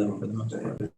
them for the most part.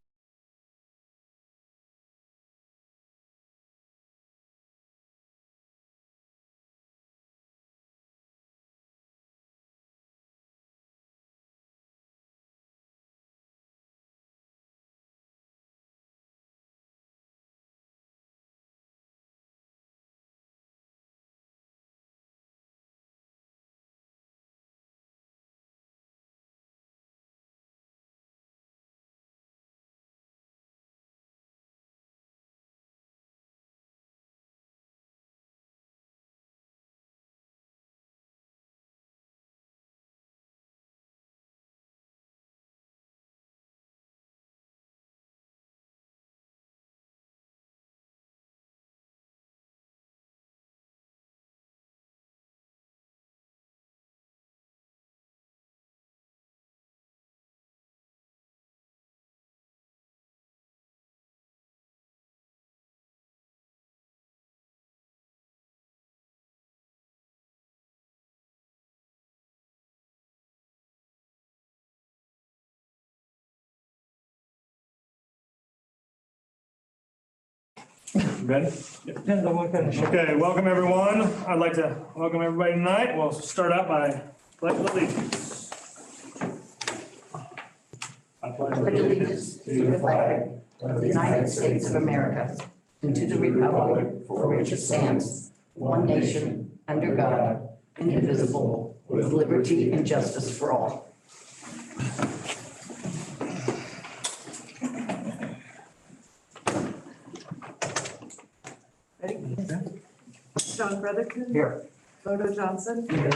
Ready? Okay, welcome everyone. I'd like to welcome everybody tonight. We'll start out by pledge of allegiance. I pledge allegiance to the flag of the United States of America and to the republic for which it stands, one nation, under God, indivisible, with liberty and justice for all. John Brotherton. Here. Bodo Johnson. Here.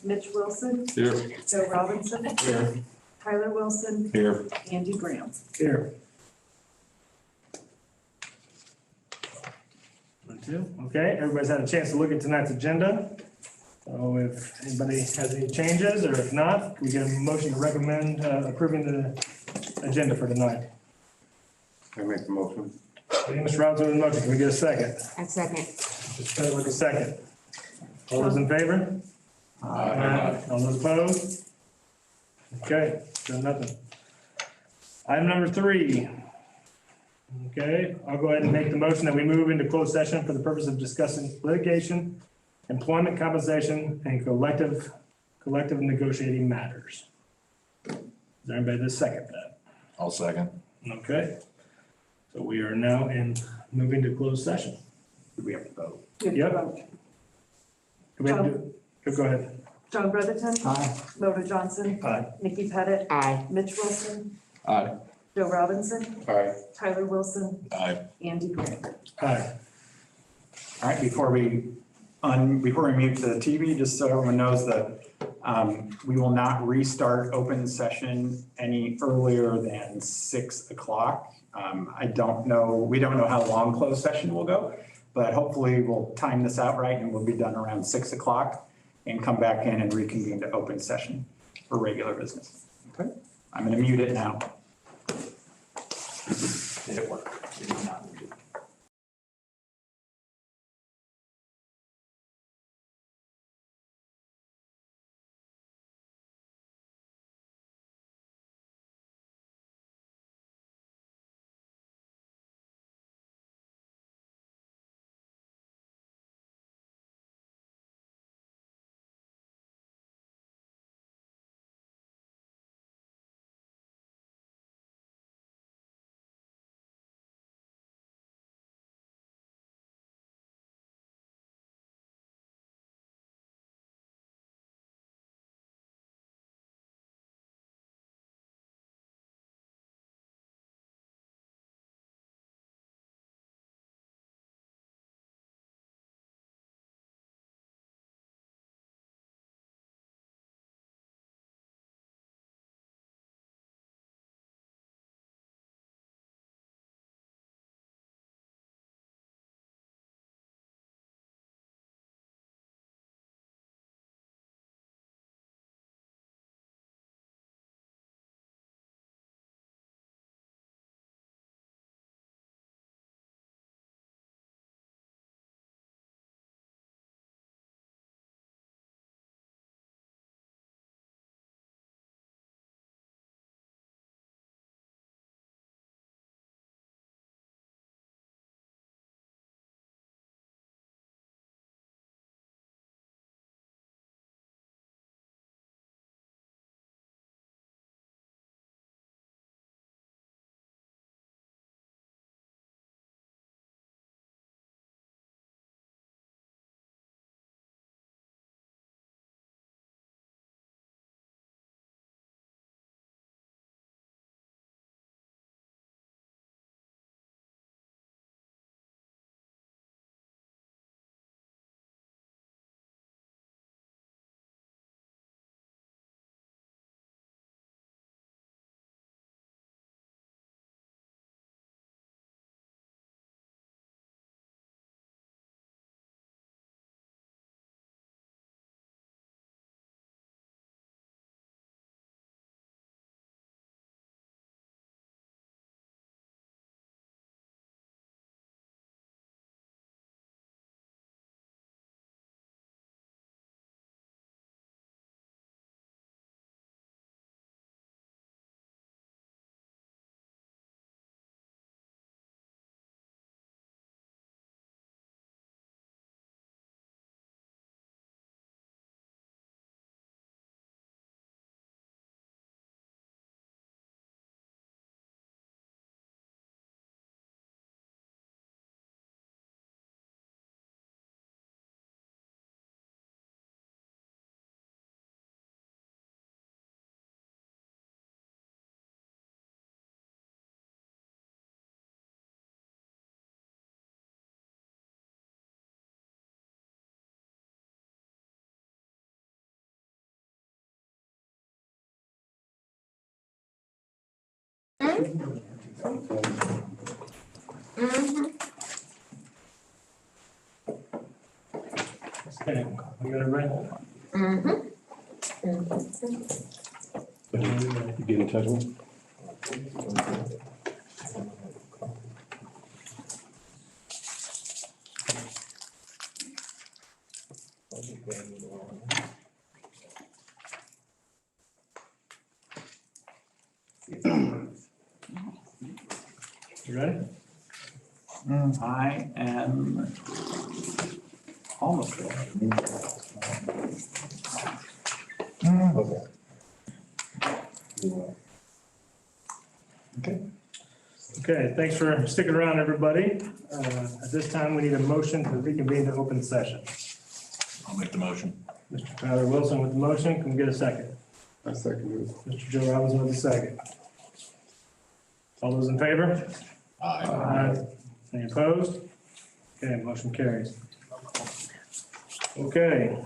Mitch Wilson. Here. Joe Robinson. Here. Tyler Wilson. Here. Andy Graham. Here. 1, 2. Okay, everybody's had a chance to look at tonight's agenda. So if anybody has any changes, or if not, we get a motion to recommend approving the agenda for tonight. I make the motion. Mr. Robinson with the motion. Can we get a second? And second. Just try to look a second. All those in favor? Aye. All those opposed? Okay, done nothing. Item number 3. Okay, I'll go ahead and make the motion that we move into closed session for the purpose of discussing litigation, employment compensation, and collective negotiating matters. Is there anybody to second that? I'll second. Okay. So we are now moving to closed session. Do we have to vote? Yep. Do we have to go ahead. John Brotherton. Aye. Bodo Johnson. Aye. Nikki Pettit. Aye. Mitch Wilson. Aye. Joe Robinson. Aye. Tyler Wilson. Aye. Andy Graham. Aye. All right, before we mute to the TV, just so everyone knows that we will not restart open session any earlier than 6 o'clock. I don't know, we don't know how long closed session will go, but hopefully we'll time this out right and we'll be done around 6 o'clock and come back in and reconvene to open session for regular business. Okay, I'm going to mute it now. Did it work? Did it not? Okay, we got it right. You get in touch with me? You ready? I am almost ready. Okay. Okay, thanks for sticking around, everybody. At this time, we need a motion to reconvene to open session. I'll make the motion. Mr. Tyler Wilson with the motion, can we get a second? I second it. Mr. Joe Robinson with the second. All those in favor? Aye. Any opposed? Okay, motion carries. Okay.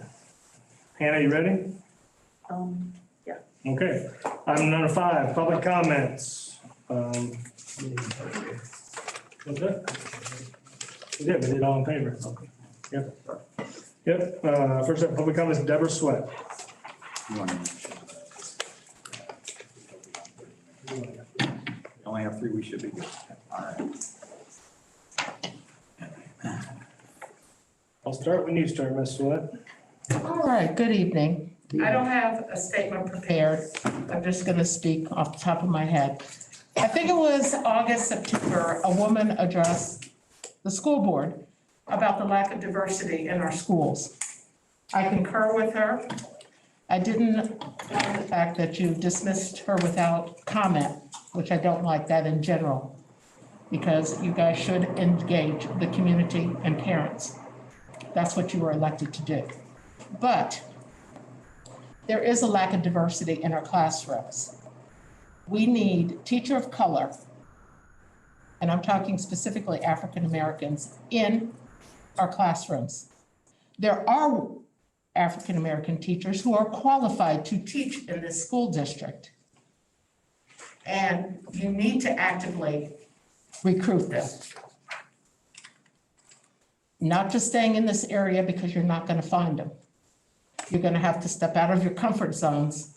Hannah, you ready? Yeah. Okay. Item number 5, public comments. What's that? We did all in favor. Yep. Yep, first up, public comments, Deborah Sweat. You only have 3, we should be good. All right. I'll start when you start, Ms. Sweat. All right, good evening. I don't have a statement prepared. I'm just going to speak off the top of my head. I think it was August, September, a woman addressed the school board about the lack of diversity in our schools. I concur with her. I didn't like the fact that you dismissed her without comment, which I don't like that in general, because you guys should engage the community and parents. That's what you were elected to do. But there is a lack of diversity in our classrooms. We need teacher of color, and I'm talking specifically African Americans, in our classrooms. There are African American teachers who are qualified to teach in this school district. And you need to actively recruit them. Not just staying in this area because you're not going to find them. You're going to have to step out of your comfort zones,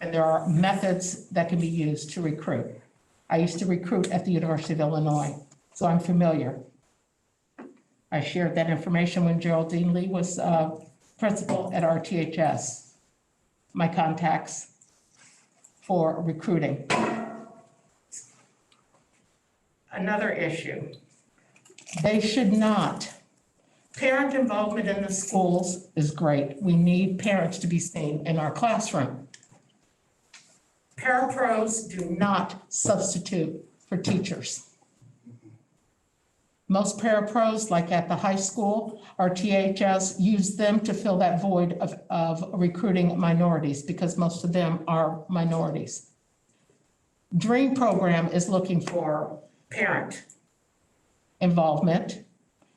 and there are methods that can be used to recruit. I used to recruit at the University of Illinois, so I'm familiar. I shared that information when Geraldine Lee was principal at RTHS, my contacts for recruiting. Another issue, they should not. Parent involvement in the schools is great. We need parents to be seen in our classroom. Parapros do not substitute for teachers. Most parapros, like at the high school, our THS, use them to fill that void of recruiting minorities, because most of them are minorities. DREAM program is looking for parent involvement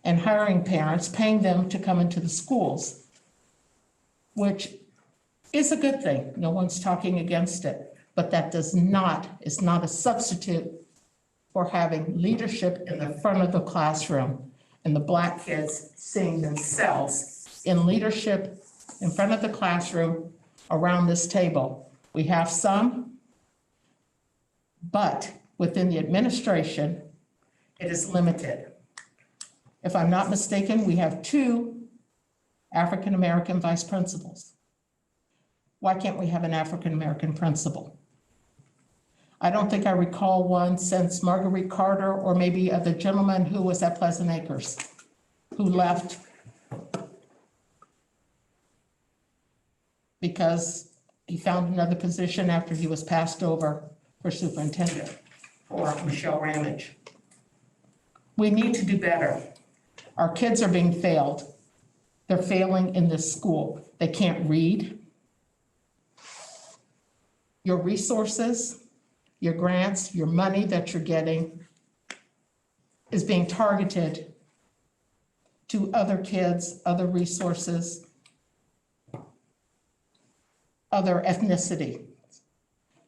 and hiring parents, paying them to come into the schools, which is a good thing. No one's talking against it, but that is not a substitute for having leadership in the front of the classroom and the Black kids seeing themselves in leadership in front of the classroom around this table. We have some, but within the administration, it is limited. If I'm not mistaken, we have 2 African-American vice principals. Why can't we have an African-American principal? I don't think I recall one since Marguerite Carter, or maybe the gentleman who was at Pleasant Acres, who left because he found another position after he was passed over for superintendent, or Michelle Ramage. We need to do better. Our kids are being failed. They're failing in this school. They can't read. Your resources, your grants, your money that you're getting is being targeted to other kids, other resources, other ethnicity.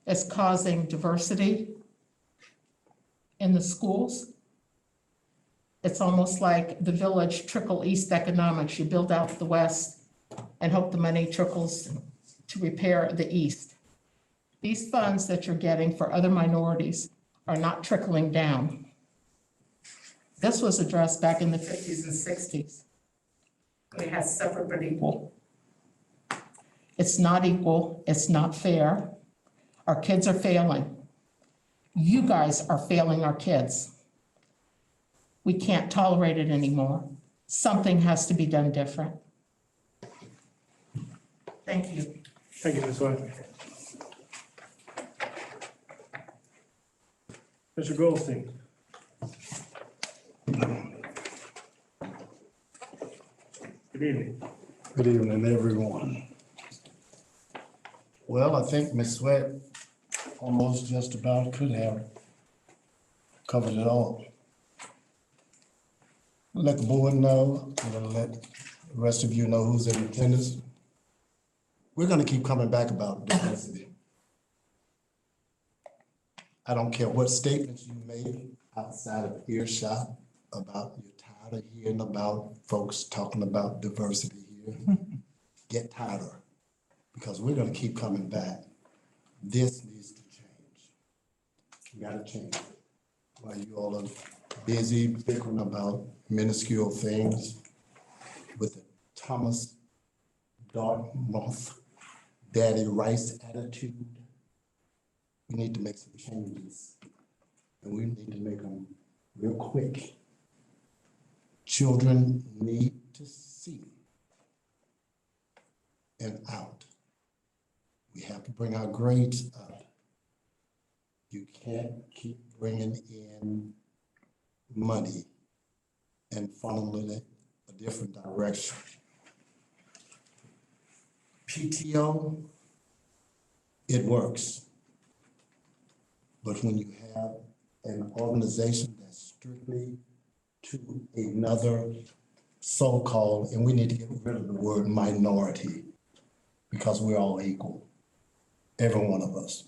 It's causing diversity in the schools. It's almost like the village trickle east economics. You build out the west and hope the money trickles to repair the east. These funds that you're getting for other minorities are not trickling down. This was addressed back in the 50s and 60s. We had separate but equal. It's not equal, it's not fair. Our kids are failing. You guys are failing our kids. We can't tolerate it anymore. Something has to be done different. Thank you. Thank you, Ms. White. Mr. Goldstein. Good evening. Good evening, everyone. Well, I think Ms. Sweat almost just about could have covered it all. Let the board know, I'm gonna let the rest of you know who's in attendance. We're gonna keep coming back about diversity. I don't care what statements you made outside of earshot about you're tired of hearing about folks talking about diversity here. Get tighter, because we're gonna keep coming back. This needs to change. We gotta change it. While you all are busy bickering about minuscule things with the Thomas Dartmouth Daddy Rice attitude, we need to make some changes. And we need to make them real quick. Children need to see and out. We have to bring our grades up. You can't keep bringing in money and funneling it a different direction. PTO, it works. But when you have an organization that's strictly to another so-called, and we need to get rid of the word minority, because we're all equal. Every one of us.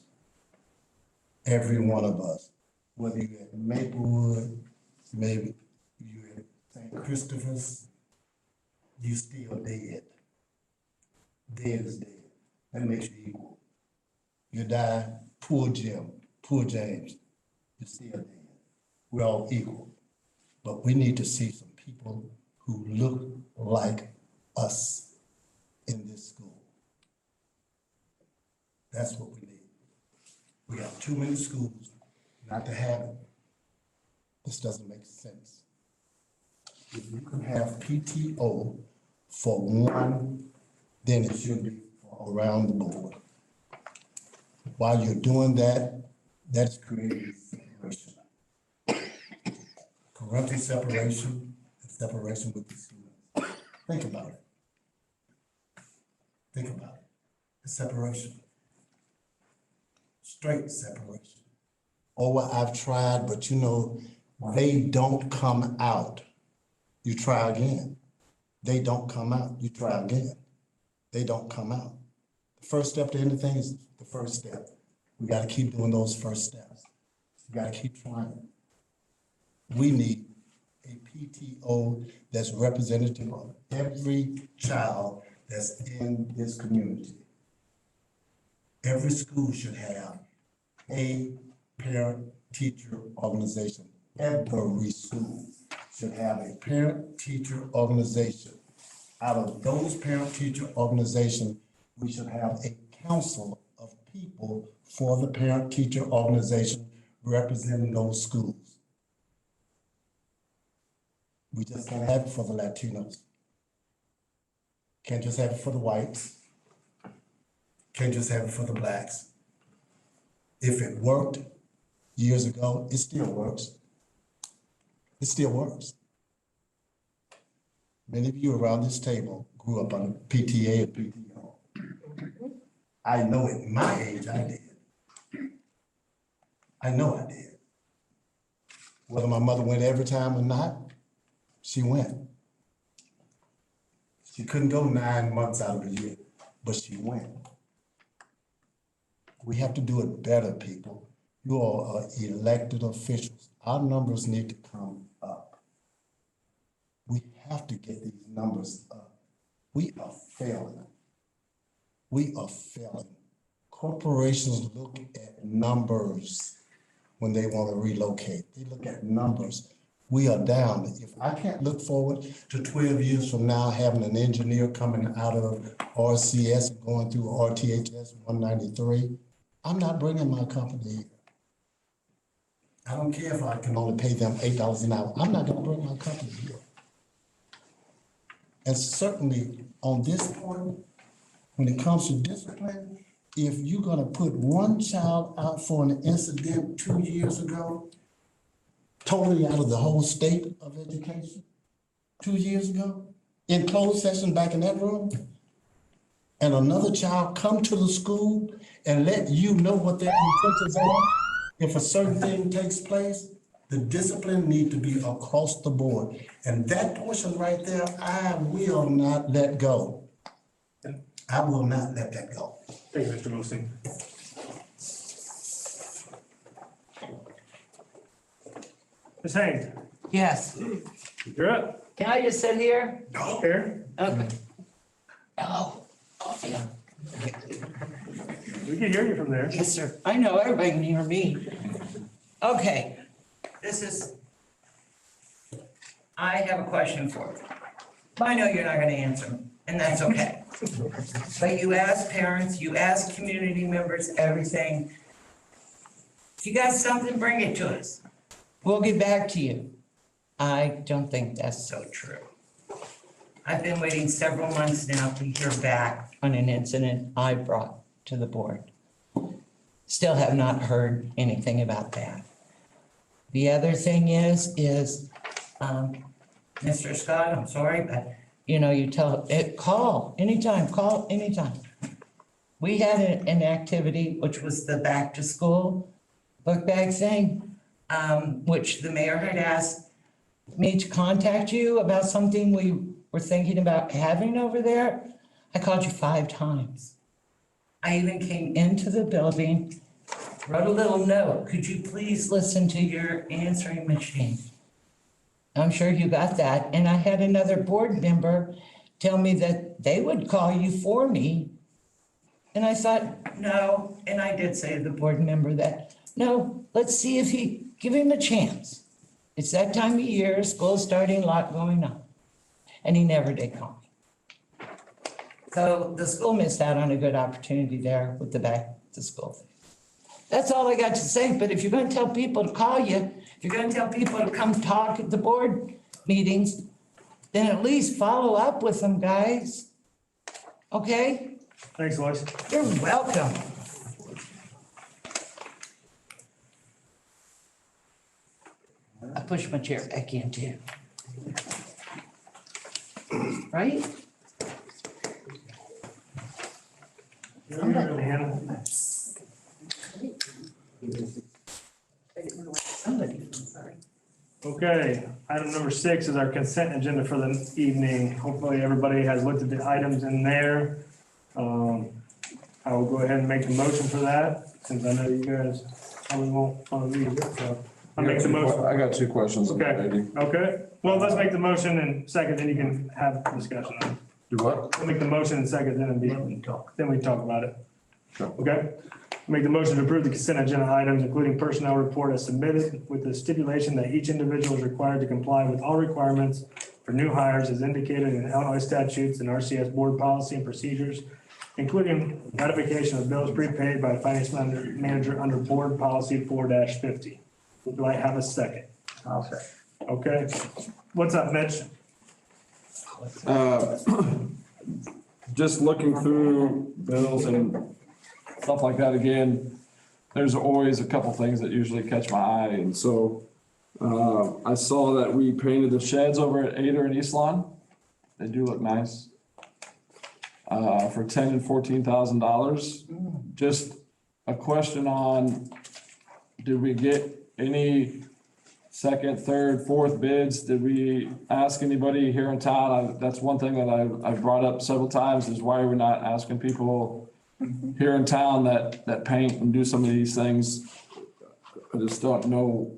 Every one of us. Whether you're at Maplewood, maybe you're at St. Christopher's, you still dead. Dead is dead. That makes you equal. You die, poor Jim, poor James, you're still dead. We're all equal. But we need to see some people who look like us in this school. That's what we need. We got too many schools not to have it. This doesn't make sense. If you can have PTO for one, then it should be for around the board. While you're doing that, that's creating separation. Parental separation and separation with the students. Think about it. Think about it. It's separation. Straight separation. Oh, I've tried, but you know, they don't come out. You try again. They don't come out. You try again. They don't come out. The first step to anything is the first step. We got to keep doing those first steps. We got to keep trying. We need a PTO that's representative of every child that's in this community. Every school should have a parent-teacher organization. Every school should have a parent-teacher organization. Out of those parent-teacher organizations, we should have a council of people for the parent-teacher organization representing those schools. We just can't have it for the Latinos. Can't just have it for the whites. Can't just have it for the blacks. If it worked years ago, it still works. It still works. Many of you around this table grew up on PTA and PTO. I know at my age I did. I know I did. Whether my mother went every time or not, she went. She couldn't go 9 months out of the year, but she went. We have to do it better, people. You all are elected officials. our numbers need to come up. We have to get these numbers up. We are failing. We are failing. Corporations look at numbers when they want to relocate. They look at numbers. We are down. If I can't look forward to 12 years from now, having an engineer coming out of RCS and going through RTHS 193, I'm not bringing my company here. I don't care if I can only pay them $8 an hour. I'm not gonna bring my company here. And certainly on this point, when it comes to discipline, if you're gonna put one child out for an incident 2 years ago, totally out of the whole state of education, 2 years ago, in closed session back in that room, and another child come to the school and let you know what their intentions are, if a certain thing takes place, the discipline need to be across the board. And that portion right there, I will not let go. I will not let that go. Thank you, Mr. Wilson. Ms. Haynes, Yes. you're up. Can I just sit here? Here, Okay. Oh, yeah. we can hear you from there. Yes, sir. I know, everybody can hear me. Okay, I have a question for you. I know you're not gonna answer them, and that's okay. But you ask parents, you ask community members, everything. If you got something, bring it to us. We'll get back to you. I don't think that's so true. I've been waiting several months now to hear back on an incident I brought to the board. Still have not heard anything about that. The other thing is, Mr. Scott, I'm sorry, but, you tell it, call anytime. We had an activity, which was the back to school book bag thing, which the mayor had asked me to contact you about something we were thinking about having over there. I called you 5 times. I even came into the building, wrote a little note, could you please listen to your answering machine? I'm sure you got that. And I had another board member tell me that they would call you for me. And I thought, no, and I did say to the board member that, no, let's see if give him a chance. It's that time of year, school's starting, a lot going on. And he never did call me. So the school missed out on a good opportunity there with the back to school thing. That's all I got to say, but if you're gonna tell people to call you, if you're gonna tell people to come talk at the board meetings, then at least follow up with them, guys. Okay? Thanks, Lois. You're welcome. I pushed my chair back in too. Right? Hannah? Somebody, sorry. Okay, item number 6 is our consent agenda for the evening. Hopefully, everybody has looked at the items in there. I will go ahead and make the motion for that, since I know you guys probably won't want to read it, so. I'll make the motion. I got 2 questions. Okay, okay. Well, let's make the motion and second, then you can have discussion on it. Do what? We'll make the motion and second, then we talk about it. Sure. Okay? Make the motion to approve the consent agenda items, including personnel report as submitted, with the stipulation that each individual is required to comply with all requirements for new hires as indicated in Illinois statutes and RCS board policy and procedures, including ratification of bills prepaid by finance manager under board policy 4-50. Do I have a second? I'll say. Okay. What's up, Mitch? Just looking through bills and stuff like that again, there's always a couple things that usually catch my eye. And so I saw that we painted the sheds over at Ader and East Lawn. They do look nice. For $10,000 and $14,000. Just a question on, did we get any second, third, fourth bids? Did we ask anybody here in town? That's one thing that I've brought up several times, is why are we not asking people here in town that paint and do some of these things? I just don't know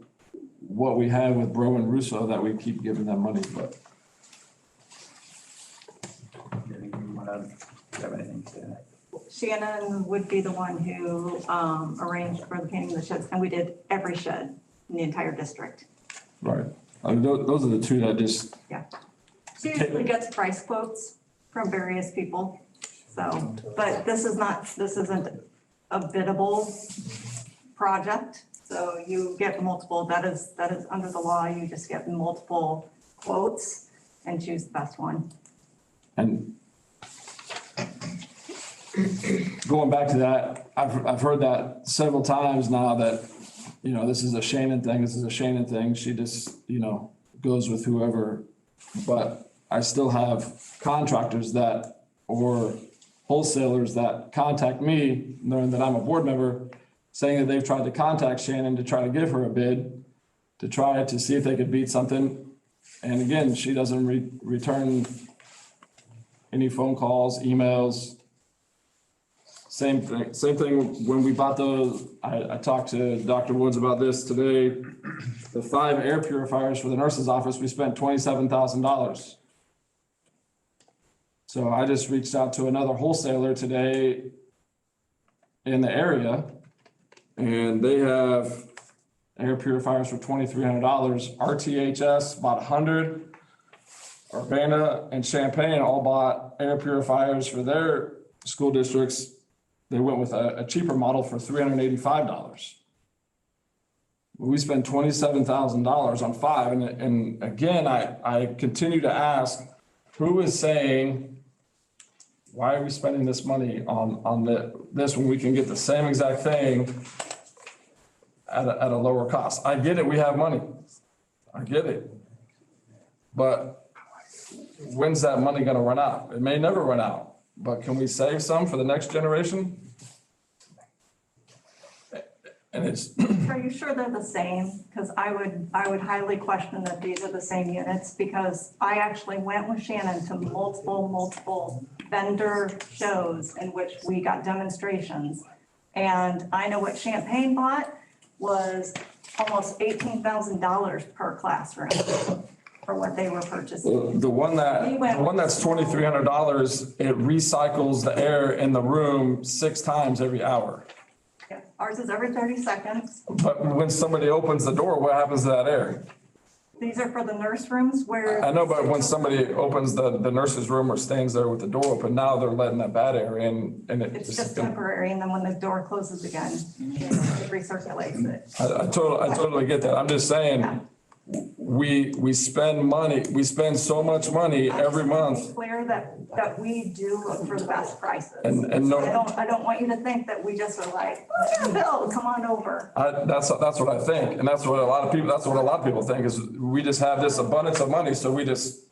what we have with Bro and Russo that we keep giving them money, but. Do you have anything to say? Shannon would be the one who arranged for the painting of the sheds, and we did every shed in the entire district. Right. Those are the two that just, She usually gets price quotes from various people, so, but this isn't a biddable project. So you get multiple, that is under the law, you just get multiple quotes and choose the best one. and going back to that, I've heard that several times now that, you know, this is a Shannon thing. She just, you know, goes with whoever. But I still have contractors that, or wholesalers that contact me, knowing that I'm a board member, saying that they've tried to contact Shannon to try to give her a bid, to try to see if they could beat something. And again, she doesn't return any phone calls, emails. Same thing when we bought those, I talked to Dr. Woods about this today. The 5 air purifiers for the nurse's office, we spent $27,000. So I just reached out to another wholesaler today in the area, and they have air purifiers for $2,300. RTHS bought 100. Urbana and Champaign all bought air purifiers for their school districts. They went with a cheaper model for $385. We spent $27,000 on 5. And again, I continue to ask, who is saying, why are we spending this money on this when we can get the same exact thing at a lower cost? I get it, we have money. I get it. But when's that money gonna run out? It may never run out. But can we save some for the next generation? And it's. Are you sure they're the same? Because I would highly question that these are the same units, because I actually went with Shannon to multiple vendor shows in which we got demonstrations. And I know what Champaign bought was almost $18,000 per classroom for what they were purchasing. The one that's $2,300, it recycles the air in the room 6 times every hour. Yeah, ours is every 30 seconds. But when somebody opens the door, what happens to that air? These are for the nurse rooms where. I know, but when somebody opens the nurse's room or stands there with the door open, now they're letting that bad air in, and It's just temporary, and then when the door closes again, it recirculates it. I totally get that. I'm just saying, we spend money, we spend so much money every month. It's clear that we do look for the best prices. And no. I don't want you to think that we just are like, oh, Bill, come on over. That's what I think, and that's what a lot of people think, is we just have this abundance of money, so we just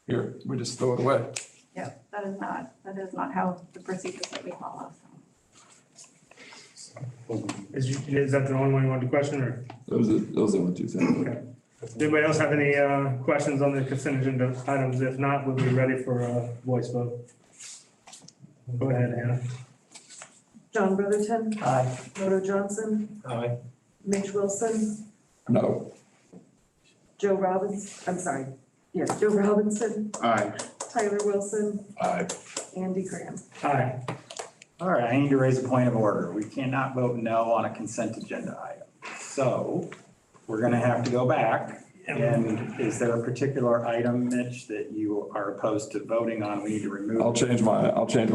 throw it away. Yeah, that is not how the procedures that we follow. Is that the only one you wanted to question, or? Those are what you think. Okay. Does anybody else have any questions on the consent agenda items? If not, we'll be ready for a voice vote. Go ahead, Hannah. John Brotherton. Aye. Moto Johnson. Aye. Mitch Wilson. No. Joe Robinson. Joe Robinson. Aye. Tyler Wilson. Aye. Andy Graham. Aye. All right, I need to raise a point of order. We cannot vote no on a consent agenda item. So we're gonna have to go back. And is there a particular item, Mitch, that you are opposed to voting on? We need to remove. I'll change my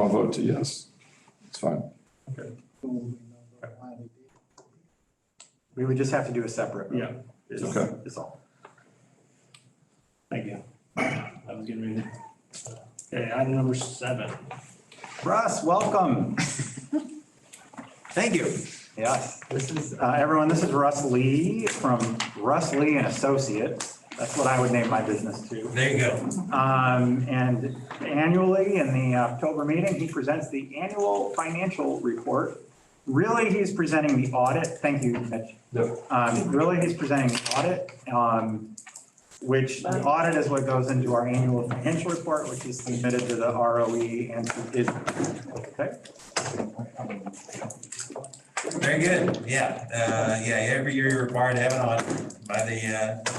vote to yes. It's fine. Okay. We would just have to do a separate vote. Yeah. Okay. Is all. Thank you. I was getting ready. Okay, item number 7. Russ, welcome. Thank you. Yes, this is, everyone, this is Russ Lee from Russ Lee and Associates. That's what I would name my business to. There you go. And annually in the October meeting, he presents the annual financial report. Really, he's presenting the audit. Thank you, Mitch. Really, he's presenting the audit, which the audit is what goes into our annual financial report, which is submitted to the ROE and to ISB. Okay. There Very good, yeah, every year you're required to have an audit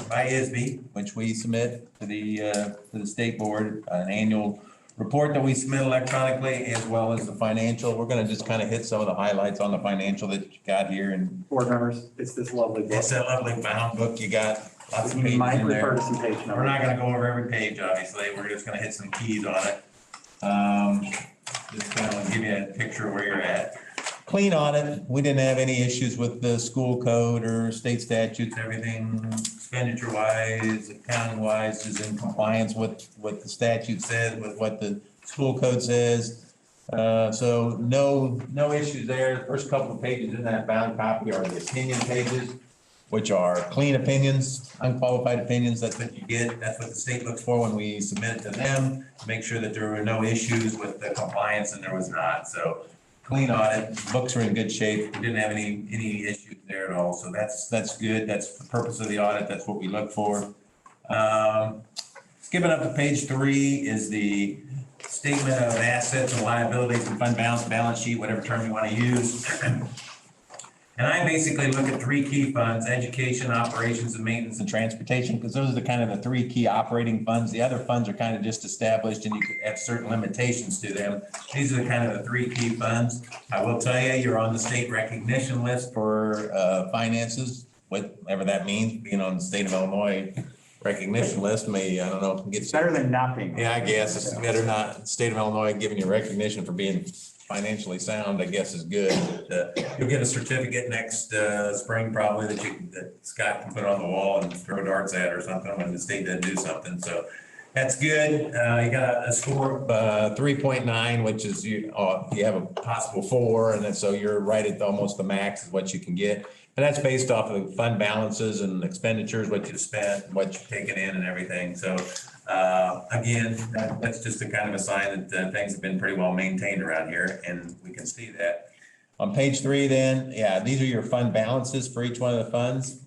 by ISB, which we submit to the state board, an annual report that we submit electronically, as well as the financial. We're gonna just kind of hit some of the highlights on the financial that you got here, and Board members, it's this lovely book. it's that lovely bound book you got, lots of You pages might in refer there. to some page numbers. We're not gonna go over every page, obviously, we're just gonna hit some keys on it. Just kind of give you a picture of where you're at. Clean audit, we didn't have any issues with the school code or state statutes, everything expenditure wise, accounting wise is in compliance with what the statute says, with what the school code says. So no issues there. The first couple of pages in that bound copy are the opinion pages, which are clean opinions, unqualified opinions. That's what you get. That's what the state looks for when we submit it to them, to make sure that there were no issues with the compliance, and there was not. So clean audit, books are in good shape. We didn't have any issues there at all. So that's good. That's the purpose of the audit. That's what we look for. Skipping up to page 3 is the statement of assets and liabilities and fund balance sheet, whatever term you want to use. And I basically look at 3 key funds: education, operations and maintenance, and transportation, because those are the kind of the 3 key operating funds. The other funds are kind of just established and you could have certain limitations to them. These are the kind of the 3 key funds. I will tell you, you're on the state recognition list for finances, whatever that means, being on the state of Illinois recognition list. May, I don't know, It's better than not being. yeah, I guess it's better not. State of Illinois giving you recognition for being financially sound, I guess, is good. You'll get a certificate next spring probably that Scott can put on the wall and throw darts at or something when the state doesn't do something. So that's good. You got a score of 3.9, which is you have a possible 4, and then so you're right at almost the max is what you can get. And that's based off of fund balances and expenditures, what you've spent, what you've taken in and everything. So again, that's just a kind of a sign that things have been pretty well maintained around here, and we can see that. On page 3 then, yeah, these are your fund balances for each one of the funds.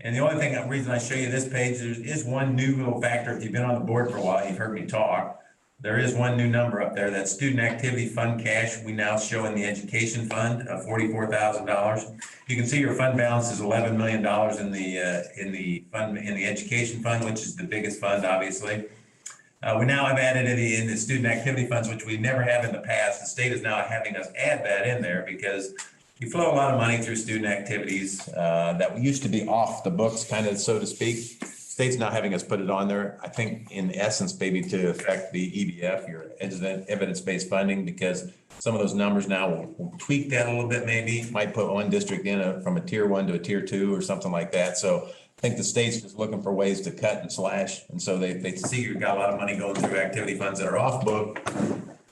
And the only reason I show you this page, there is one new little factor. If you've been on the board for a while, you've heard me talk. There is one new number up there, that student activity fund cash. We now show in the education fund of $44,000. You can see your fund balance is $11 million in the education fund, which is the biggest fund, obviously. We now have added it in the student activity funds, which we never have in the past. The state is now having us add that in there because you flow a lot of money through student activities that used to be off the books, kind of, so to speak. State's now having us put it on there, I think in essence, maybe to affect the EBF, your evidence-based funding, because some of those numbers now will tweak that a little bit, maybe. Might put one district in from a tier 1 to a tier 2 or something like that. So I think the state's just looking for ways to cut and slash. And so they see you've got a lot of money going through activity funds that are off book.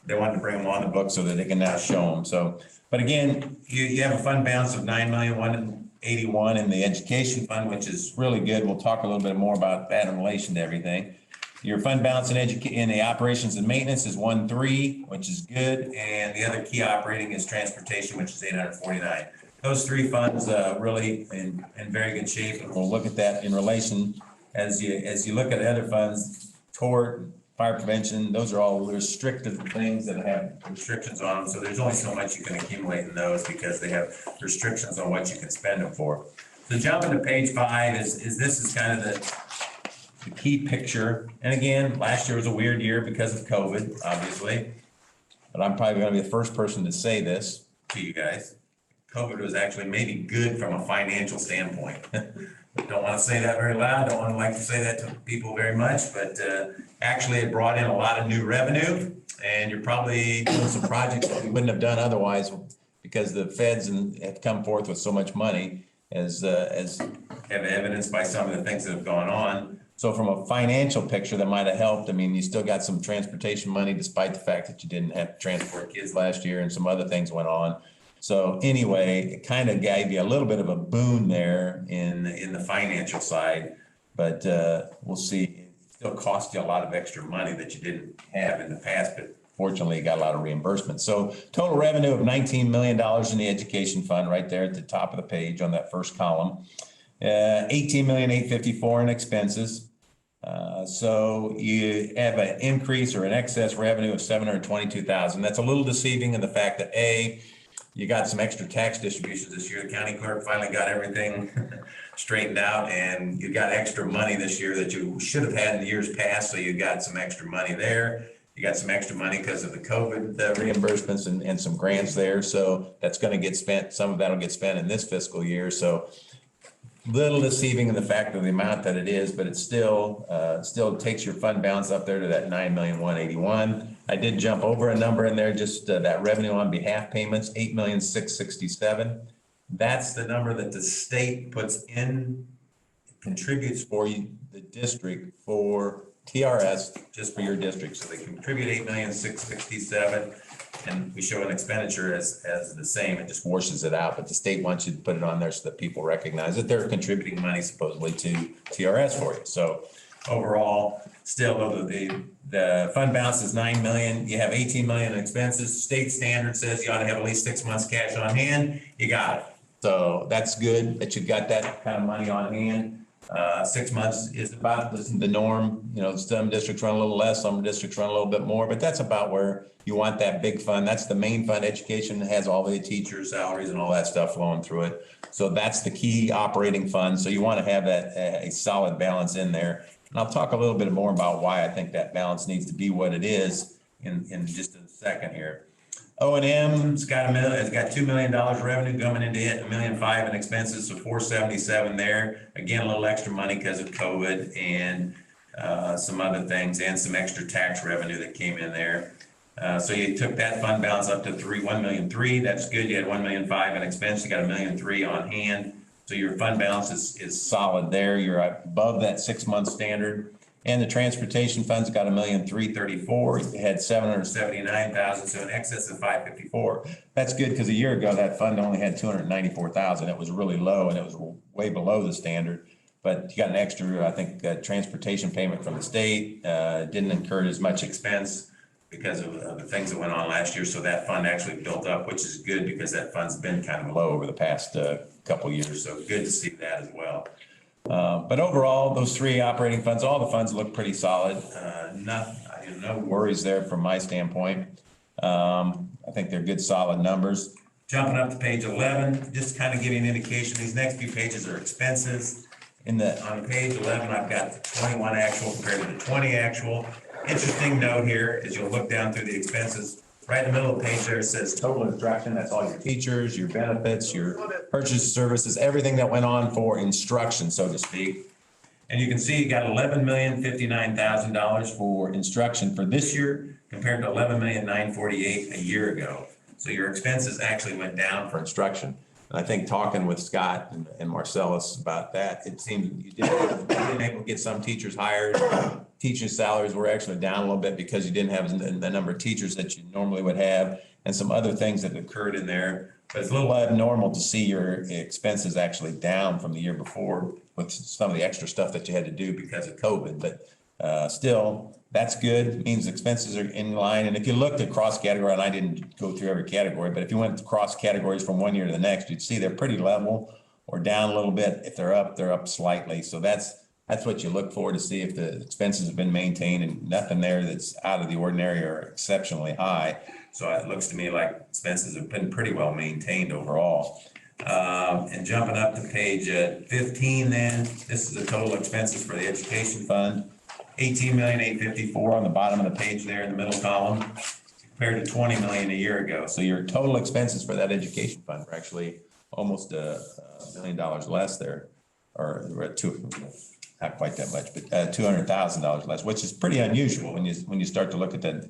They wanted to bring them on the book so that they can now show them. So, but again, you have a fund balance of $9,181,000 in the education fund, which is really good. We'll talk a little bit more about that in relation to everything. Your fund balance in the operations and maintenance is 1.3, which is good. And the other key operating is transportation, which is 849. Those 3 funds really in very good shape. And we'll look at that in relation as you look at other funds, tort, fire prevention, those are all restricted things that have restrictions on them. So there's only so much you can accumulate in those because they have restrictions on what you can spend them for. So jumping to page 5 this is kind of the key picture. And again, last year was a weird year because of COVID, obviously. But I'm probably going to be the first person to say this to you guys. COVID was actually maybe good from a financial standpoint. Don't want to say that very loud. Don't want to like to say that to people very much, but actually it brought in a lot of new revenue, and you're probably doing some projects that we wouldn't have done otherwise because the feds have come forth with so much money, as have evidenced by some of the things that have gone on. So from a financial picture, that might have helped. I mean, you still got some transportation money despite the fact that you didn't have to transport kids last year and some other things went on. So anyway, it kind of gave you a little bit of a boon there in the financial side, but we'll see. It still cost you a lot of extra money that you didn't have in the past, but fortunately you got a lot of reimbursement. So total revenue of $19 million in the education fund right there at the top of the page on that first column. $18,854,000 in expenses. So you have an increase or an excess revenue of $722,000. That's a little deceiving in the fact that you got some extra tax distributions this year. The county clerk finally got everything straightened out, and you got extra money this year that you should have had in years past, so you got some extra money there. You got some extra money because of the COVID reimbursements and some grants there, so that's gonna get spent, some of that'll get spent in this fiscal year, so little deceiving in the fact of the amount that it is, but it still takes your fund balance up there to that 9,181,000. I did jump over a number in there, just that revenue on behalf payments, 8,667,000. That's the number that the state puts in, contributes for you, the district, for TRS, just for your district. So they contribute 8,667,000. And we show an expenditure as the same, it just washes it out, but the state wants you to put it on there so that people recognize that they're contributing money supposedly to TRS for you. So overall, still, the fund balance is 9 million, you have 18 million in expenses, state standard says you ought to have at least 6 months cash on hand, you got it. So that's good that you've got that kind of money on hand. 6 months is about the norm. You know, some districts run a little less, some districts run a little bit more, but that's about where you want that big fund. That's the main fund. Education has all the teachers' salaries and all that stuff flowing through it. So that's the key operating fund. So you want to have that a solid balance in there. And I'll talk a little bit more about why I think that balance needs to be what it is in just a second here. O&M's got $2 million revenue coming into it, $1.5 million in expenses, so 477 there. Again, a little extra money because of COVID and some other things, and some extra tax revenue that came in there. So you took that fund balance up to $1.3 million. That's good. You had $1.5 million in expense. You got $1.3 million on hand. So your fund balance is solid there. You're above that 6 month standard. And the transportation fund's got $1,334,000. You had 779,000, so in excess of 554. That's good because a year ago that fund only had 294,000. It was really low and it was way below the standard. But you got an extra, I think, transportation payment from the state. Didn't incur as much expense because of the things that went on last year. So that fund actually built up, which is good because that fund's been kind of low over the past couple years. So good to see that as well. But overall, those three operating funds, all the funds look pretty solid. No worries there from my standpoint. I think they're good, solid numbers. Jumping up to page 11, just kind of giving an indication. These next few pages are expenses. On page 11, I've got the 21 actual compared to the 20 actual. Interesting note here is you'll look down through the expenses. Right in the middle of the page there, it says total instruction. That's all your teachers, your benefits, your purchase services, everything that went on for instruction, so to speak. And you can see you got $11,059,000 for instruction for this year compared to $11,948,000 a year ago. So your expenses actually went down for instruction. And I think talking with Scott and Marcellus about that, it seemed you didn't able to get some teachers hired. Teachers' salaries were actually down a little bit because you didn't have the number of teachers that you normally would have, and some other things that occurred in there. But it's a little abnormal to see your expenses actually down from the year before with some of the extra stuff that you had to do because of COVID. But still, that's good. It means expenses are in line. And if you looked at cross category, and I didn't go through every category, but if you went across categories from one year to the next, you'd see they're pretty level or down a little bit. If they're up slightly. So that's what you look for to see if the expenses have been maintained, and nothing there that's out of the ordinary or exceptionally high. So it looks to me like expenses have been pretty well maintained overall. And jumping up to page 15 then, this is the total expenses for the education fund. 18,854,000 on the bottom of the page there in the middle column, compared to 20 million a year ago. So your total expenses for that education fund were actually almost $1 million less there, or not quite that much, but $200,000 less, which is pretty unusual when you start to look at that.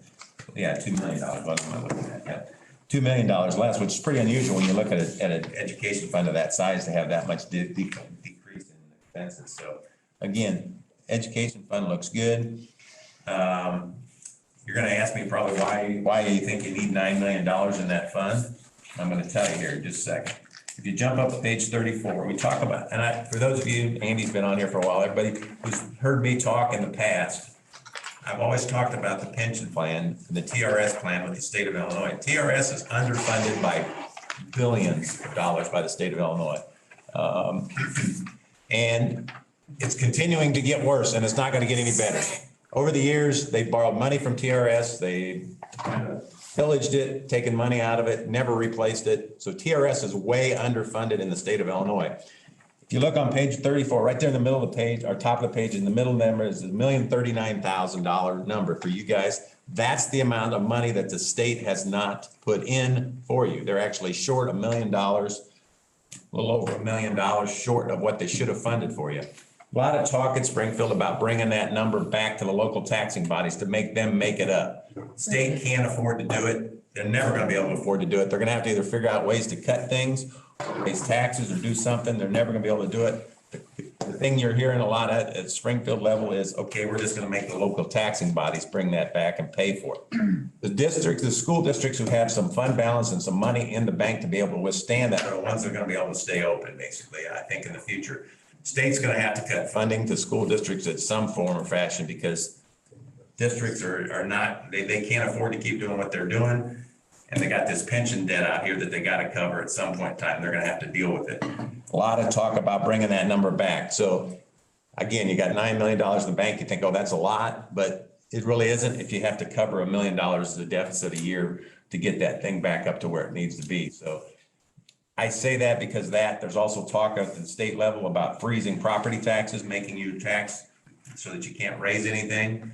Yeah, $2 million. What am I looking at? Yeah. $2 million less, which is pretty unusual when you look at an education fund of that size to have that much decrease in expenses. So again, education fund looks good. You're going to ask me probably why you think you need $9 million in that fund. I'm going to tell you here in just a second. If you jump up to page 34, we talk about, and for those of you, Andy's been on here for a while, everybody who's heard me talk in the past, I've always talked about the pension plan, the TRS plan with the state of Illinois. TRS is underfunded by billions of dollars by the state of Illinois. And it's continuing to get worse, and it's not going to get any better. Over the years, they borrowed money from TRS. They kind of pillaged it, taken money out of it, never replaced it. So TRS is way underfunded in the state of Illinois. If you look on page 34, right there in the middle of the page, or top of the page, in the middle number is $1,039,000 number for you guys. That's the amount of money that the state has not put in for you. They're actually short $1 million, a little over $1 million short of what they should have funded for you. A lot of talk in Springfield about bringing that number back to the local taxing bodies to make them make it up. State can't afford to do it. They're never going to be able to afford to do it. They're going to have to either figure out ways to cut things, raise taxes, or do something. They're never going to be able to do it. The thing you're hearing a lot at Springfield level is, okay, we're just going to make the local taxing bodies bring that back and pay for it. The school districts who have some fund balance and some money in the bank to be able to withstand that are the ones that are going to be able to stay open, basically, I think, in the future. State's going to have to cut funding to school districts in some form or fashion because districts are not, they can't afford to keep doing what they're doing. And they got this pension debt out here that they got to cover at some point in time. They're going to have to deal with it. A lot of talk about bringing that number back. So again, you got $9 million in the bank. You think, oh, that's a lot, but it really isn't if you have to cover $1 million as a deficit a year to get that thing back up to where it needs to be. So I say that because there's also talk at the state level about freezing property taxes, making you tax so that you can't raise anything.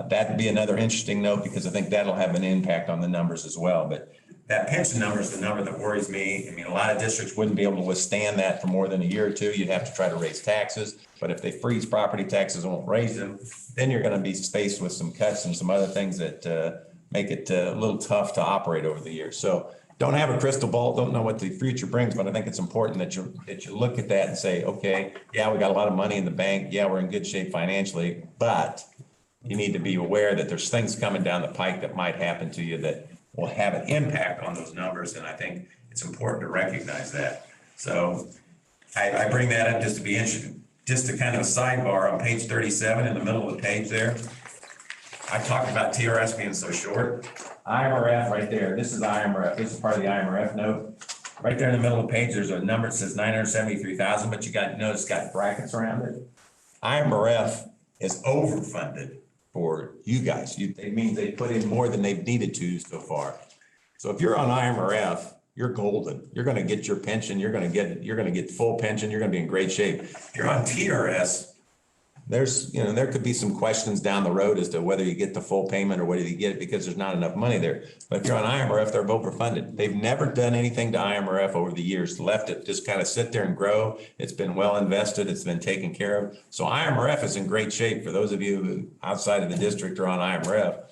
That'd be another interesting note because I think that'll have an impact on the numbers as well. But that pension number is the number that worries me. I mean, a lot of districts wouldn't be able to withstand that for more than a year or two. You'd have to try to raise taxes. But if they freeze property taxes and won't raise them, then you're going to be faced with some cuts and some other things that make it a little tough to operate over the years. So don't have a crystal ball, don't know what the future brings, but I think it's important that you look at that and say, okay, yeah, we got a lot of money in the bank. Yeah, we're in good shape financially, but you need to be aware that there's things coming down the pike that might happen to you that will have an impact on those numbers. And I think it's important to recognize that. So I bring that up just to be interesting, just to kind of a sidebar on page 37 in the middle of the page there. I talked about TRS being so short. IMRF right there, this is IMRF, this is part of the IMRF note. Right there in the middle of the page, there's a number that says 973,000, but you notice it's got brackets around it. IMRF is overfunded for you guys. It means they put in more than they've needed to so far. So if you're on IMRF, you're golden. You're going to get your pension. You're going to get full pension. You're going to be in great shape. If you're on TRS, there could be some questions down the road as to whether you get the full payment or whether you get it because there's not enough money there. But if you're on IMRF, they're overfunded. They've never done anything to IMRF over the years, left it just kind of sit there and grow. It's been well invested. It's been taken care of. So IMRF is in great shape. For those of you who outside of the district are on IMRF,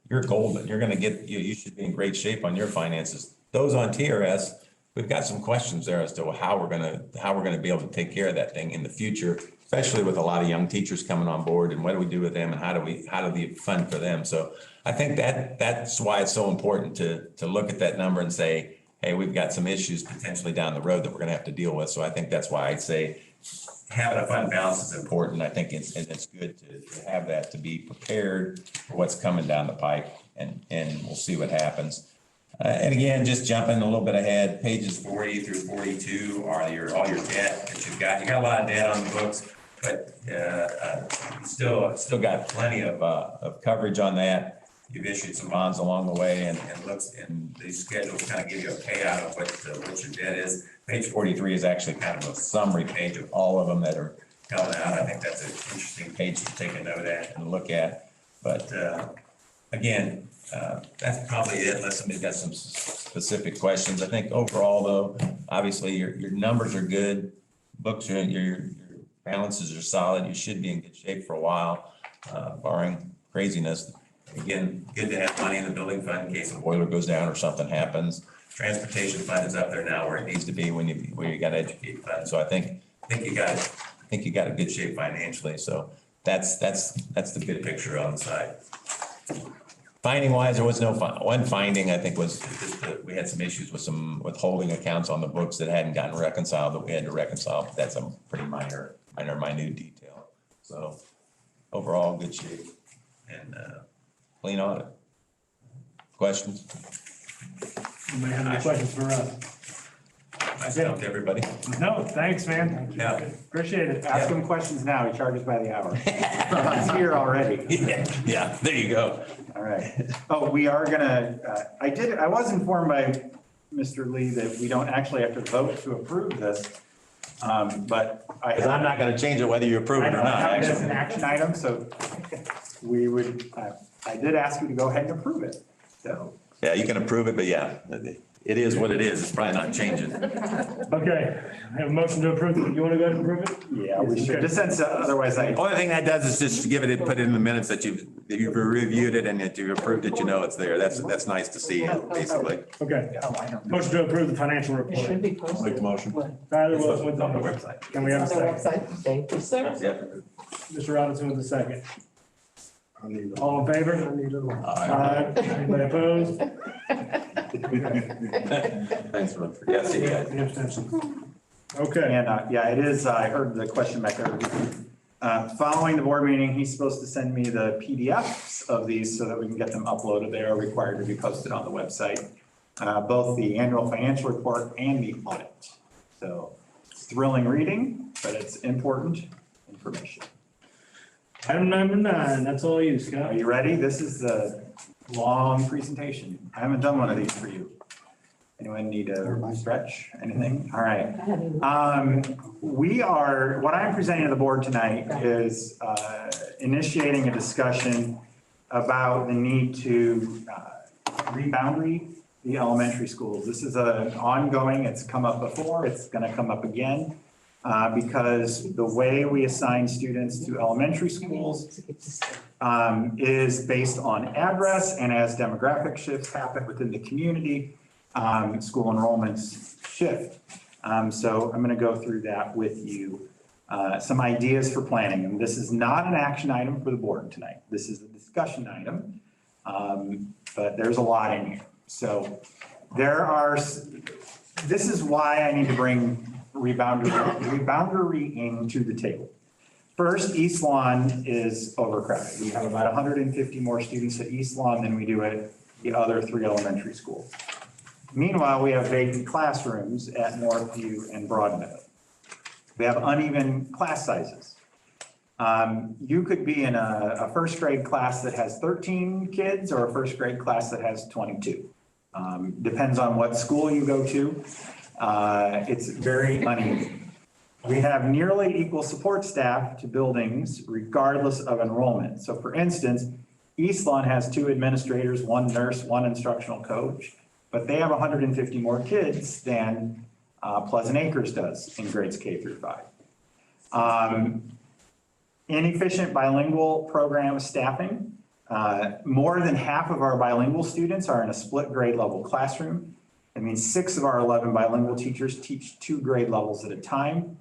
you're golden. You're going to you should be in great shape on your finances. Those on TRS, we've got some questions there as to how we're going to be able to take care of that thing in the future, especially with a lot of young teachers coming on board, and what do we do with them, and how do we fund for them? So I think that's why it's so important to look at that number and say, hey, we've got some issues potentially down the road that we're going to have to deal with. So I think that's why I'd say having a fund balance is important. I think it's good to have that, to be prepared for what's coming down the pike, and we'll see what happens. And again, just jumping a little bit ahead, pages 40 through 42 are all your debt that you've got. You got a lot of debt on the books, but still got plenty of coverage on that. You've issued some bonds along the way, and these schedules kind of give you a payout of what your debt is. Page 43 is actually kind of a summary page of all of them that are coming out. I think that's an interesting page to take a note at and look at. But again, that's probably it, unless somebody's got some specific questions. I think overall, though, obviously your numbers are good. Books are, your balances are solid. You should be in good shape for a while, barring craziness. Again, good to have money in the building fund in case a boiler goes down or something happens. Transportation fund is up there now where it needs to be where you got to educate fund. So I think you got a good shape financially. So that's the big picture on the side. Finding wise, there was no one finding. I think was just that we had some issues with some withholding accounts on the books that hadn't gotten reconciled that we had to reconcile. But that's a pretty minute detail. So overall, good shape and clean audit. Questions? You may have any questions for us? Nice to talk to everybody. No, thanks, man. Yeah. Appreciate it. Ask him questions now, he charges by the hour. He's here already. Yeah, there you go. All right. Oh, we are gonna, I was informed by Mr. Lee that we don't actually have to vote to approve this. But Because I'm not gonna change it whether you approve I it or don't not, have it as actually. an action item, so we would, I did ask you to go ahead and approve it, so. Yeah, you can approve it, but yeah, it is what it is. It's probably not changing. Okay, I have a motion to approve. You want to go ahead and approve it? Yeah, we should, just since otherwise I, Only thing that does is just give it, put it in the minutes that you've reviewed it and that you approved it, you know it's there. That's nice to see, basically. Okay. Motion to approve the financial It should report. be posted. Make the motion. Tyler Wilson with On the the, website. can we have a On the second? website. Thank you, sir. Yeah. Mr. Robinson with the second. All in favor? Aye. Anybody opposed? Thanks, Rutherford. Yeah, see you guys. Any abstentions? Okay, and, yeah, it is, I heard the question back there. Following the board meeting, he's supposed to send me the PDFs of these so that we can get them uploaded. They are required to be posted on the website, both the annual financial report and the audit. So it's thrilling reading, but it's important information. item number 9, that's all you, Are Scott. you ready? This is a long presentation. I haven't done one of these for you. Anyone need a stretch, anything? All right. What I'm presenting to the board tonight is initiating a discussion about the need to reboundary the elementary schools. This is an ongoing, it's come up before, it's gonna come up again. Because the way we assign students to elementary schools is based on address, and as demographic shifts happen within the community, school enrollments shift. So I'm gonna go through that with you. Some ideas for planning, and this is not an action item for the board tonight. This is a discussion item, but there's a lot in here. So this is why I need to bring reboundarying to the table. First, East Lawn is overcrowded. We have about 150 more students at East Lawn than we do at the other 3 elementary schools. Meanwhile, we have vacant classrooms at Northview and Broadmeadow. We have uneven class sizes. You could be in a first grade class that has 13 kids or a first grade class that has 22. Depends on what school you go to. It's very uneven. We have nearly equal support staff to buildings regardless of enrollment. So for instance, East Lawn has 2 administrators, 1 nurse, 1 instructional coach, but they have 150 more kids than Pleasant Acres does in grades K through 5. Inefficient bilingual program staffing. More than half of our bilingual students are in a split grade level classroom. That means 6 of our 11 bilingual teachers teach 2 grade levels at a time.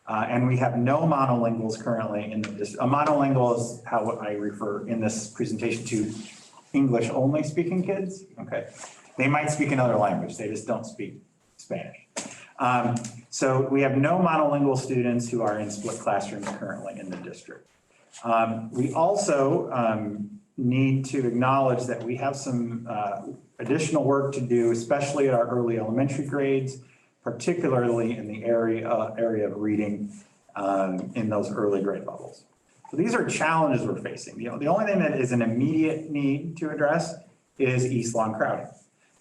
And we have no monolinguals currently in the district. A monolingual is how I refer in this presentation to English only speaking kids. Okay. They might speak another language. They just don't speak Spanish. So we have no monolingual students who are in split classrooms currently in the district. We also need to acknowledge that we have some additional work to do, especially at our early elementary grades, particularly in the area of reading in those early grade levels. So these are challenges we're facing. The only thing that is an immediate need to address is East Lawn crowding.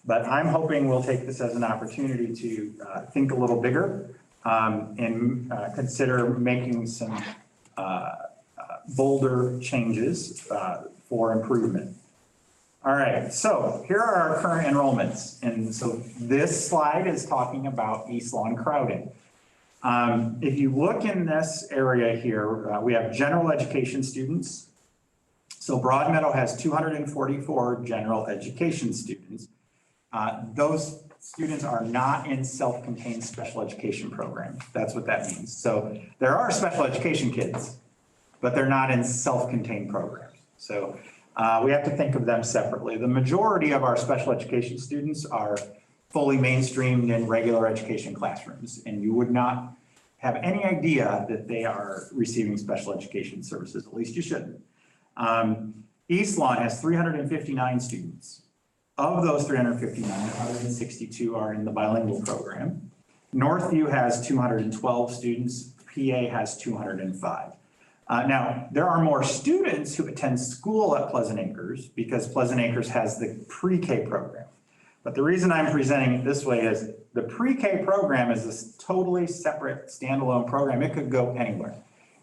But I'm hoping we'll take this as an opportunity to think a little bigger and consider making some bolder changes for improvement. All right, so here are our current enrollments. And so this slide is talking about East Lawn crowding. If you look in this area here, we have general education students. So Broadmeadow has 244 general education students. Those students are not in self-contained special education programs. That's what that means. So there are special education kids, but they're not in self-contained programs. So we have to think of them separately. The majority of our special education students are fully mainstreamed in regular education classrooms, and you would not have any idea that they are receiving special education services, at least you shouldn't. East Lawn has 359 students. Of those 359, 162 are in the bilingual program. Northview has 212 students, PA has 205. Now, there are more students who attend school at Pleasant Acres because Pleasant Acres has the pre-K program. But the reason I'm presenting it this way is the pre-K program is this totally separate standalone program. It could go anywhere.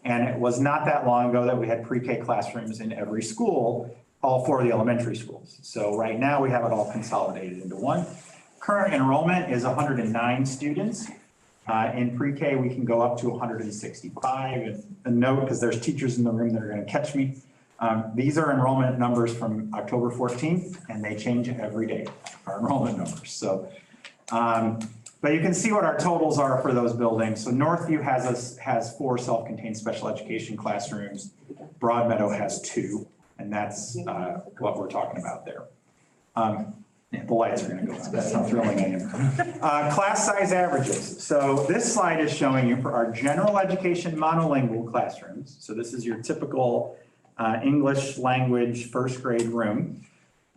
And it was not that long ago that we had pre-K classrooms in every school, all four of the elementary schools. So right now we have it all consolidated into one. Current enrollment is 109 students. In pre-K, we can go up to 165. And note, because there's teachers in the room that are going to catch me, these are enrollment numbers from October 14th, and they change every day, our enrollment numbers. So, but you can see what our totals are for those buildings. So Northview has 4 self-contained special education classrooms. Broadmeadow has 2, and that's what we're talking about there. Yeah, the lights are gonna go out. That's how thrilling I am. Class size averages. So this slide is showing you for our general education monolingual classrooms. So this is your typical English language first grade room.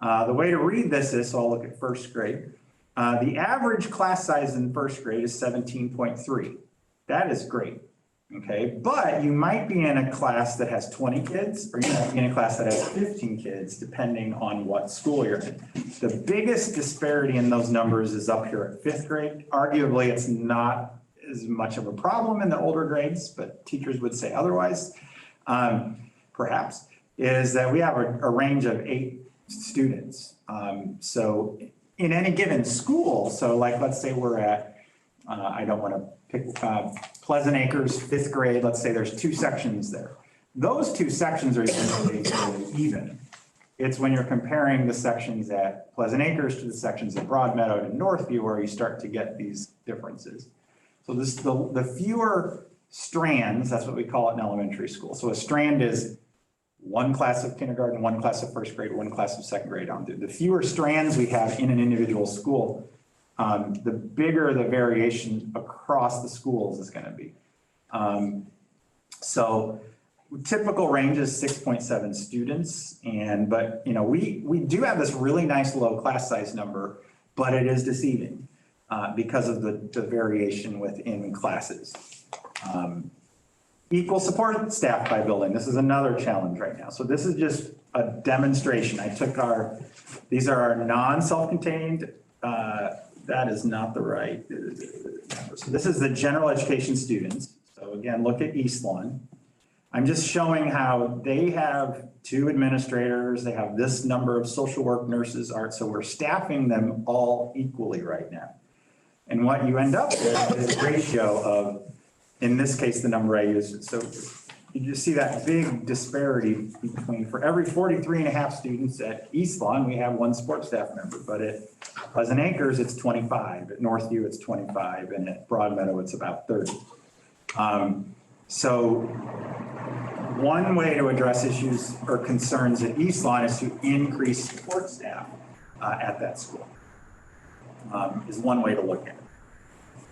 The way to read this is, so I'll look at first grade. The average class size in first grade is 17.3. That is great. Okay, but you might be in a class that has 20 kids, or you might be in a class that has 15 kids, depending on what school you're in. The biggest disparity in those numbers is up here at 5th grade. Arguably, it's not as much of a problem in the older grades, but teachers would say otherwise, perhaps, is that we have a range of 8 students. So in any given school, so like let's say we're at, I don't want to pick Pleasant Acres, 5th grade, let's say there's 2 sections there. Those 2 sections are usually even. It's when you're comparing the sections at Pleasant Acres to the sections at Broadmeadow to Northview where you start to get these differences. So this, the fewer strands, that's what we call it in elementary school. So a strand is 1 class of kindergarten, 1 class of first grade, 1 class of second grade on through. The fewer strands we have in an individual school, the bigger the variation across the schools is going to be. So typical range is 6.7 students, but you know we do have this really nice low class size number, but it is deceiving because of the variation within classes. Equal support staff by building. This is another challenge right now. So this is just a demonstration. I took these are our non-self-contained. That is not the right number. So this is the general education students. So again, look at East Lawn. I'm just showing how they have 2 administrators. They have this number of social work nurses, art. So we're staffing them all equally right now. And what you end up with is a ratio of, in this case, the number I used. So you just see that big disparity between, for every 43.5 students at East Lawn, we have 1 support staff member, but at Pleasant Acres, it's 25, at Northview, it's 25, and at Broadmeadow, it's about 30. So one way to address issues or concerns at East Lawn is to increase support staff at that school, is one way to look at it.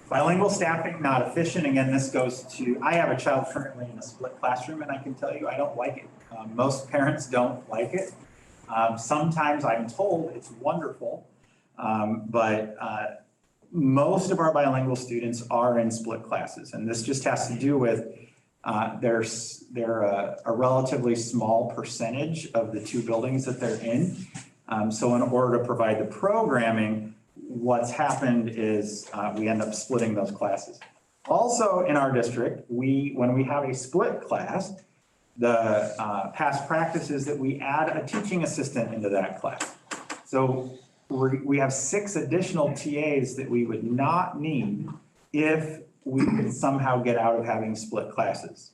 Bilingual staffing, not efficient. Again, this goes to, I have a child currently in a split classroom, and I can tell you I don't like it. Most parents don't like it. Sometimes I'm told it's wonderful, but most of our bilingual students are in split classes, and this just has to do with they're a relatively small percentage of the 2 buildings that they're in. So in order to provide the programming, what's happened is we end up splitting those classes. Also in our district, when we have a split class, the past practice is that we add a teaching assistant into that class. So we have 6 additional TAs that we would not need if we could somehow get out of having split classes.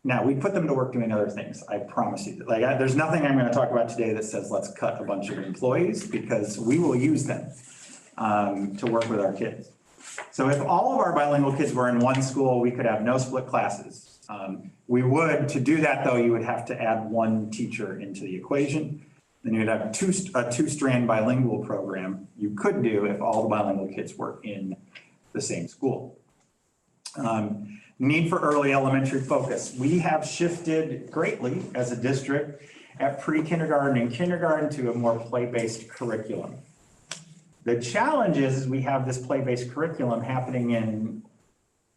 Now, we put them to work doing other things, I promise you. There's nothing I'm going to talk about today that says let's cut a bunch of employees, because we will use them to work with our kids. So if all of our bilingual kids were in one school, we could have no split classes. We would, to do that though, you would have to add 1 teacher into the equation. Then you'd have a 2-strand bilingual program you could do if all the bilingual kids were in the same school. Need for early elementary focus. We have shifted greatly as a district at pre-kindergarten and kindergarten to a more play-based curriculum. The challenge is we have this play-based curriculum happening in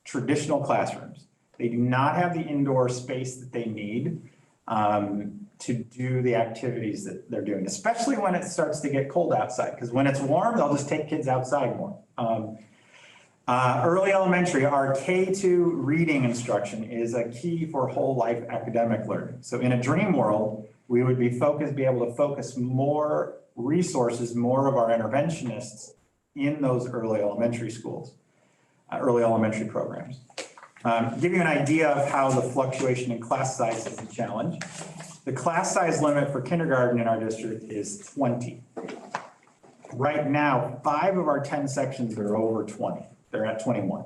traditional classrooms. They do not have the indoor space that they need to do the activities that they're doing, especially when it starts to get cold outside. Because when it's warm, they'll just take kids outside more. Early elementary, our K-2 reading instruction is a key for whole life academic learning. So in a dream world, we would be able to focus more resources, more of our interventionists in those early elementary schools, early elementary programs. Give you an idea of how the fluctuation in class size is a challenge. The class size limit for kindergarten in our district is 20. Right now, 5 of our 10 sections are over 20. They're at 21.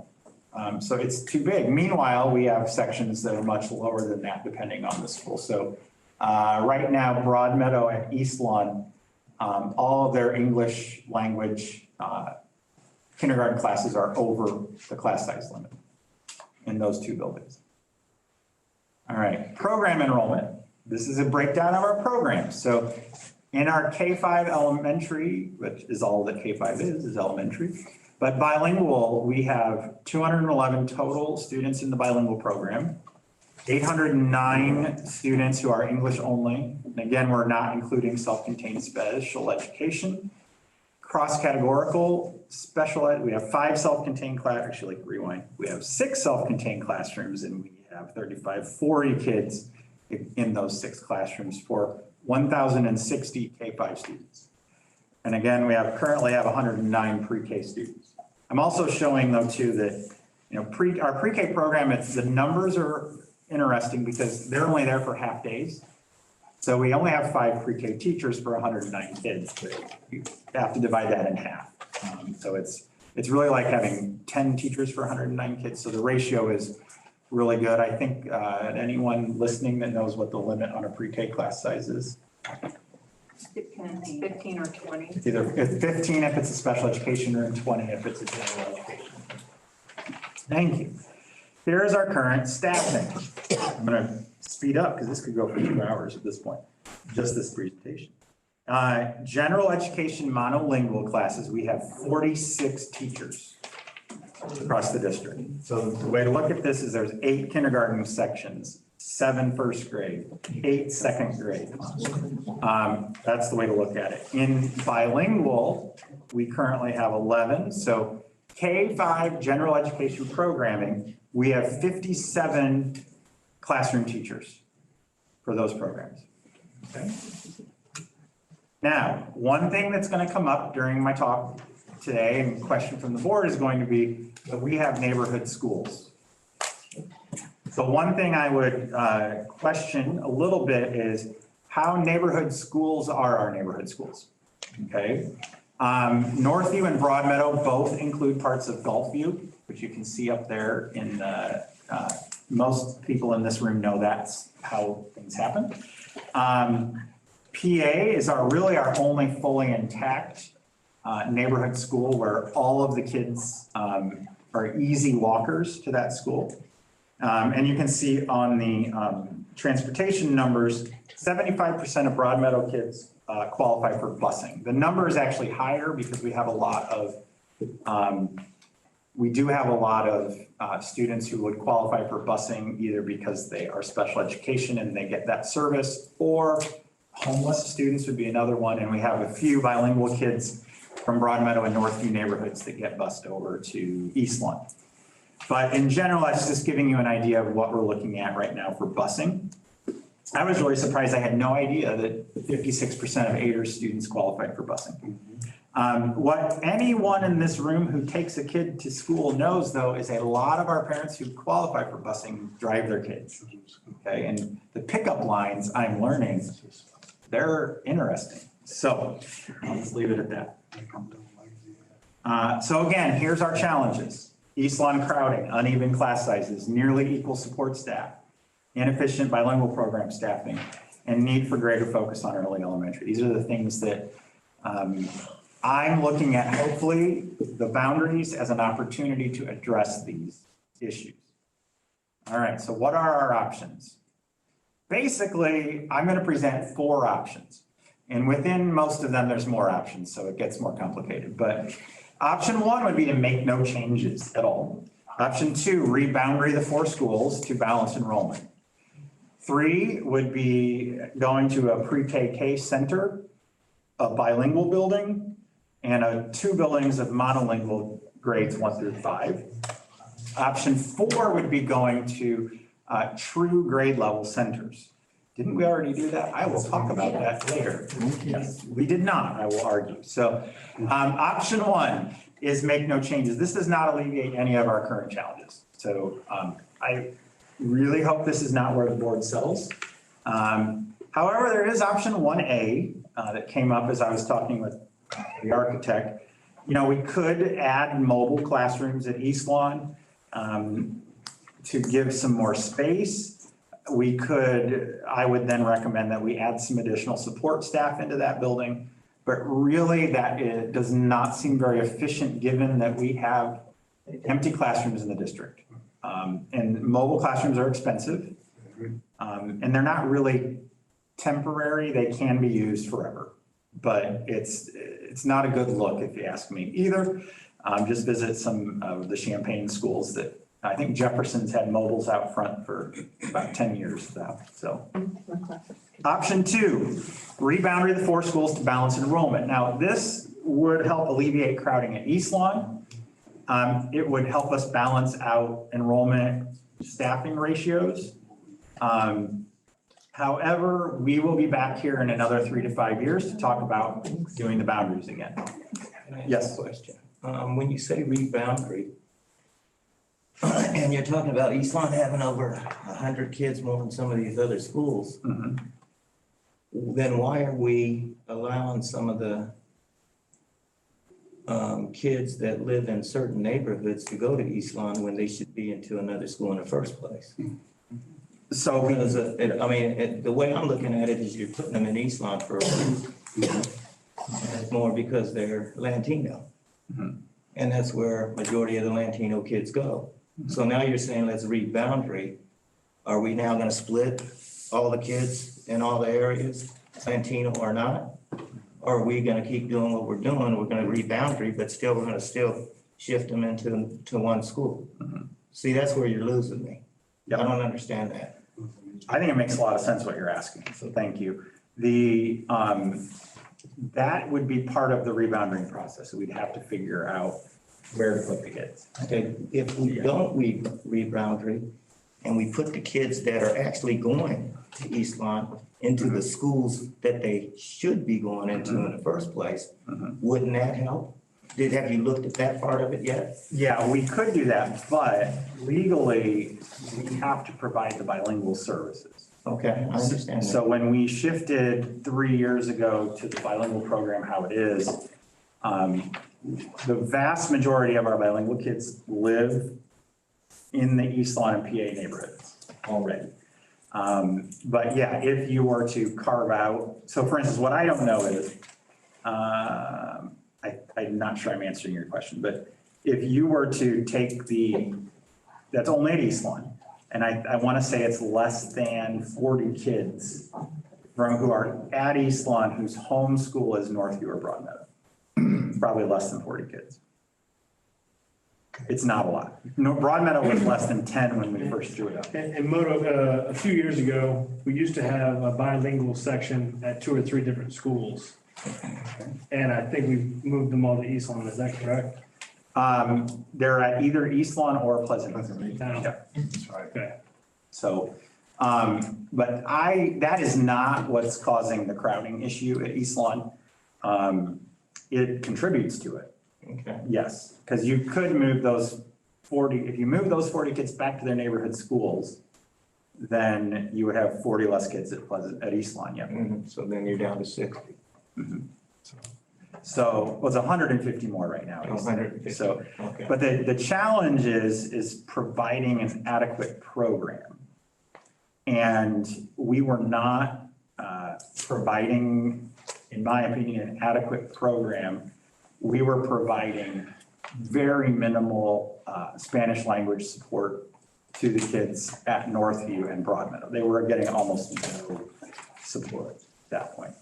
So it's too big. Meanwhile, we have sections that are much lower than that depending on the school. So right now, Broadmeadow and East Lawn, all of their English language kindergarten classes are over the class size limit in those 2 buildings. All right, program enrollment. This is a breakdown of our programs. So in our K-5 elementary, which is all that K-5 is elementary, but bilingual, we have 211 total students in the bilingual program, 809 students who are English only. And again, we're not including self-contained special education. Cross-categorical special ed, we have 5 self-contained actually rewind. We have 6 self-contained classrooms and we have 40 kids in those 6 classrooms for 1,060 K-5 students. And again, we currently have 109 pre-K students. I'm also showing though too that, our pre-K program, the numbers are interesting because they're only there for half days. So we only have 5 pre-K teachers for 109 kids, but you have to divide that in half. So it's really like having 10 teachers for 109 kids. So the ratio is really good. I think anyone listening that knows what the limit on a pre-K class size is? 15 or 20. It's either 15 if it's a special education room, 20 if it's a general education. Thank you. Here's our current staffing. I'm going to speed up because this could go for 2 hours at this point, just this presentation. General education monolingual classes, we have 46 teachers across the district. So the way to look at this is there's 8 kindergarten sections, 7 first grade, 8 second grade. That's the way to look at it. In bilingual, we currently have 11. So K-5 general education programming, we have 57 classroom teachers for those programs. Okay. Now, one thing that's going to come up during my talk today and question from the board is going to be that we have neighborhood schools. So one thing I would question a little bit is how neighborhood schools are our neighborhood schools. Okay. Northview and Broadmeadow both include parts of Gulfview, which you can see up there in the, most people in this room know that's how things happen. PA is really our only fully intact neighborhood school where all of the kids are easy walkers to that school. And you can see on the transportation numbers, 75% of Broadmeadow kids qualify for busing. The number is actually higher because we have a lot of, students who would qualify for busing either because they are special education and they get that service, or homeless students would be another one. And we have a few bilingual kids from Broadmeadow and Northview neighborhoods that get bused over to East Lawn. But in general, that's just giving you an idea of what we're looking at right now for busing. I was really surprised. I had no idea that 56% of ADER students qualify for busing. What anyone in this room who takes a kid to school knows, though, is a lot of our parents who qualify for busing drive their kids. Okay, and the pickup lines I'm learning, they're interesting. So I'll just leave it at that. So again, here's our challenges. East Lawn crowding, uneven class sizes, nearly equal support staff, inefficient bilingual program staffing, and need for greater focus on early elementary. These are the things that I'm looking at, hopefully, the boundaries as an opportunity to address these issues. All right, so what are our options? Basically, I'm going to present 4 options. And within most of them, there's more options, so it gets more complicated. But option one would be to make no changes at all. Option two, reboundary the 4 schools to balance enrollment. 3 would be going to a pre-K center, a bilingual building, and 2 buildings of monolingual grades 1 through 5. Option 4 would be going to true grade level centers. Didn't we already do that? I will talk about that later. Yes, we did not, I will argue. So option 1 is make no changes. This does not alleviate any of our current challenges. So I really hope this is not where the board settles. However, there is option 1A that came up as I was talking with the architect. You know, we could add mobile classrooms at East Lawn to give some more space. We could, I would then recommend that we add some additional support staff into that building. But really that does not seem very efficient given that we have empty classrooms in the district. And mobile classrooms are expensive. And they're not really temporary, they can be used forever. But it's not a good look if you ask me either. Just visit some of the Champaign schools that I think Jefferson's had mobiles out front for about 10 years now, so. Option 2, reboundary the 4 schools to balance enrollment. Now, this would help alleviate crowding at East Lawn. It would help us balance out enrollment staffing ratios. However, we will be back here in another 3 to 5 years to talk about doing the boundaries again. Can I ask Yes. a question? When you say reboundary, and you're talking about East Lawn having over 100 kids more than some of these other schools, then why are we allowing some of the kids that live in certain neighborhoods to go to East Lawn when they should be into another school in the first place? So Because, the way I'm looking at it is you're putting them in East Lawn for a reason. And it's more because they're Latino. And that's where majority of the Latino kids go. So now you're saying let's read boundary. Are we now gonna split all the kids in all the areas, Latino or not? Or are we gonna keep doing what we're doing? We're gonna read boundary, but still, we're gonna still shift them into one school. See, that's where you're losing me. I don't understand that. I think it makes a lot of sense what you're asking, so thank you. That would be part of the rebounding process. We'd have to figure out where to put the kids. Okay, if we don't read boundary and we put the kids that are actually going to East Lawn into the schools that they should be going into in the first place, wouldn't that help? Have you looked at that part of it yet? Yeah, we could do that, but legally, we have to provide the bilingual services. Okay, I understand that. So when we shifted 3 years ago to the bilingual program, how it is, the vast majority of our bilingual kids live in the East Lawn and PA neighborhoods already. But yeah, if you were to carve out, so for instance, what I don't know is, I'm not sure I'm answering your question, but if you were to take that's only at East Lawn, and I want to say it's less than 40 kids who are at East Lawn whose home school is Northview or Broadmeadow. Probably less than 40 kids. It's not a lot. No, Broadmeadow was less than 10 when we first drew it up. And Moto, a few years ago, we used to have a bilingual section at 2 or 3 different schools. And I think we've moved them all to East Lawn, is that correct? They're at either East Lawn or Pleasant Hill. Now, Okay. So, but that is not what's causing the crowding issue at East Lawn. It contributes to it. Okay. Yes, because you could move those 40, if you move those 40 kids back to their neighborhood schools, then you would have 40 less kids at East Lawn, yeah. So then you're down to 60. So, well, it's 150 more right now. 150. So, Okay. but the challenge is providing an adequate program. And we were not providing, in my opinion, an adequate program. We were providing very minimal Spanish language support to the kids at Northview and Broadmeadow. They were getting almost no support at that point.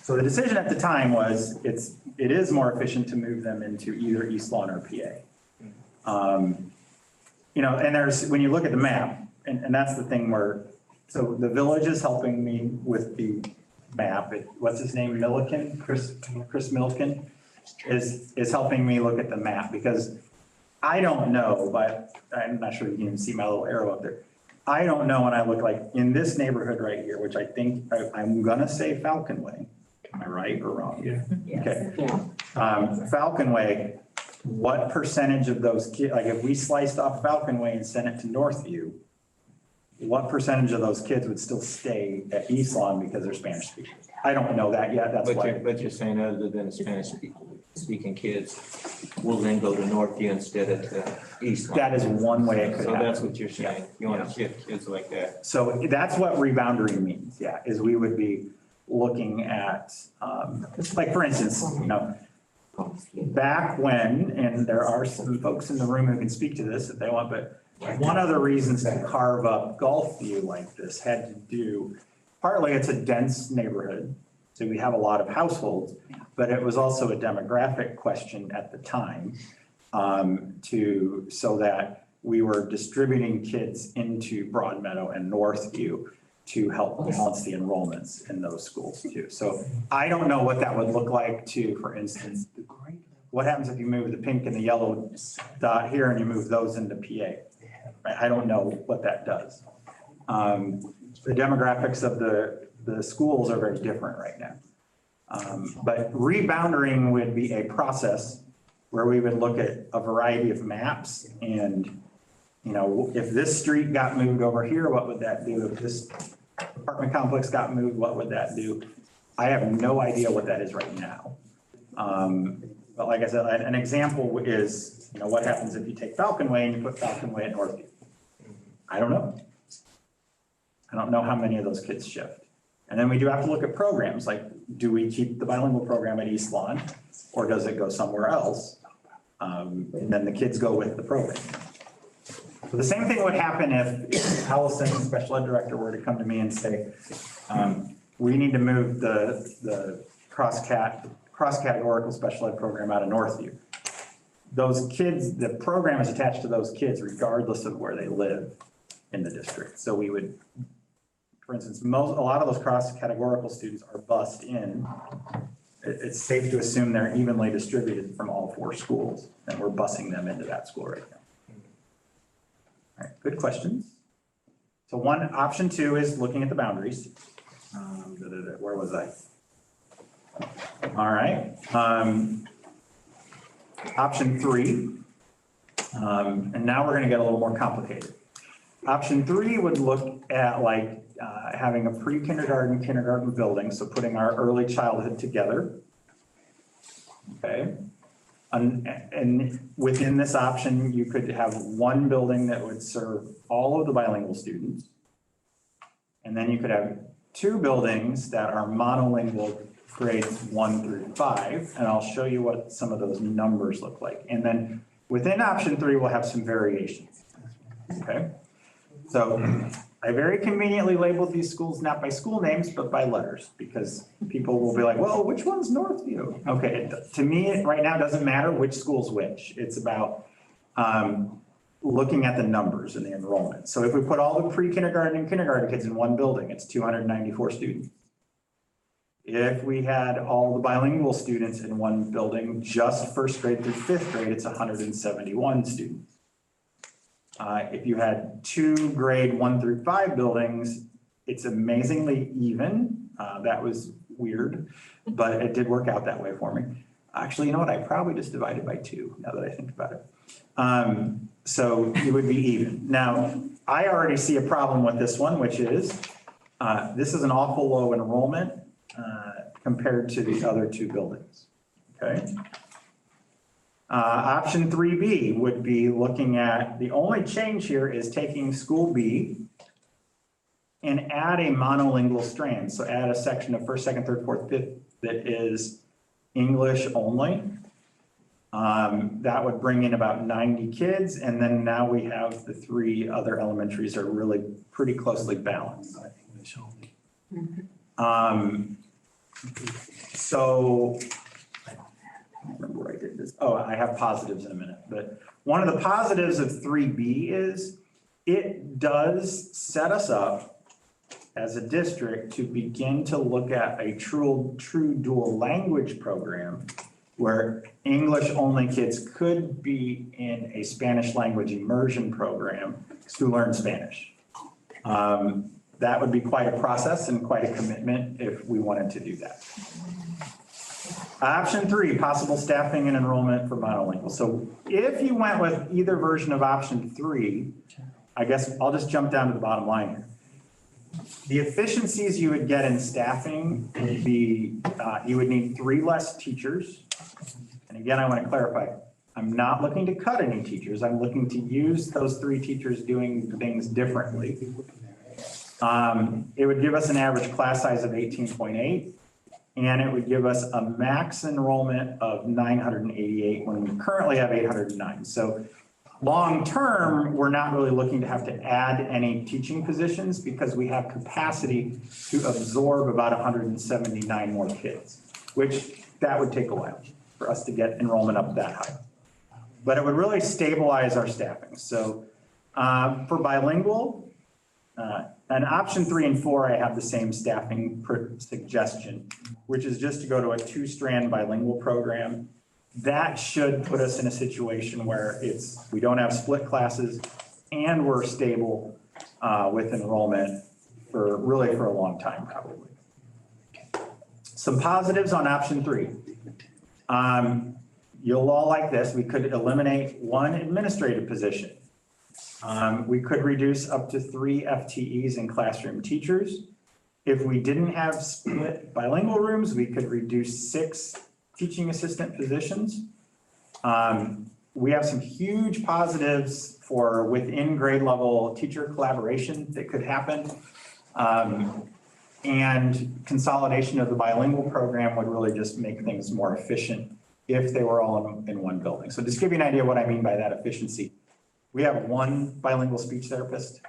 So the decision at the time was it is more efficient to move them into either East Lawn or PA. You know, and there's, when you look at the map, and that's the thing where, so the village is helping me with the map. What's his name, Milliken, Chris Milliken is helping me look at the map because I don't know, but I'm not sure you can even see my little arrow up there. I don't know when I look like in this neighborhood right here, which I think I'm gonna say Falcon Way. Am I right or wrong? Yeah. Okay. Falcon Way, what percentage of those kids, like if we sliced off Falcon Way and sent it to Northview, what percentage of those kids would still stay at East Lawn because they're Spanish speakers? I don't know that yet, that's why. But you're saying other than the Spanish speaking kids will then go to Northview instead of to East Lawn. That is one way it could So happen. that's what you're saying. You want to shift kids like that. So that's what rebounding means, yeah, is we would be looking at, like, for instance, you know, back when, and there are some folks in the room who can speak to this if they want, but one of the reasons to carve up Gulfview like this had to do, partly it's a dense neighborhood, so we have a lot of households, but it was also a demographic question at the time, so that we were distributing kids into Broadmeadow and Northview to help balance the enrollments in those schools too. So I don't know what that would look like to, for instance, what happens if you move the pink and the yellow dot here and you move those into PA? I don't know what that does. The demographics of the schools are very different right now. But rebounding would be a process where we would look at a variety of maps and, you know, if this street got moved over here, what would that do? If this apartment complex got moved, what would that do? I have no idea what that is right now. But like I said, an example is, you know, what happens if you take Falcon Way and you put Falcon Way at Northview? I don't know. I don't know how many of those kids shift. And then we do have to look at programs, like, do we keep the bilingual program at East Lawn or does it go somewhere else? And then the kids go with the program. So the same thing would happen if Allison, the special ed director, were to come to me and say, we need to move the cross-categorical special ed program out of Northview. Those kids, the program is attached to those kids regardless of where they live in the district. So we would, for instance, a lot of those cross-categorical students are bused in. It's safe to assume they're evenly distributed from all 4 schools, and we're busing them into that school right now. All right, good questions. So option 2 is looking at the boundaries. Where was I? All right. Option 3, and now we're going to get a little more complicated. Option 3 would look at like having a pre-kindergarten, kindergarten building, so putting our early childhood together. Okay. And within this option, you could have one building that would serve all of the bilingual students. And then you could have 2 buildings that are monolingual grades 1 through 5. And I'll show you what some of those numbers look like. And then within option 3, we'll have some variations. Okay. So I very conveniently labeled these schools not by school names, but by letters, because people will be like, well, which one's Northview? Okay, to me, it right now doesn't matter which school's which. It's about looking at the numbers and the enrollment. So if we put all the pre-kindergarten and kindergarten kids in one building, it's 294 students. If we had all the bilingual students in one building, just 1st grade through 5th grade, it's 171 students. If you had 2 grade 1 through 5 buildings, it's amazingly even. That was weird, but it did work out that way for me. Actually, you know what? I probably just divided by 2 now that I think about it. So it would be even. Now, I already see a problem with this one, which is this is an awful low enrollment compared to the other 2 buildings. Okay. Option 3B would be looking at, the only change here is taking school B and add a monolingual strand. So add a section of 1st, 2nd, 3rd, 4th, 5th that is English only. That would bring in about 90 kids. And then now we have the 3 other elementaries are really pretty closely balanced. So, I don't remember where I did this. Oh, I have positives in a minute, but one of the positives of 3B is it does set us up as a district to begin to look at a true dual language program where English-only kids could be in a Spanish language immersion program to learn Spanish. That would be quite a process and quite a commitment if we wanted to do that. Option 3, possible staffing and enrollment for monolingual. So if you went with either version of option 3, I guess I'll just jump down to the bottom line here. The efficiencies you would get in staffing would be, you would need 3 less teachers. And again, I want to clarify, I'm not looking to cut any teachers. I'm looking to use those 3 teachers doing things differently. It would give us an average class size of 18.8, and it would give us a max enrollment of 988 when we currently have 809. So long-term, we're not really looking to have to add any teaching positions because we have capacity to absorb about 179 more kids, which that would take a while for us to get enrollment up that high. But it would really stabilize our staffing. So for bilingual, and option 3 and 4, I have the same staffing suggestion, which is just to go to a 2-strand bilingual program. That should put us in a situation where we don't have split classes and we're stable with enrollment for a long time, probably. Some positives on option 3. You'll all like this. We could eliminate 1 administrative position. We could reduce up to 3 FTEs in classroom teachers. If we didn't have split bilingual rooms, we could reduce 6 teaching assistant positions. We have some huge positives for within grade level teacher collaboration that could happen. And consolidation of the bilingual program would really just make things more efficient if they were all in one building. So just give you an idea of what I mean by that efficiency. We have 1 bilingual speech therapist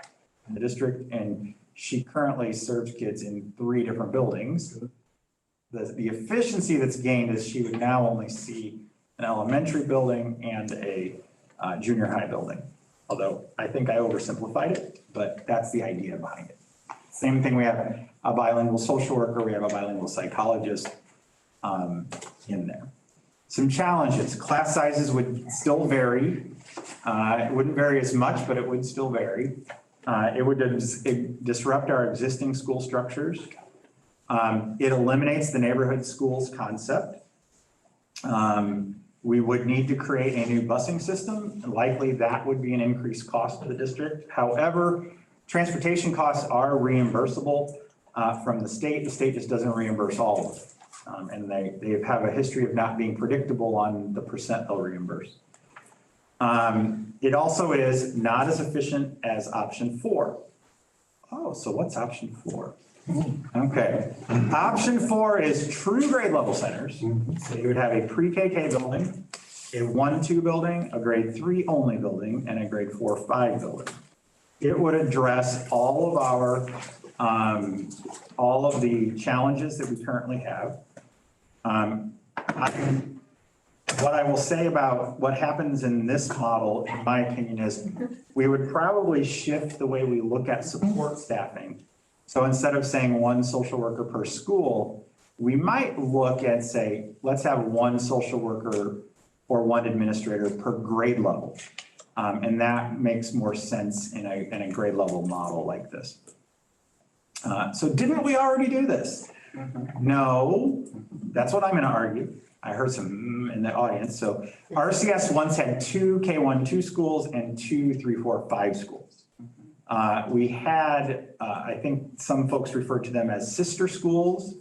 in the district, and she currently serves kids in 3 different buildings. The efficiency that's gained is she would now only see an elementary building and a junior high building. Although I think I oversimplified it, but that's the idea behind it. Same thing, we have a bilingual social worker, we have a bilingual psychologist in there. Some challenges, class sizes would still vary. It wouldn't vary as much, but it would still vary. It would disrupt our existing school structures. It eliminates the neighborhood schools concept. We would need to create a new busing system. Likely that would be an increased cost to the district. However, transportation costs are reimbursable from the state. The state just doesn't reimburse all of it. And they have a history of not being predictable on the percent they'll reimburse. It also is not as efficient as option 4. Oh, so what's option 4? Okay, option 4 is true grade level centers. So you would have a pre-KK building, a 1-2 building, a grade 3 only building, and a grade 4-5 building. It would address all of the challenges that we currently have. What I will say about what happens in this model, in my opinion, is we would probably shift the way we look at support staffing. So instead of saying 1 social worker per school, we might look at, say, let's have 1 social worker or 1 administrator per grade level. And that makes more sense in a grade level model like this. So didn't we already do this? No, that's what I'm going to argue. I heard some in the audience. So RCS once had 2 K-1-2 schools and 2 3-4-5 schools. We had, I think some folks refer to them as sister schools.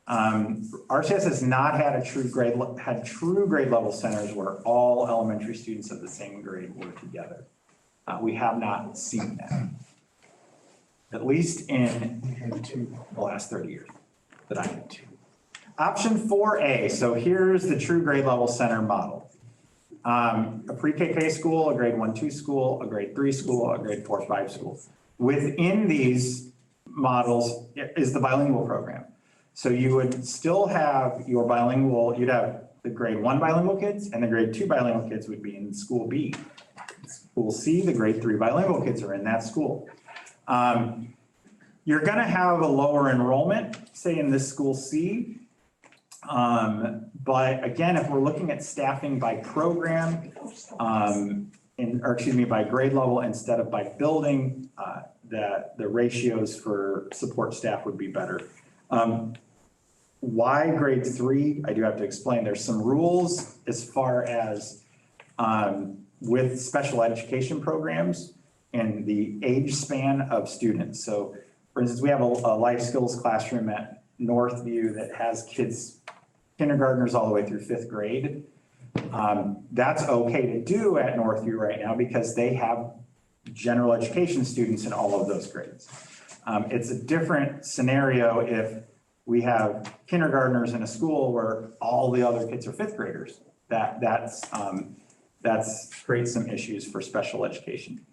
RCS has not had true grade level centers where all elementary students of the same grade were together. We have not seen that, at least in the last 30 years that I had to. Option 4A, so here's the true grade level center model. A pre-KK school, a grade 1-2 school, a grade 3 school, a grade 4-5 school. Within these models is the bilingual program. So you would still have your bilingual, you'd have the grade 1 bilingual kids and the grade 2 bilingual kids would be in school B. School C, the grade 3 bilingual kids are in that school. You're gonna have a lower enrollment, say in this school C. But again, if we're looking at staffing by program, by grade level instead of by building, the ratios for support staff would be better. Why grade 3? I do have to explain. There's some rules as far as with special education programs and the age span of students. So for instance, we have a life skills classroom at Northview that has kids, kindergartners all the way through 5th grade. That's okay to do at Northview right now because they have general education students in all of those grades. It's a different scenario if we have kindergartners in a school where all the other kids are 5th graders. That's creates some issues for special education.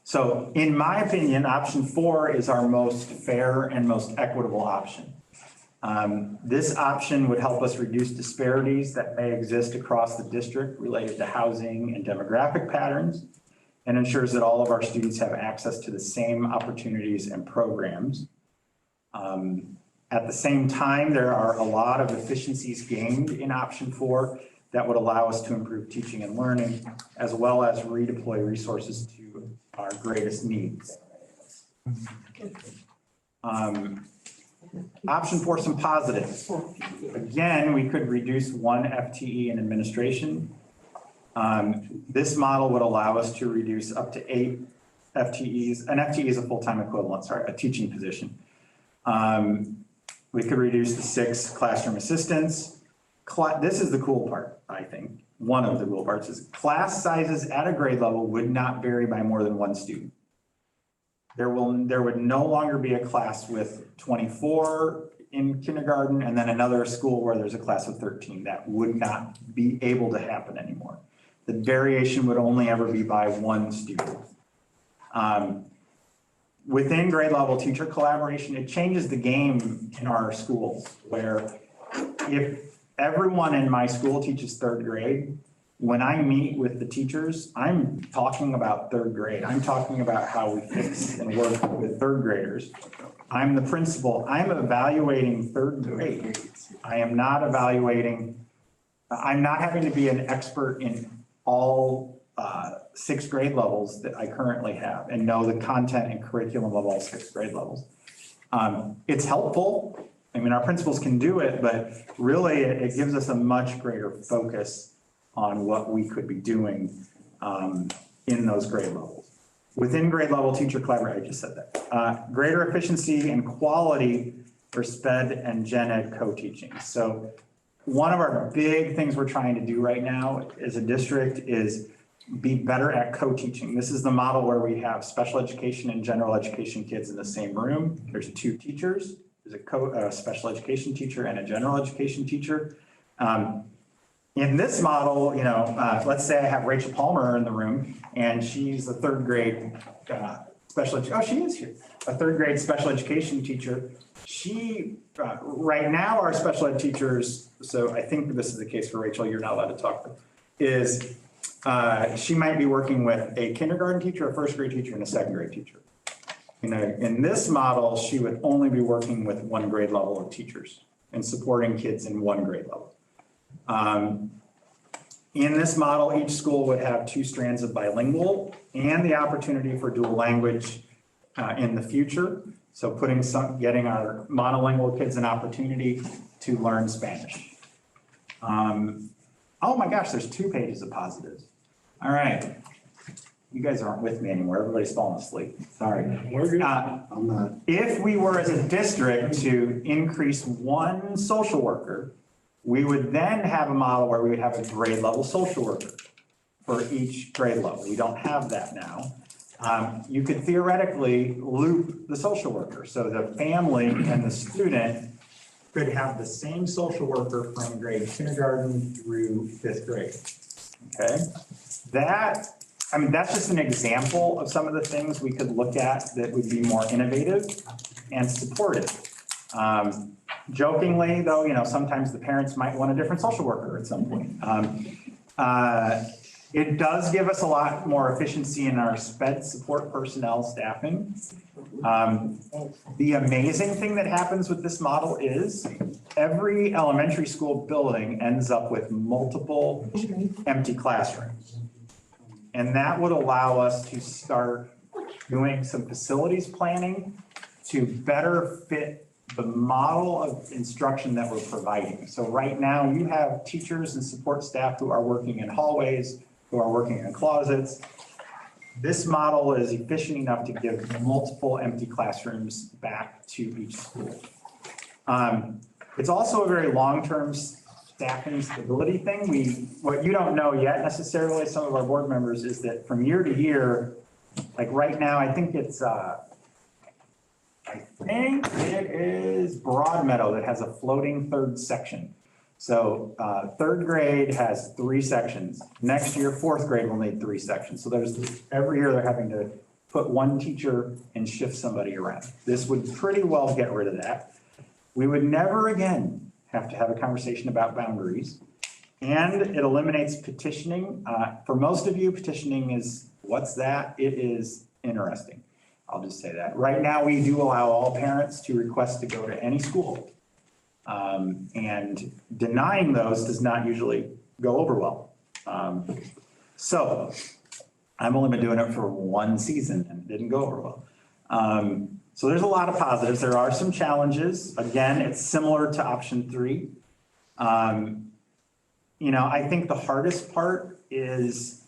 So in my opinion, option 4 is our most fair and most equitable option. This option would help us reduce disparities that may exist across the district related to housing and demographic patterns, and ensures that all of our students have access to the same opportunities and programs. At the same time, there are a lot of efficiencies gained in option 4 that would allow us to improve teaching and learning, as well as redeploy resources to our greatest needs. Option 4, some positives. Again, we could reduce 1 FTE in administration. This model would allow us to reduce up to 8 FTEs. An FTE is a full-time equivalent, sorry, a teaching position. We could reduce the 6 classroom assistants. This is the cool part, I think. One of the cool parts is class sizes at a grade level would not vary by more than 1 student. There would no longer be a class with 24 in kindergarten and then another school where there's a class of 13. That would not be able to happen anymore. The variation would only ever be by 1 student. Within grade level teacher collaboration, it changes the game in our schools where if everyone in my school teaches 3rd grade, when I meet with the teachers, I'm talking about 3rd grade. I'm talking about how we fix and work with 3rd graders. I'm the principal. I'm evaluating 3rd grade. I am not evaluating, I'm not having to be an expert in all 6 grade levels that I currently have and know the content and curriculum of all 6 grade levels. It's helpful. I mean, our principals can do it, but really it gives us a much greater focus on what we could be doing in those grade levels. Within grade level teacher collaboration, I just said that. Greater efficiency and quality for SPED and Gen Ed co-teaching. So one of our big things we're trying to do right now as a district is be better at co-teaching. This is the model where we have special education and general education kids in the same room. There's 2 teachers. There's a special education teacher and a general education teacher. In this model, you know, let's say I have Rachel Palmer in the room and she's a 3rd grade special education, she is here, a 3rd grade special education teacher. She, right now our special ed teachers, so I think this is the case for Rachel, you're not allowed to talk, is she might be working with a kindergarten teacher, a 1st grade teacher, and a 2nd grade teacher. You know, in this model, she would only be working with 1 grade level of teachers and supporting kids in 1 grade level. In this model, each school would have 2 strands of bilingual and the opportunity for dual language in the future. So getting our monolingual kids an opportunity to learn Spanish. Oh my gosh, there's 2 pages of positives. All right. You guys aren't with me anymore. Everybody's falling asleep. Sorry. We're good. I'm not. If we were as a district to increase 1 social worker, we would then have a model where we would have a grade level social worker for each grade level. We don't have that now. You could theoretically loop the social worker. So the family and the student could have the same social worker from grade kindergarten through 5th grade. Okay? That I mean, that's just an example of some of the things we could look at that would be more innovative and supportive. Jokingly, though, sometimes the parents might want a different social worker at some point. It does give us a lot more efficiency in our SPED support personnel staffing. The amazing thing that happens with this model is every elementary school building ends up with multiple empty classrooms. And that would allow us to start doing some facilities planning to better fit the model of instruction that we're providing. So right now you have teachers and support staff who are working in hallways, who are working in closets. This model is efficient enough to give multiple empty classrooms back to each school. It's also a very long-term staffing stability thing. What you don't know yet necessarily, some of our board members, is that from year to year, like right now, I think it is Broadmeadow that has a floating third section. So third grade has 3 sections. Next year, fourth grade will need 3 sections. So every year they're having to put one teacher and shift somebody around. This would pretty well get rid of that. We would never again have to have a conversation about boundaries. And it eliminates petitioning. For most of you, petitioning is, what's that? It is interesting. I'll just say that. Right now, we do allow all parents to request to go to any school. And denying those does not usually go over well. So I've only been doing it for 1 season and it didn't go over well. So there's a lot of positives. There are some challenges. Again, it's similar to option 3. I think the hardest part is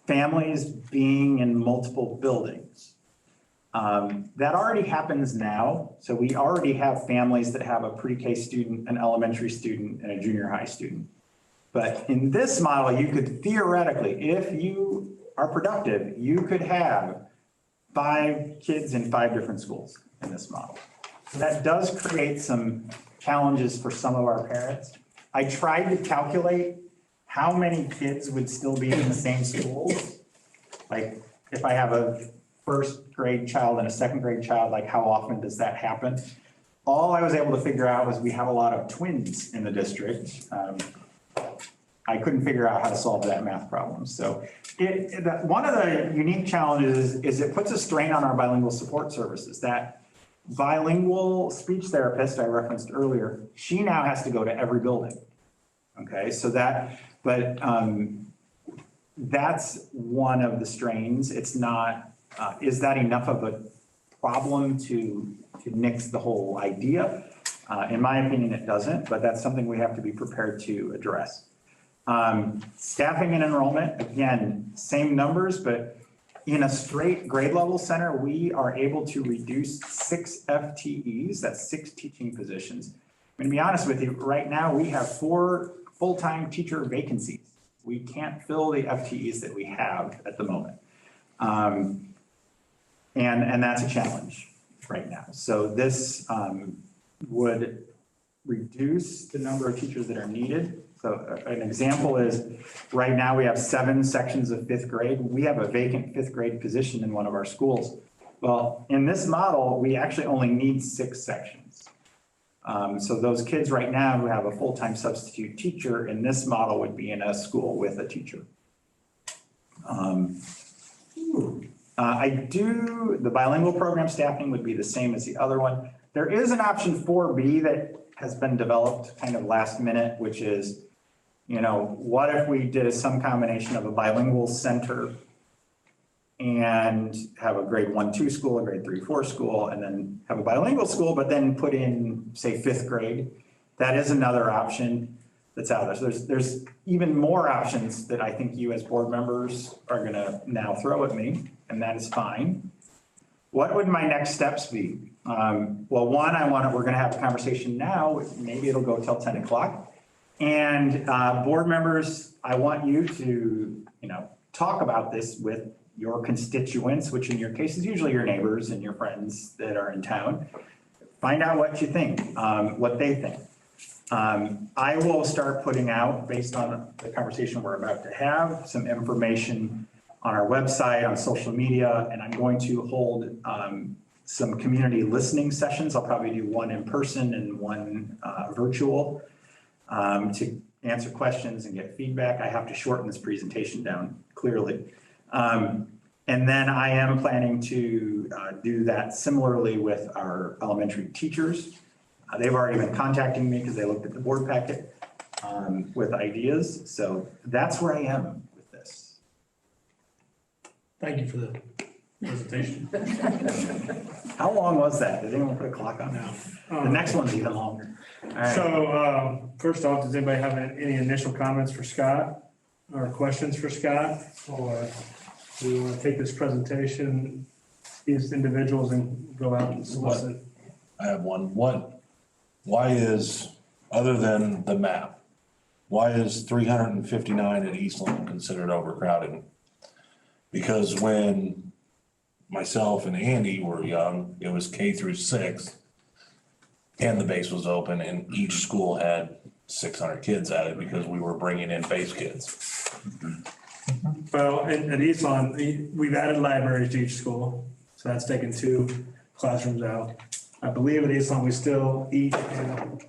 families being in multiple buildings. That already happens now. So we already have families that have a pre-K student, an elementary student, and a junior high student. But in this model, you could theoretically, if you are productive, you could have 5 kids in 5 different schools in this model. So that does create some challenges for some of our parents. I tried to calculate how many kids would still be in the same schools. Like if I have a first grade child and a second grade child, like how often does that happen? All I was able to figure out was we have a lot of twins in the district. I couldn't figure out how to solve that math problem. So one of the unique challenges is it puts a strain on our bilingual support services. That bilingual speech therapist I referenced earlier, she now has to go to every building. Okay, so that's one of the strains. It's not, is that enough of a problem to nix the whole idea? In my opinion, it doesn't, but that's something we have to be prepared to address. Staffing and enrollment, again, same numbers, but in a straight grade level center, we are able to reduce 6 FTEs, that's 6 teaching positions. I'm gonna be honest with you, right now we have 4 full-time teacher vacancies. We can't fill the FTEs that we have at the moment. And that's a challenge right now. So this would reduce the number of teachers that are needed. So an example is right now we have 7 sections of 5th grade. We have a vacant 5th grade position in one of our schools. Well, in this model, we actually only need 6 sections. So those kids right now who have a full-time substitute teacher in this model would be in a school with a teacher. The bilingual program staffing would be the same as the other one. There is an option 4B that has been developed kind of last minute, which is, what if we did some combination of a bilingual center and have a grade 1-2 school, a grade 3-4 school, and then have a bilingual school, but then put in, say, 5th grade. That is another option that's out there. So there's even more options that I think you as board members are gonna now throw at me, and that is fine. What would my next steps be? Well, one, we're gonna have a conversation now, maybe it'll go till 10 o'clock. And board members, I want you to, talk about this with your constituents, which in your case is usually your neighbors and your friends that are in town. Find out what you think, what they think. I will start putting out, based on the conversation we're about to have, some information on our website, on social media, and I'm going to hold some community listening sessions. I'll probably do one in person and one virtual to answer questions and get feedback. I have to shorten this presentation down clearly. And then I am planning to do that similarly with our elementary teachers. They've already been contacting me because they looked at the board packet with ideas. So that's where I am with this. Thank you for the presentation. How long was that? Did anyone put a clock on that? The next one's even longer. All right. So, first off, does anybody have any initial comments for Scott or questions for Scott? Or do we want to take this presentation, these individuals, and go out and solicit? I have one. Why is, other than the map, why is 359 at Eastland considered overcrowding? Because when myself and Andy were young, it was K through 6, and the base was open, and each school had 600 kids at it because we were bringing in base kids. Well, at Eastlawn, we've added libraries to each school, so that's taken 2 classrooms out. I believe at Eastlawn, we still eat in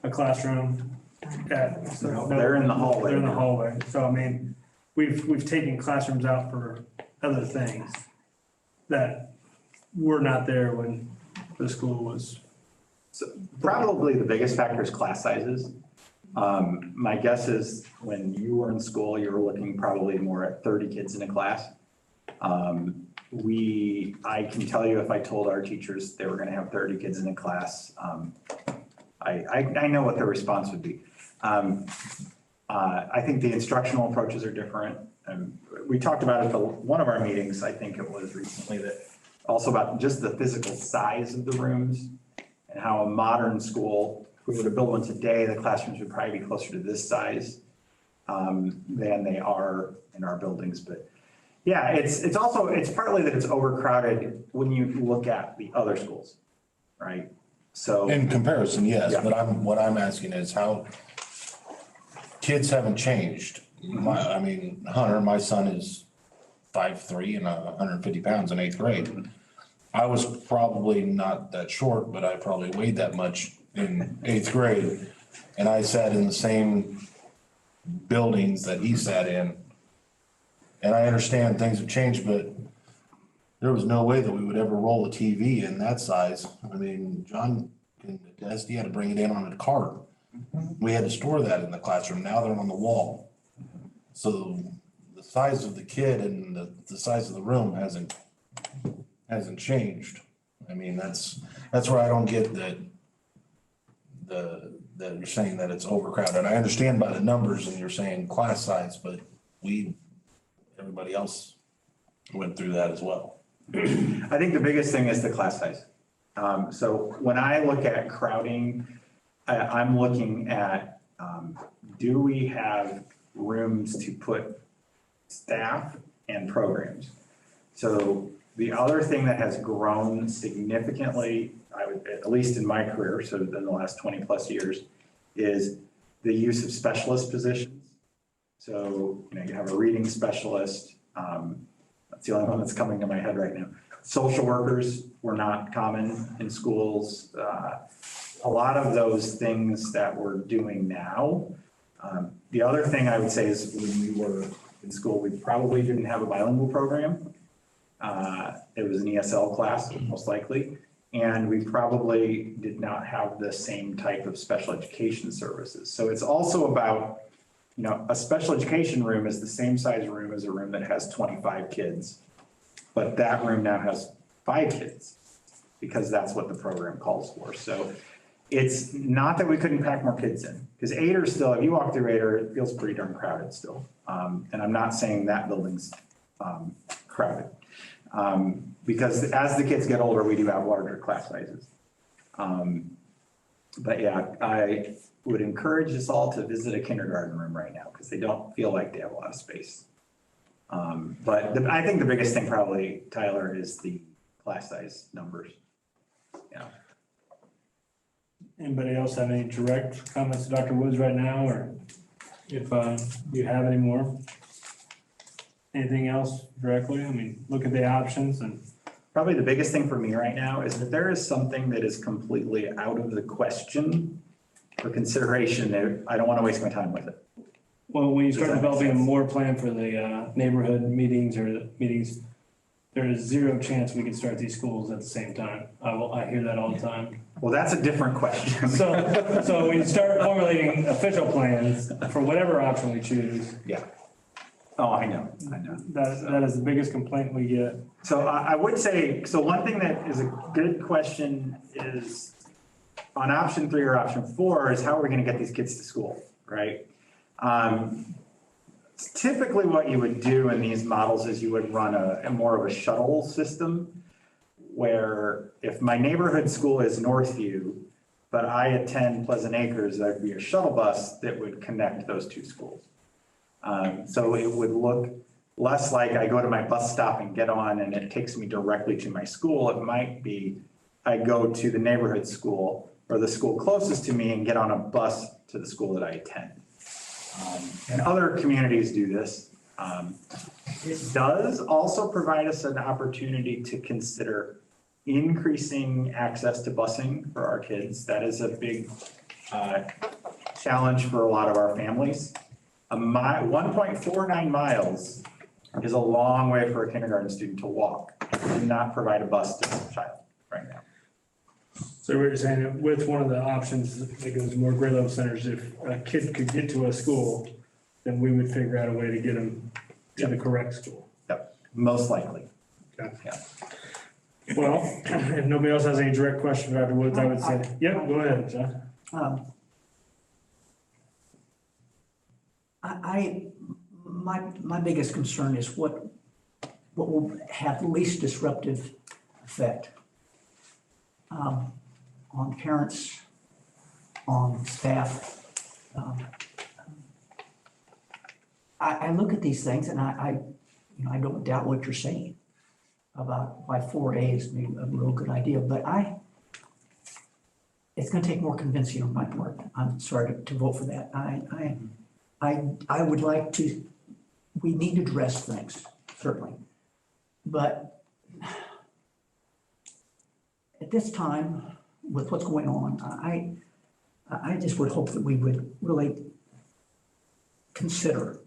a classroom They're in the hallway. They're in the hallway. So I mean, we've taken classrooms out for other things that were not there when the school was. So probably the biggest factor is class sizes. My guess is when you were in school, you were looking probably more at 30 kids in a class. I can tell you if I told our teachers they were gonna have 30 kids in a class, I know what their response would be. I think the instructional approaches are different. We talked about it at one of our meetings, I think it was recently, that also about just the physical size of the rooms and how a modern school, if we were to build one today, the classrooms would probably be closer to this size than they are in our buildings. But yeah, it's partly that it's overcrowded when you look at the other schools, right? So In comparison, yes, Yeah. but what I'm asking is how kids haven't changed. Hunter, my son is 5'3" and 150 pounds in 8th grade. I was probably not that short, but I probably weighed that much in 8th grade. And I sat in the same buildings that he sat in. And I understand things have changed, but there was no way that we would ever roll a TV in that size. I mean, John can attest, he had to bring it in on a cart. We had to store that in the classroom. Now they're on the wall. So the size of the kid and the size of the room hasn't changed. I mean, that's where I don't get that you're saying that it's overcrowded. I understand by the numbers and you're saying class size, but everybody else went through that as well. I think the biggest thing is the class size. So when I look at crowding, I'm looking at, do we have rooms to put staff and programs? So the other thing that has grown significantly, at least in my career, so in the last 20 plus years, is the use of specialist positions. So, you have a reading specialist. That's the only one that's coming to my head right now. Social workers were not common in schools. A lot of those things that we're doing now. The other thing I would say is when we were in school, we probably didn't have a bilingual program. It was an ESL class, most likely. And we probably did not have the same type of special education services. So it's also about, a special education room is the same size room as a room that has 25 kids. But that room now has 5 kids because that's what the program calls for. So it's not that we couldn't pack more kids in, because Ader still, if you walk through Ader, it feels pretty darn crowded still. And I'm not saying that building's crowded. Because as the kids get older, we do have larger class sizes. But yeah, I would encourage us all to visit a kindergarten room right now because they don't feel like they have a lot of space. But I think the biggest thing probably, Tyler, is the class size numbers. Yeah. Anybody else have any direct comments to Dr. Woods right now, or if you have any more? Anything else directly? I mean, look at the options and. Probably the biggest thing for me right now is that there is something that is completely out of the question for consideration. I don't want to waste my time with it. Well, when you start Does that make developing a sense? more plan for the neighborhood meetings or the meetings, there is zero chance we could start these schools at the same time. I hear that all the time. Well, that's a different question. So when you start formulating official plans for whatever option we choose, Yeah. Oh, I know. that is the biggest complaint we get. So I would say, so one thing that is a good question is on option 3 or option 4 is how are we going to get these kids to school, right? Typically what you would do in these models is you would run a more of a shuttle system where if my neighborhood school is Northview, but I attend Pleasant Acres, there'd be a shuttle bus that would connect those two schools. So it would look less like I go to my bus stop and get on and it takes me directly to my school. It might be I go to the neighborhood school or the school closest to me and get on a bus to the school that I attend. And other communities do this. It does also provide us an opportunity to consider increasing access to busing for our kids. That is a big challenge for a lot of our families. 1.49 miles is a long way for a kindergarten student to walk. We do not provide a bus to a child right now. So we're just saying that with one of the options that goes to more grade level centers, if a kid could get to a school, then we would figure out a way to get them to the correct school. Yep, most likely. Okay. Yeah. Well, if nobody else has any direct questions for Dr. Woods, I would say, yep, go ahead, John. My biggest concern is what will have the least disruptive effect on parents, on staff. I look at these things and I don't doubt what you're saying about why 4A is maybe a real good idea, but it's gonna take more convincing on my part. I'm sorry to vote for that. I would like to, we need to address things, certainly. But at this time, with what's going on, I just would hope that we would really consider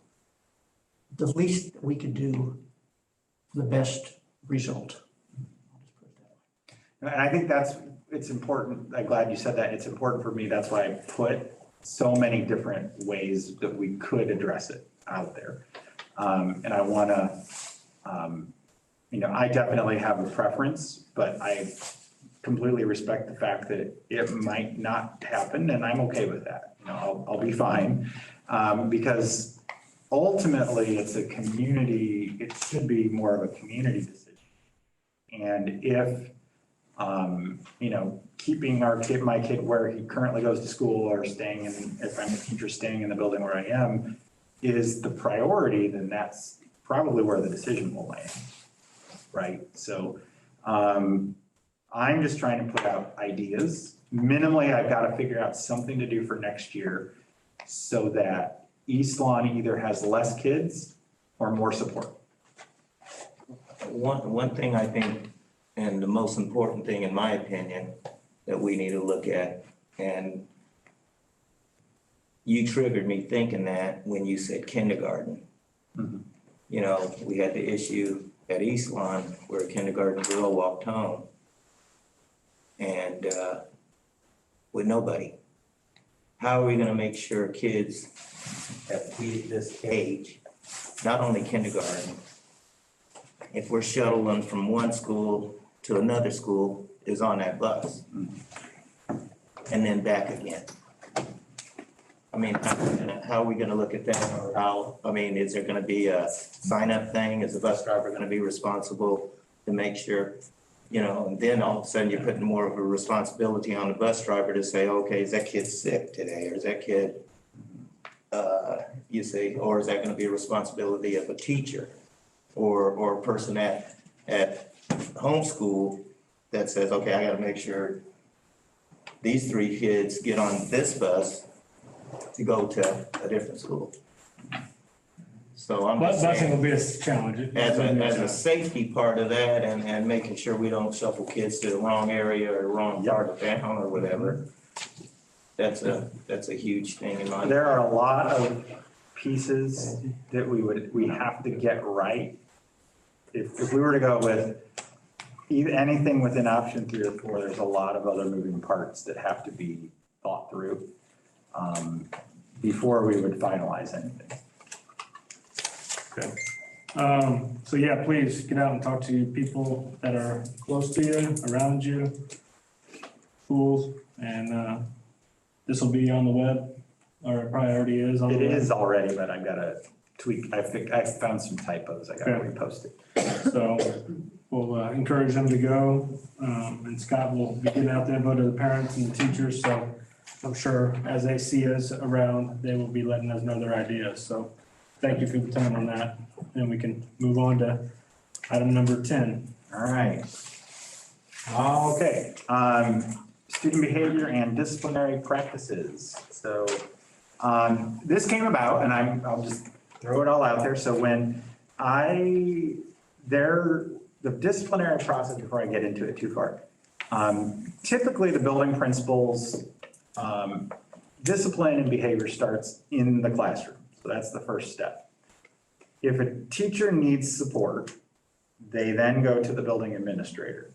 the least that we could do for the best result. And I think it's important. I'm glad you said that. It's important for me. That's why I put so many different ways that we could address it out there. And I want to, I definitely have a preference, but I completely respect the fact that it might not happen, and I'm okay with that. I'll be fine, because ultimately it's a community. It should be more of a community decision. And if keeping my kid where he currently goes to school or staying in, if I'm a teacher staying in the building where I am, is the priority, then that's probably where the decision will land, right? So I'm just trying to put out ideas. Minimally, I've got to figure out something to do for next year so that East Lawn either has less kids or more support. One thing I think, and the most important thing in my opinion, that we need to look at, and you triggered me thinking that when you said kindergarten. Mm-hmm. We had the issue at East Lawn where a kindergarten girl walked home and with nobody. How are we gonna make sure kids at this age, not only kindergarten, if we're shuttling from one school to another school, is on that bus? And then back again. I mean, how are we gonna look at that, or is there gonna be a sign-up thing? Is the bus driver gonna be responsible to make sure, and then all of a sudden you're putting more of a responsibility on the bus driver to say, okay, is that kid sick today, or is that kid, or is that gonna be a responsibility of a teacher or a person at homeschool that says, okay, I gotta make sure these 3 kids get on this bus to go to a different school. So I'm just Busing will saying, be a challenge. as a safety part of that and making sure we don't shuffle kids to the wrong area or the wrong part of town or whatever. That's a huge thing in my. There are a lot of pieces that we have to get right. If we were to go with anything within option 3 or 4, there's a lot of other moving parts that have to be thought through before we would finalize anything. Okay. So yeah, please get out and talk to people that are close to you, around you, schools, and this will be on the web, or it probably already is on the It web. is already, but I've got to tweak. I found some typos. I got to repost it. So we'll encourage them to go, and Scott will be getting out there, go to the parents and the teachers, so I'm sure as they see us around, they will be letting us know their ideas, so thank you for the time on that. Then we can move on to item number 10. All right. Okay. Student behavior and disciplinary practices. So this came about, and I'll just throw it all out there. So when the disciplinary process, before I get into it too far, typically the building principals, discipline and behavior starts in the classroom. So that's the first step. If a teacher needs support, they then go to the building administrator.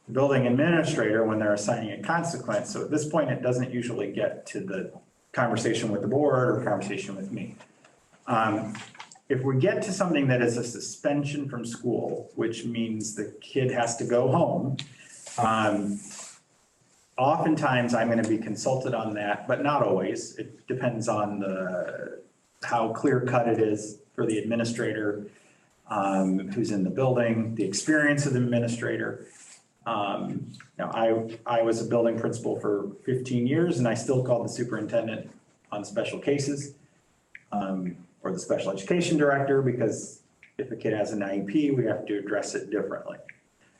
The building administrator, when they're assigning a consequence, so at this point, it doesn't usually get to the conversation with the board or conversation with me. If we get to something that is a suspension from school, which means the kid has to go home, oftentimes I'm going to be consulted on that, but not always. It depends on how clear cut it is for the administrator who's in the building, the experience of the administrator. I was a building principal for 15 years and I still called the superintendent on special cases or the special education director, because if a kid has an IEP, we have to address it differently.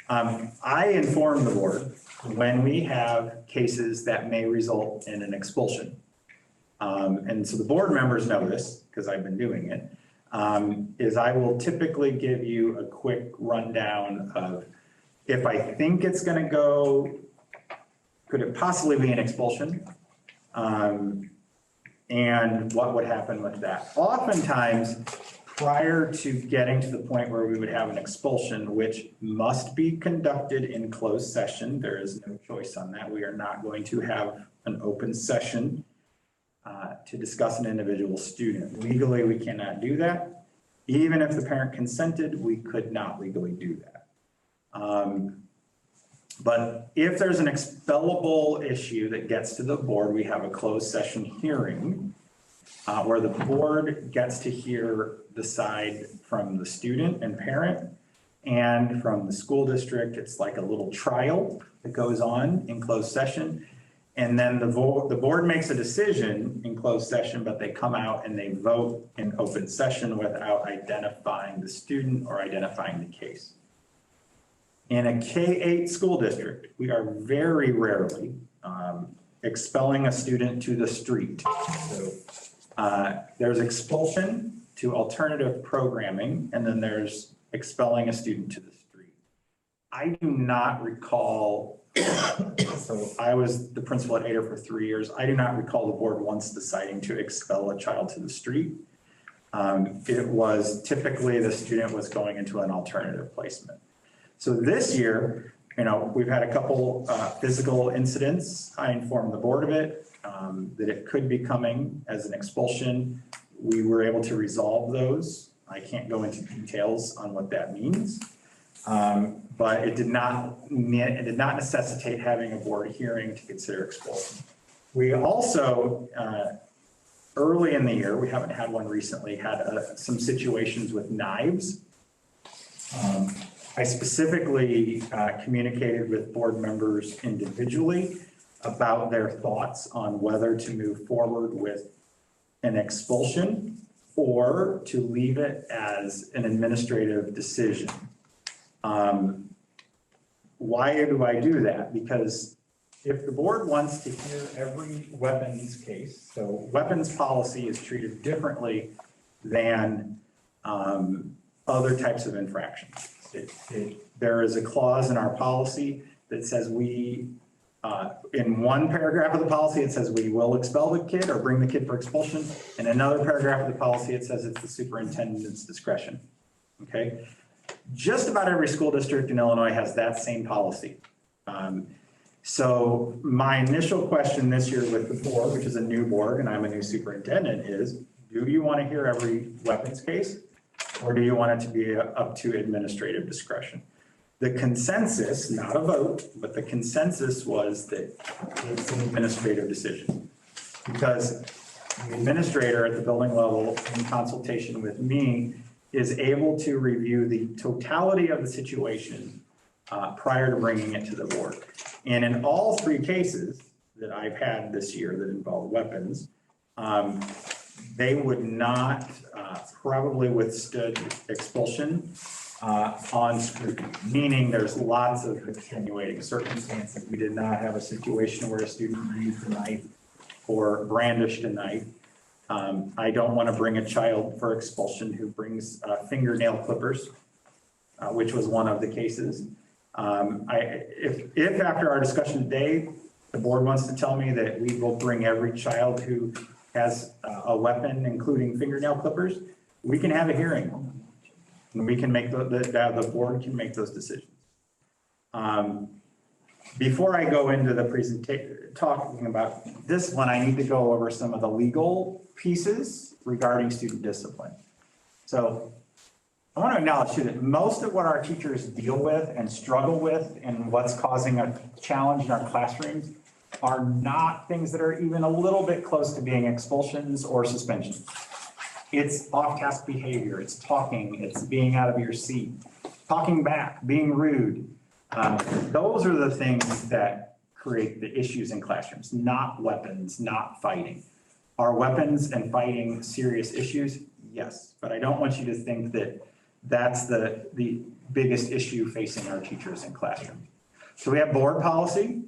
I inform the board when we have cases that may result in an expulsion. And so the board members know this because I've been doing it, is I will typically give you a quick rundown of, if I think it's going to go, could it possibly be an expulsion? And what would happen with that? Oftentimes, prior to getting to the point where we would have an expulsion, which must be conducted in closed session, there is no choice on that. We are not going to have an open session to discuss an individual student. Legally, we cannot do that. Even if the parent consented, we could not legally do that. But if there's an expellable issue that gets to the board, we have a closed session hearing where the board gets to hear the side from the student and parent and from the school district. It's like a little trial that goes on in closed session. And then the board makes a decision in closed session, but they come out and they vote in open session without identifying the student or identifying the case. In a K-8 school district, we are very rarely expelling a student to the street. So there's expulsion to alternative programming, and then there's expelling a student to the street. I do not recall, so I was the principal at Ada for 3 years. I do not recall the board once deciding to expel a child to the street. It was typically the student was going into an alternative placement. So this year, we've had a couple physical incidents. I informed the board of it, that it could be coming as an expulsion. We were able to resolve those. I can't go into details on what that means, but it did not necessitate having a board hearing to consider expulsion. We also, early in the year, we haven't had one recently, had some situations with knives. I specifically communicated with board members individually about their thoughts on whether to move forward with an expulsion or to leave it as an administrative decision. Why do I do that? Because if the board wants to hear every weapons case, so weapons policy is treated differently than other types of infractions. There is a clause in our policy that says in one paragraph of the policy, it says we will expel the kid or bring the kid for expulsion. In another paragraph of the policy, it says it's the superintendent's discretion. Okay? Just about every school district in Illinois has that same policy. So my initial question this year with the board, which is a new board and I'm a new superintendent, is do you want to hear every weapons case? Or do you want it to be up to administrative discretion? The consensus, not a vote, but the consensus was that it's an administrative decision. Because the administrator at the building level, in consultation with me, is able to review the totality of the situation prior to bringing it to the board. And in all three cases that I've had this year that involve weapons, they would not probably withstood expulsion on scrutiny, meaning there's lots of extenuating circumstances. We did not have a situation where a student used a knife or brandished a knife. I don't want to bring a child for expulsion who brings fingernail clippers, which was one of the cases. If after our discussion today, the board wants to tell me that we will bring every child who has a weapon, including fingernail clippers, we can have a hearing. And we can make the board can make those decisions. Before I go into the presentation, talking about this one, I need to go over some of the legal pieces regarding student discipline. So I want to acknowledge too that most of what our teachers deal with and struggle with and what's causing a challenge in our classrooms are not things that are even a little bit close to being expulsions or suspensions. It's off-task behavior, it's talking, it's being out of your seat, talking back, being rude. Those are the things that create the issues in classrooms, not weapons, not fighting. Are weapons and fighting serious issues? Yes, but I don't want you to think that that's the biggest issue facing our teachers in classrooms. So we have board policy.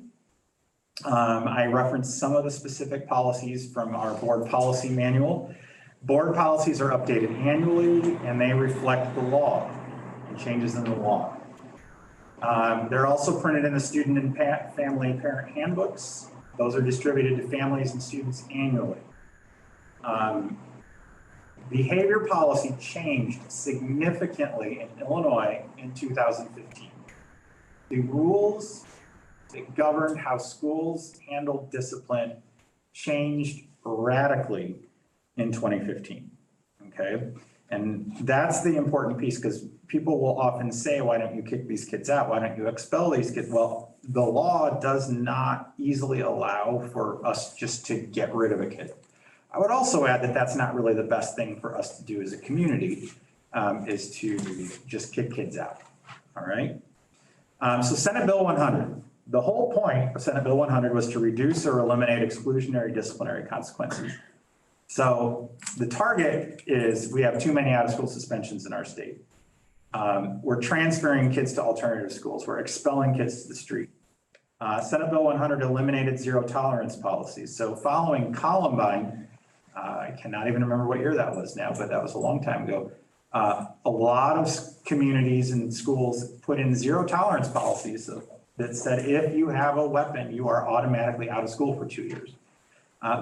I referenced some of the specific policies from our board policy manual. Board policies are updated annually and they reflect the law and changes in the law. They're also printed in the student and family parent handbooks. Those are distributed to families and students annually. Behavior policy changed significantly in Illinois in 2015. The rules that governed how schools handled discipline changed radically in 2015, okay? And that's the important piece because people will often say, why don't you kick these kids out? Why don't you expel these kids? Well, the law does not easily allow for us just to get rid of a kid. I would also add that that's not really the best thing for us to do as a community, is to just kick kids out, all right? So Senate Bill 100, the whole point of Senate Bill 100 was to reduce or eliminate exclusionary disciplinary consequences. So the target is we have too many out-of-school suspensions in our state. We're transferring kids to alternative schools. We're expelling kids to the street. Senate Bill 100 eliminated zero tolerance policies. So following Columbine, I cannot even remember what year that was now, but that was a long time ago. A lot of communities and schools put in zero tolerance policies that said if you have a weapon, you are automatically out of school for 2 years.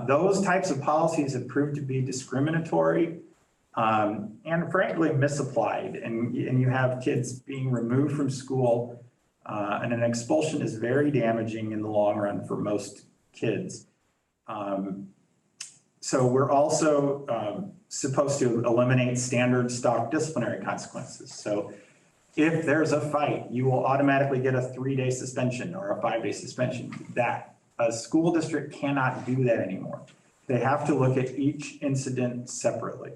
Those types of policies have proved to be discriminatory and frankly misapplied. And you have kids being removed from school and an expulsion is very damaging in the long run for most kids. So we're also supposed to eliminate standard stock disciplinary consequences. So if there's a fight, you will automatically get a 3-day suspension or a 5-day suspension. A school district cannot do that anymore. They have to look at each incident separately.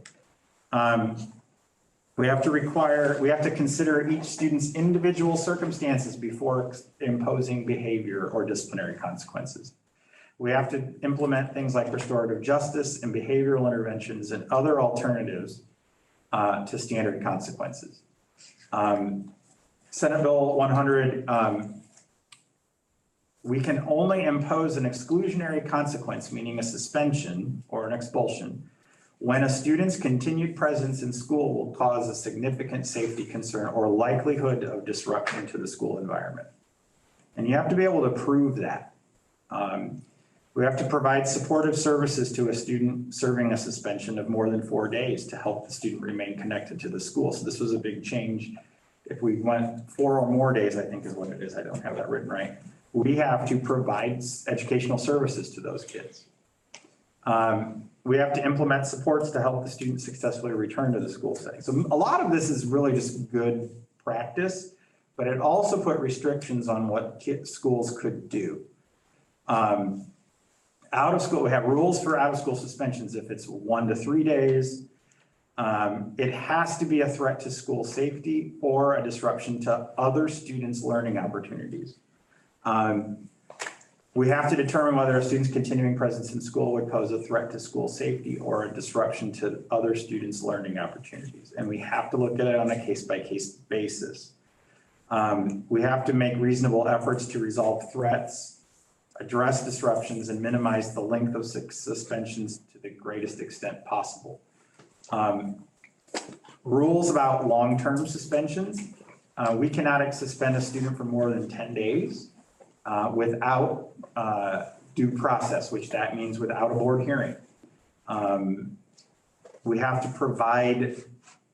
We have to consider each student's individual circumstances before imposing behavior or disciplinary consequences. We have to implement things like restorative justice and behavioral interventions and other alternatives to standard consequences. Senate Bill 100, we can only impose an exclusionary consequence, meaning a suspension or an expulsion, when a student's continued presence in school will cause a significant safety concern or likelihood of disruption to the school environment. And you have to be able to prove that. We have to provide supportive services to a student serving a suspension of more than 4 days to help the student remain connected to the school. So this was a big change. If we went 4 or more days, I think is what it is. I don't have that written right. We have to provide educational services to those kids. We have to implement supports to help the student successfully return to the school setting. So a lot of this is really just good practice, but it also put restrictions on what schools could do. Out of school, we have rules for out of school suspensions. If it's 1 to 3 days, it has to be a threat to school safety or a disruption to other students' learning opportunities. We have to determine whether a student's continuing presence in school would pose a threat to school safety or a disruption to other students' learning opportunities. And we have to look at it on a case-by-case basis. We have to make reasonable efforts to resolve threats, address disruptions, and minimize the length of suspensions to the greatest extent possible. Rules about long-term suspensions. We cannot suspend a student for more than 10 days without due process, which that means without a board hearing. We have to provide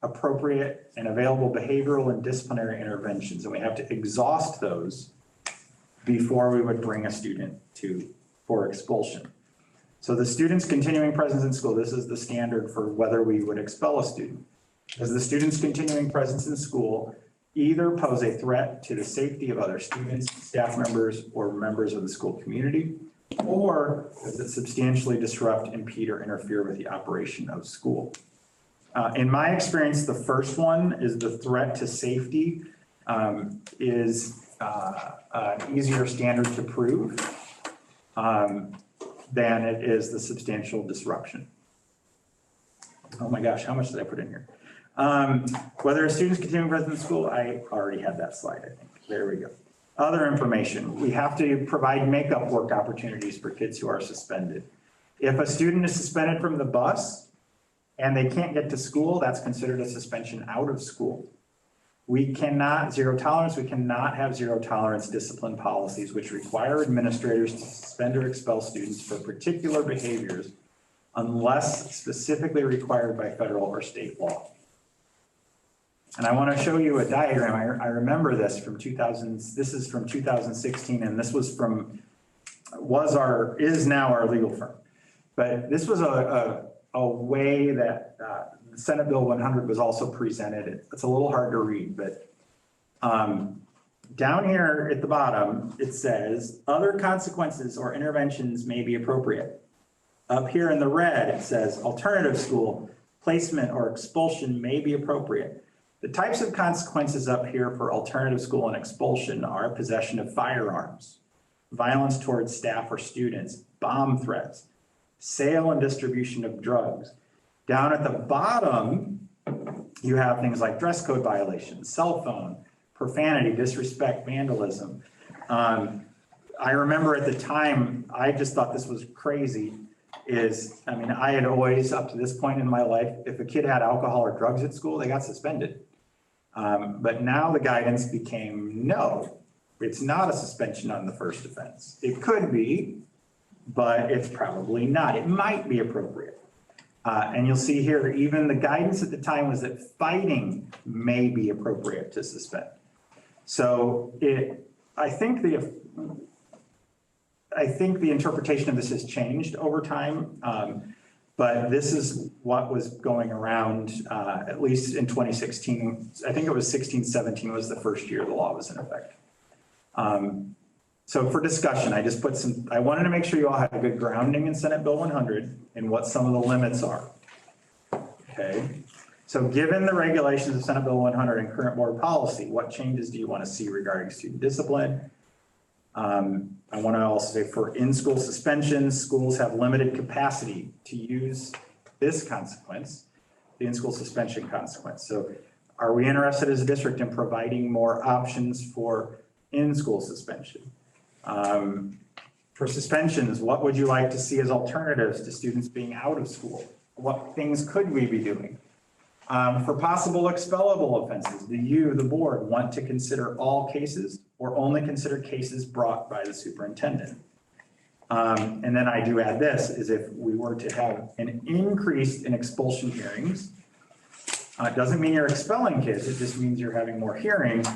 appropriate and available behavioral and disciplinary interventions, and we have to exhaust those before we would bring a student for expulsion. So the student's continuing presence in school, this is the standard for whether we would expel a student. Does the student's continuing presence in school either pose a threat to the safety of other students, staff members, or members of the school community, or does it substantially disrupt, impede, or interfere with the operation of school? In my experience, the first one is the threat to safety is an easier standard to prove than it is the substantial disruption. Oh my gosh, how much did I put in here? Whether a student's continuing presence in school, I already had that slide, I think. There we go. Other information, we have to provide makeup work opportunities for kids who are suspended. If a student is suspended from the bus and they can't get to school, that's considered a suspension out of school. We cannot, zero tolerance, we cannot have zero tolerance discipline policies which require administrators to suspend or expel students for particular behaviors unless specifically required by federal or state law. And I want to show you a diagram. I remember this from 2000, this is from 2016, and this was from, is now our legal firm. But this was a way that Senate Bill 100 was also presented. It's a little hard to read, but down here at the bottom, it says, other consequences or interventions may be appropriate. Up here in the red, it says, alternative school, placement, or expulsion may be appropriate. The types of consequences up here for alternative school and expulsion are possession of firearms, violence towards staff or students, bomb threats, sale and distribution of drugs. Down at the bottom, you have things like dress code violations, cell phone, profanity, disrespect, vandalism. I remember at the time, I just thought this was crazy. I had always, up to this point in my life, if a kid had alcohol or drugs at school, they got suspended. But now the guidance became, no, it's not a suspension on the first offense. It could be, but it's probably not. It might be appropriate. And you'll see here, even the guidance at the time was that fighting may be appropriate to suspend. So I think the interpretation of this has changed over time. But this is what was going around, at least in 2016. I think it was 16, 17 was the first year the law was in effect. So for discussion, I just put I wanted to make sure you all had a good grounding in Senate Bill 100 and what some of the limits are. Okay. So given the regulations of Senate Bill 100 and current board policy, what changes do you want to see regarding student discipline? I want to also say for in-school suspensions, schools have limited capacity to use this consequence, the in-school suspension consequence. So are we interested as a district in providing more options for in-school suspension? For suspensions, what would you like to see as alternatives to students being out of school? what things could we be doing? For possible expellable offenses, do you, the board, want to consider all cases or only consider cases brought by the superintendent? And then I do add this, is if we were to have an increase in expulsion hearings, it doesn't mean you're expelling kids, it just means you're having more hearings.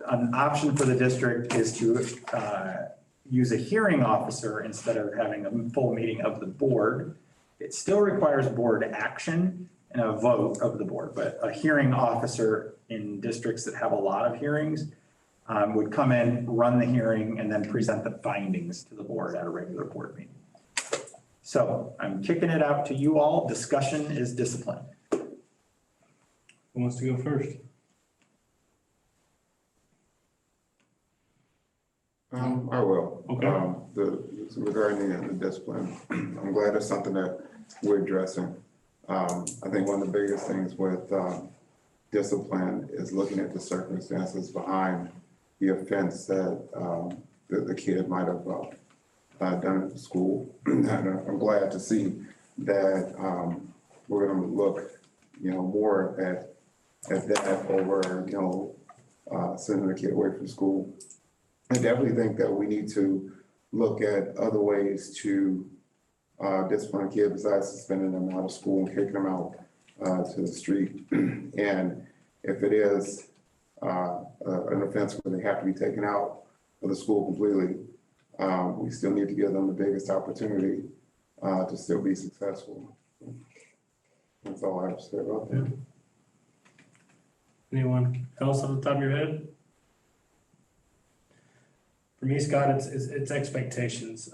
An option for the district is to use a hearing officer instead of having a full meeting of the board. It still requires board action and a vote of the board, but a hearing officer in districts that have a lot of hearings would come in, run the hearing, and then present the findings to the board at a regular board meeting. So I'm kicking it out to you all. Discussion is discipline. Who wants to go first? I will. Okay. Regarding the discipline, I'm glad it's something that we're addressing. I think one of the biggest things with discipline is looking at the circumstances behind the offense that the kid might have done at the school. And I'm glad to see that we're going to look, more at that over, sending the kid away from school. I definitely think that we need to look at other ways to discipline kids besides suspending them out of school and kicking them out to the street. And if it is an offense where they have to be taken out of the school completely, we still need to give them the biggest opportunity to still be successful. That's all I have to say about that. Anyone else on the top of your head? For me, Scott, it's expectations.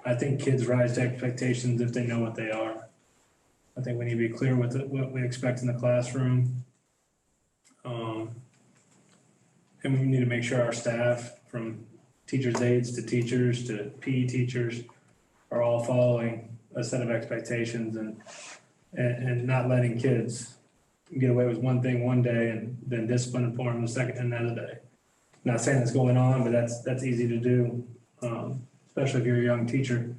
I think kids rise to expectations if they know what they are. I think we need to be clear with what we expect in the classroom. And we need to make sure our staff, from teachers' aides to teachers to PE teachers, are all following a set of expectations and not letting kids get away with one thing one day and then discipline for them the second and another day. Not saying that's going on, but that's easy to do, especially if you're a young teacher.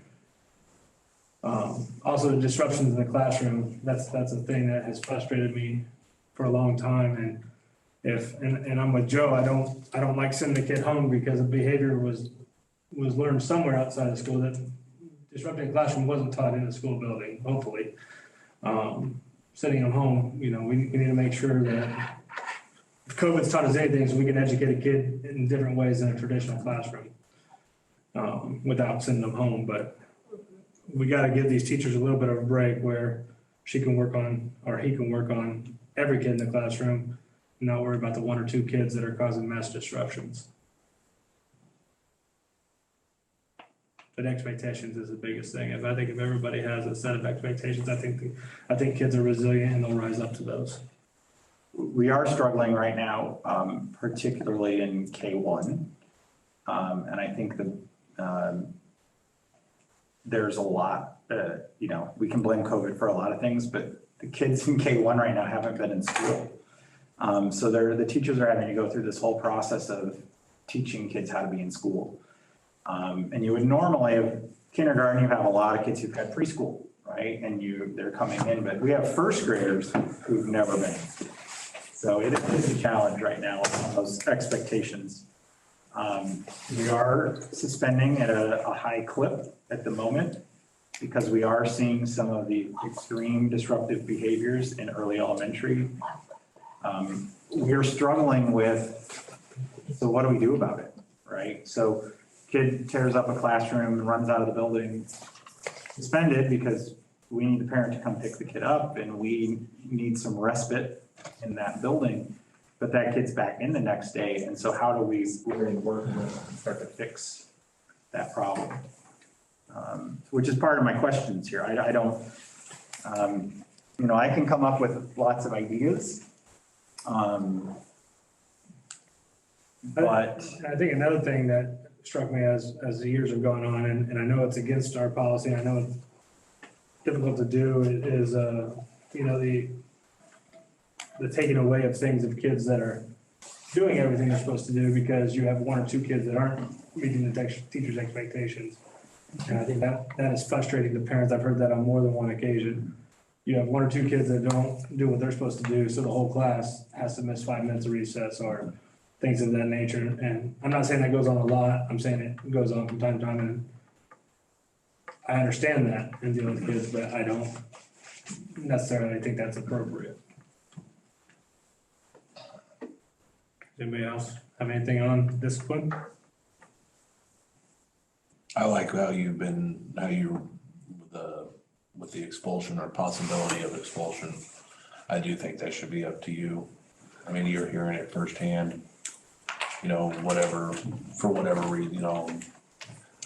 Also, the disruptions in the classroom, that's a thing that has frustrated me for a long time. And I'm with Joe, I don't like sending the kid home because the behavior was learned somewhere outside of school. That disrupting the classroom wasn't taught in the school building, hopefully. Sending them home, we need to make sure that if COVID's taught us anything, so we can educate a kid in different ways in a traditional classroom without sending them home. But we got to give these teachers a little bit of a break where she can work on, or he can work on every kid in the classroom and not worry about the one or two kids that are causing mass disruptions. But expectations is the biggest thing. If everybody has a set of expectations, I think kids are resilient and they'll rise up to those. We are struggling right now, particularly in K1. And I think that there's a lot, we can blame COVID for a lot of things, but the kids in K1 right now haven't been in school. So the teachers are having to go through this whole process of teaching kids how to be in school. And you would normally have kindergarten, you have a lot of kids who've had preschool, right? And they're coming in, but we have first graders who've never been in school. So it is a challenge right now on those expectations. We are suspending at a high clip at the moment because we are seeing some of the extreme disruptive behaviors in early elementary. We're struggling with, so what do we do about it, right? So kid tears up a classroom and runs out of the building, suspended because we need the parent to come pick the kid up and we need some respite in that building, but that kid's back in the next day. And so how do we really work with and start to fix that problem? Which is part of my questions here. I don't, I can come up with lots of ideas. But I think another thing that struck me as the years have gone on, and I know it's against our policy, and I know it's difficult to do, is the taking away of things of kids that are doing everything they're supposed to do because you have one or two kids that aren't meeting the teacher's expectations. And I think that is frustrating to parents. I've heard that on more than one occasion. You have one or two kids that don't do what they're supposed to do, so the whole class has to miss 5 minutes of recess or things of that nature. And I'm not saying that goes on a lot. I'm saying it goes on from time to time, and I understand that in dealing with kids, but I don't necessarily think that's appropriate. Anybody else have anything on discipline? I like how with the expulsion or possibility of expulsion. I do think that should be up to you. I mean, you're hearing it firsthand, for whatever reason,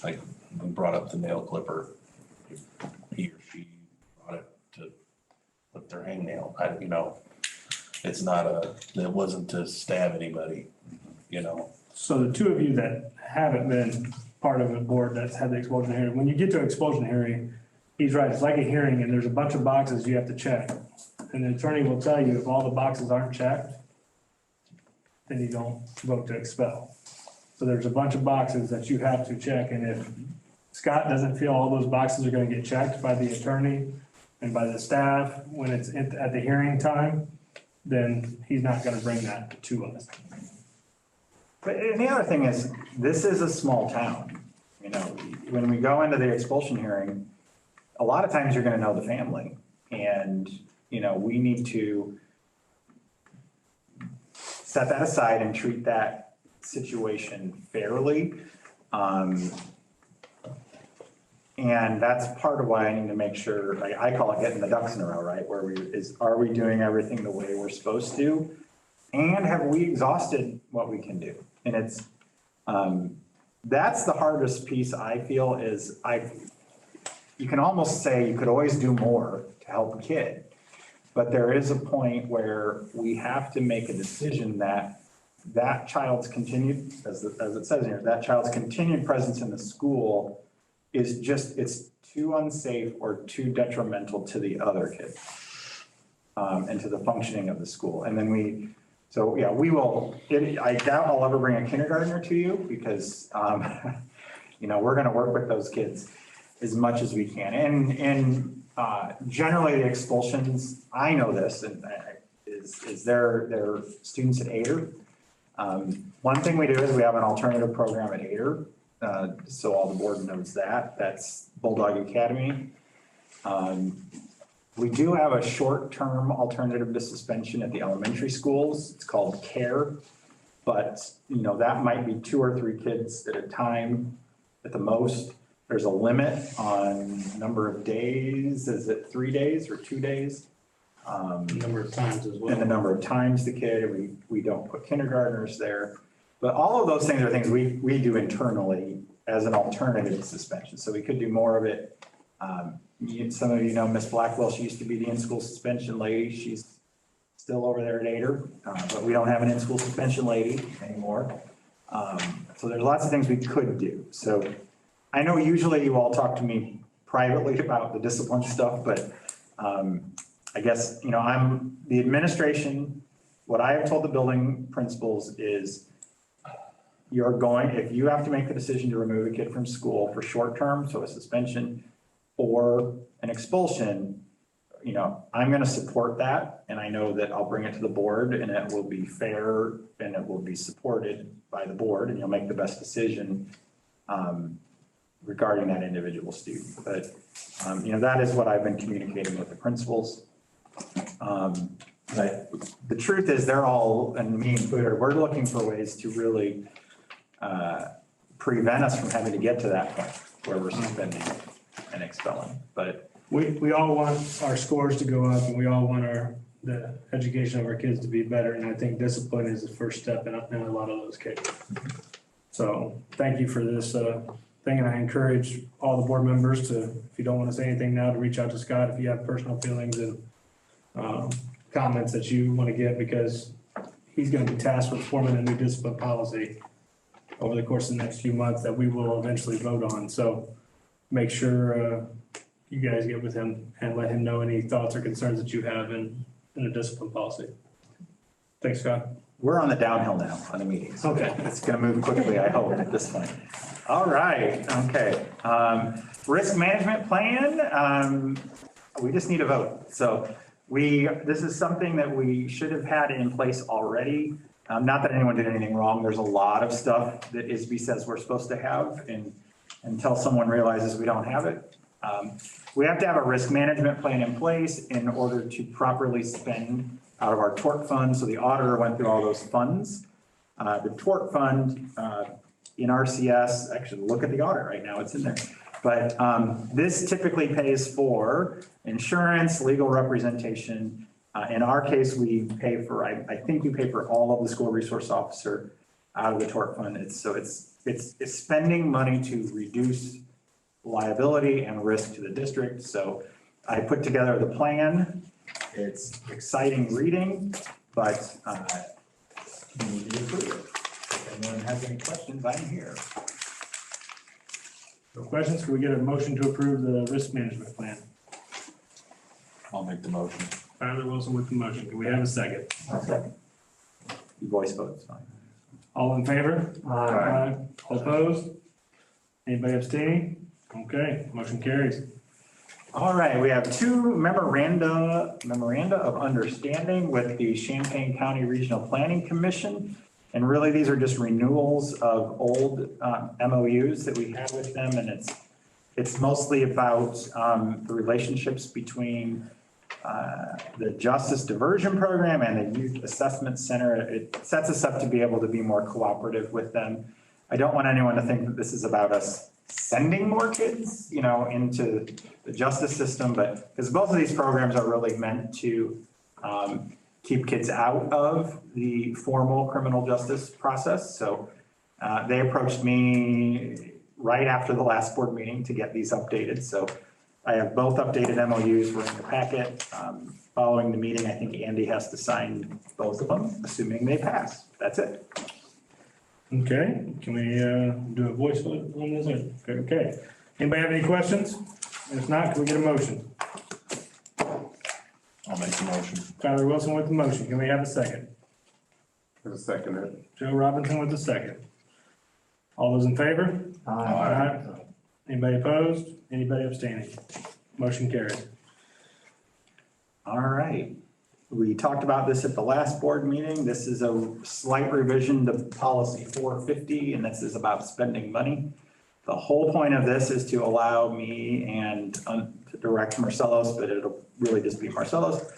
like we brought up the nail clipper. He or she brought it to put their hangnail, it wasn't to stab anybody, So the two of you that haven't been part of a board that's had the expulsion hearing, when you get to expulsion hearing, he's right, it's like a hearing and there's a bunch of boxes you have to check. And the attorney will tell you if all the boxes aren't checked, then you don't vote to expel. So there's a bunch of boxes that you have to check, and if Scott doesn't feel all those boxes are gonna get checked by the attorney and by the staff when it's at the hearing time, then he's not gonna bring that to us. But and the other thing is, this is a small town. When we go into the expulsion hearing, a lot of times you're gonna know the family. And, we need to set that aside and treat that situation fairly. And that's part of why I need to make sure, like I call it getting the ducks in a row, right? Are we doing everything the way we're supposed to? And have we exhausted what we can do? And that's the hardest piece I feel is you can almost say you could always do more to help a kid. But there is a point where we have to make a decision that child's continued, as it says here, that child's continued presence in the school is it's too unsafe or too detrimental to the other kids and to the functioning of the school. And then we will, I doubt I'll ever bring a kindergartner to you because, we're gonna work with those kids as much as we can. And generally the expulsions, I know this, is they're students at Ader. One thing we do is we have an alternative program at Ader. So all the board knows that's Bulldog Academy. We do have a short-term alternative to suspension at the elementary schools. It's called CARE. But, that might be 2 or 3 kids at a time at the most. There's a limit on number of days. Is it 3 days or 2 days? Number of times as well. And the number of times the kid, we don't put kindergartners there. But all of those things are things we do internally as an alternative to suspension. So we could do more of it. Some of you know Miss Blackwell, she used to be the in-school suspension lady. She's still over there at Ader, but we don't have an in-school suspension lady anymore. So there's lots of things we could do. So I know usually you all talk to me privately about the discipline stuff, but I guess, I'm the administration. What I have told the building principals is if you have to make the decision to remove a kid from school for short term, so a suspension or an expulsion, I'm going to support that. And I know that I'll bring it to the board and it will be fair and it will be supported by the board and you'll make the best decision regarding that individual student. But, that is what I've been communicating with the principals. But the truth is they're all, and me included, we're looking for ways to really prevent us from having to get to that point where we're suspending and expelling. But we all want our scores to go up and we all want the education of our kids to be better. And I think discipline is the first step in a lot of those cases. So thank you for this thing. And I encourage all the board members to, if you don't want to say anything now, to reach out to Scott if you have personal feelings and comments that you want to give, because he's going to be tasked with forming a new discipline policy over the course of the next few months that we will eventually vote on. So make sure you guys get with him and let him know any thoughts or concerns that you have in a discipline policy. Thanks, Scott. we're on the downhill now on the meetings. Okay. It's going to move quickly, I hope, at this point. All right, okay. Risk management plan, we just need a vote. So this is something that we should have had in place already. Not that anyone did anything wrong. There's a lot of stuff that ISB says we're supposed to have, and until someone realizes we don't have it. We have to have a risk management plan in place in order to properly spend out of our tort fund. So the auditor went through all those funds. The tort fund in RCS, actually look at the audit right now, it's in there. But this typically pays for insurance, legal representation. In our case, we pay for, I think we pay for all of the school resource officer out of the tort fund. It's spending money to reduce liability and risk to the district. So I put together the plan. It's exciting reading, but you need to approve it. If anyone has any questions, I'm here. No questions? Can we get a motion to approve the risk management plan? I'll make the motion. Tyler Wilson with the motion. Can we have a second? I'll second. You voice vote, it's fine. All in favor? Aye. All opposed? Anybody abstaining? Okay, motion carries. All right, we have two memoranda of understanding with the Champaign County Regional Planning Commission. And really, these are just renewals of old MOUs that we have with them. And it's mostly about the relationships between the Justice Diversion Program and the Youth Assessment Center. It sets us up to be able to be more cooperative with them. I don't want anyone to think that this is about us sending more kids, into the justice system, but because both of these programs are really meant to keep kids out of the formal criminal justice process. So they approached me right after the last board meeting to get these updated. So I have both updated MOUs were in the packet. Following the meeting, I think Andy has to sign both of them, assuming they pass. That's it. Okay, can we do a voice vote on this? Okay. Anybody have any questions? If not, can we get a motion? I'll make the motion. Tyler Wilson with the motion. Can we have a second? For the second. Joe Robinson with the second. All those in favor? Aye. Anybody opposed? Anybody abstaining? Motion carries. All right. We talked about this at the last board meeting. This is a slight revision to policy 450, and this is about spending money. The whole point of this is to allow me and to direct Marcellus, but it'll really just be Marcellus,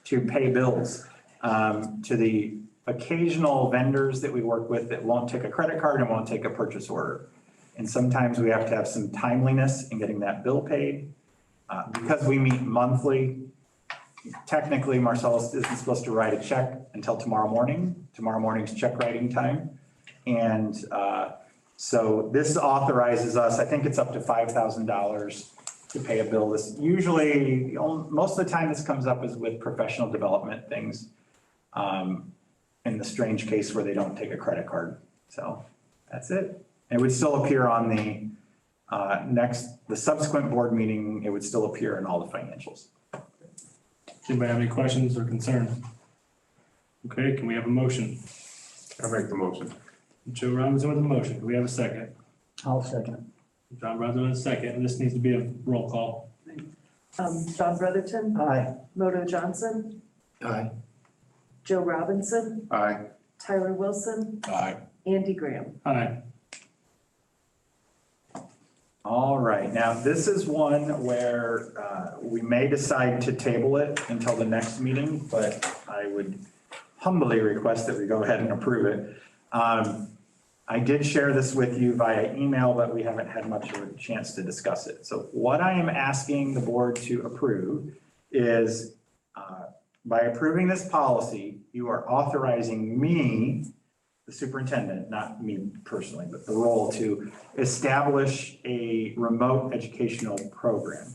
to pay bills to the occasional vendors that we work with that won't take a credit card and won't take a purchase order. And sometimes we have to have some timeliness in getting that bill paid. Because we meet monthly, technically Marcellus isn't supposed to write a check until tomorrow morning. Tomorrow morning's check writing time. And so this authorizes us, I think it's up to $5,000 to pay a bill. This usually, most of the time this comes up is with professional development things. In the strange case where they don't take a credit card. So that's it. It would still appear on the subsequent board meeting, it would still appear in all the financials. Anybody have any questions or concerns? Okay, can we have a motion? I make the motion. Joe Robinson with the motion. Can we have a second? I'll second. John Brotherton with a second. And this needs to be a roll call. John Brotherton, Aye. Moto Johnson, Aye. Joe Robinson, Aye. Tyler Wilson, Aye. Andy Graham. Aye. All right, now this is one where we may decide to table it until the next meeting, but I would humbly request that we go ahead and approve it. I did share this with you via email, but we haven't had much of a chance to discuss it. So what I am asking the board to approve is by approving this policy, you are authorizing me, the superintendent, not me personally, but the role to establish a remote educational program.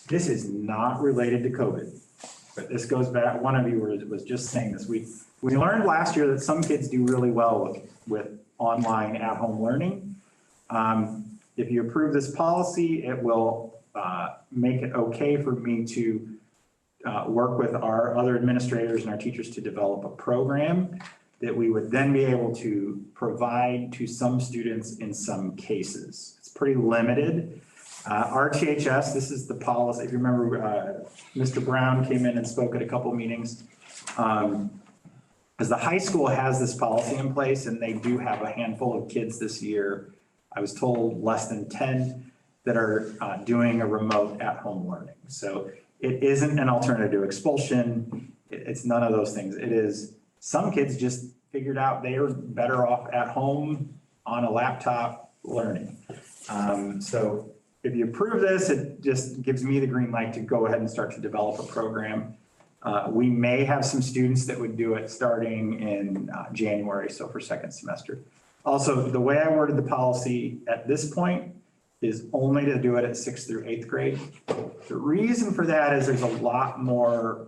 This is not related to COVID, but this goes back, one of you was just saying this. We learned last year that some kids do really well with online at-home learning. If you approve this policy, it will make it okay for me to work with our other administrators and our teachers to develop a program that we would then be able to provide to some students in some cases. It's pretty limited. RTHS, this is the policy. If you remember, Mr. Brown came in and spoke at a couple meetings. Because the high school has this policy in place and they do have a handful of kids this year. I was told less than 10 that are doing a remote at-home learning. So it isn't an alternative to expulsion. It's none of those things. It is, some kids just figured out they are better off at home on a laptop learning. So if you approve this, it just gives me the green light to go ahead and start to develop a program. We may have some students that would do it starting in January, so for second semester. Also, the way I worded the policy at this point is only to do it at 6th through 8th grade. The reason for that is there's a lot more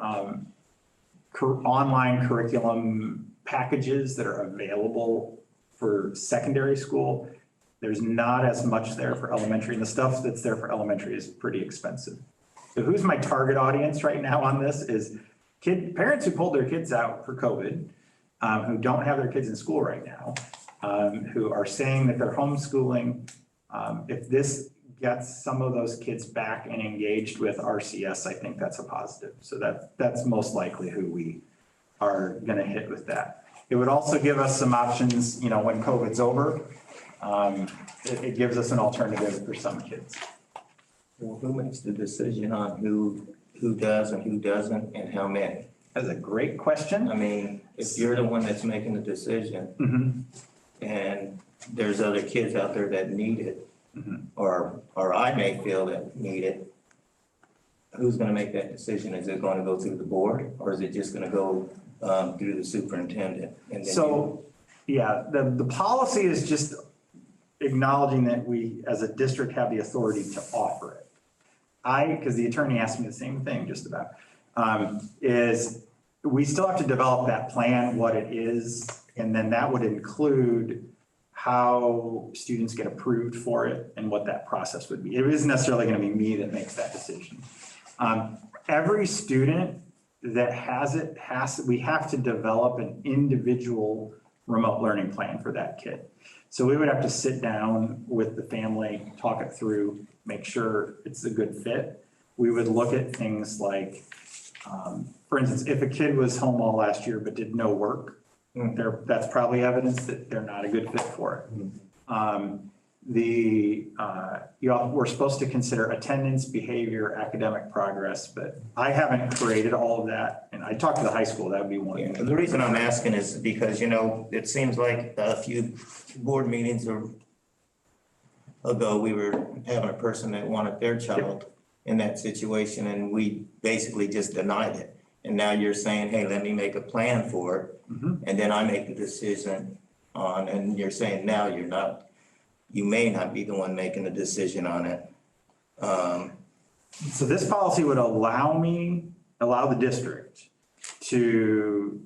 online curriculum packages that are available for secondary school. There's not as much there for elementary, and the stuff that's there for elementary is pretty expensive. So who's my target audience right now on this is parents who pulled their kids out for COVID, who don't have their kids in school right now, who are saying that they're homeschooling. If this gets some of those kids back and engaged with RCS, I think that's a positive. So that's most likely who we are going to hit with that. It would also give us some options, you know, when COVID's over. It gives us an alternative for some kids. Well, who makes the decision on who does and who doesn't and how many? That's a great question. I mean, if you're the one that's making the decision and there's other kids out there that need it, or I may feel that need it, who's gonna make that decision? Is it gonna go through the board or is it just gonna go through the superintendent? And then the policy is just acknowledging that we, as a district, have the authority to offer it. Because the attorney asked me the same thing just about, is we still have to develop that plan, what it is, and then that would include how students get approved for it and what that process would be. It isn't necessarily going to be me that makes that decision. Every student that has it we have to develop an individual remote learning plan for that kid. So we would have to sit down with the family, talk it through, make sure it's a good fit. We would look at things like, for instance, if a kid was home all last year but did no work, that's probably evidence that they're not a good fit for it. We're supposed to consider attendance, behavior, academic progress, but I haven't created all of that. And I talked to the high school, that would be one. the reason I'm asking is because, you know, it seems like a few board meetings ago, we were having a person that wanted their child in that situation and we basically just denied it. And now you're saying, hey, let me make a plan for it. And then I make the decision on, and you're saying now you may not be the one making the decision on it. So this policy would allow the district to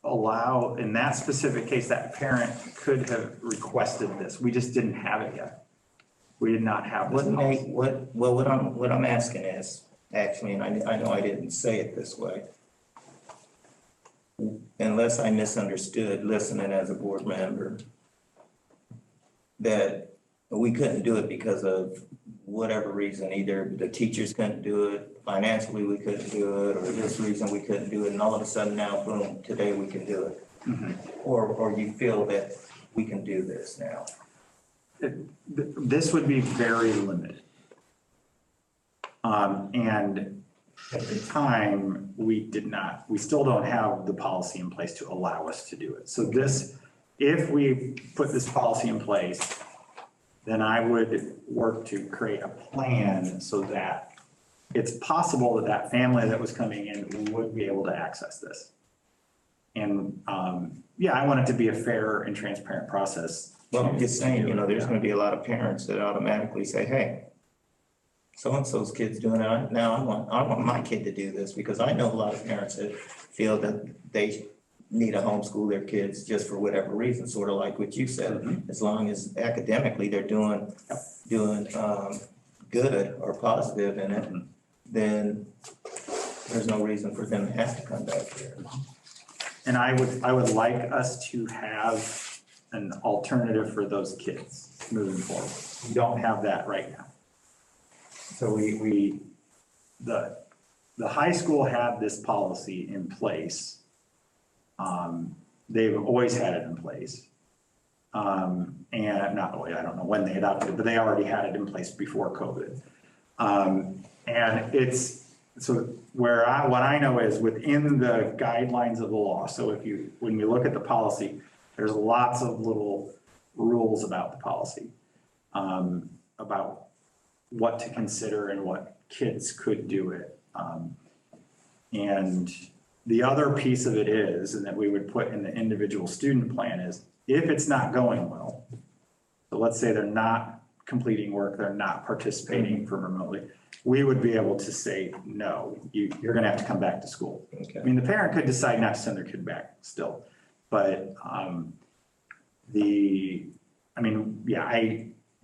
allow, in that specific case, that parent could have requested this. We just didn't have it yet. We did not have this policy. What I'm asking is, actually, and I know I didn't say it this way, unless I misunderstood listening as a board member, that we couldn't do it because of whatever reason, either the teachers couldn't do it, financially we couldn't do it, or this reason we couldn't do it, and all of a sudden now, boom, today we can do it. Or you feel that we can do this now? This would be very limited. And at the time, we still don't have the policy in place to allow us to do it. So if we put this policy in place, then I would work to create a plan so that it's possible that family that was coming in would be able to access this. And I want it to be a fair and transparent process. Well, I'm just saying, you know, there's gonna be a lot of parents that automatically say, hey, so-and-so's kid's doing it, now I want my kid to do this, because I know a lot of parents that feel that they need to homeschool their kids just for whatever reason, sort of like what you said. As long as academically they're doing good or positive in it, then there's no reason for them to have to come back here. And I would like us to have an alternative for those kids moving forward. We don't have that right now. So the high school had this policy in place. They've always had it in place. And not always, I don't know when they adopted it, but they already had it in place before COVID. And it's, so what I know is within the guidelines of the law. So when you look at the policy, there's lots of little rules about the policy, about what to consider and what kids could do it. And the other piece of it is, and that we would put in the individual student plan is, if it's not going well, so let's say they're not completing work, they're not participating from remotely, we would be able to say, no, you're gonna have to come back to school. Okay. I mean, the parent could decide not to send their kid back still, but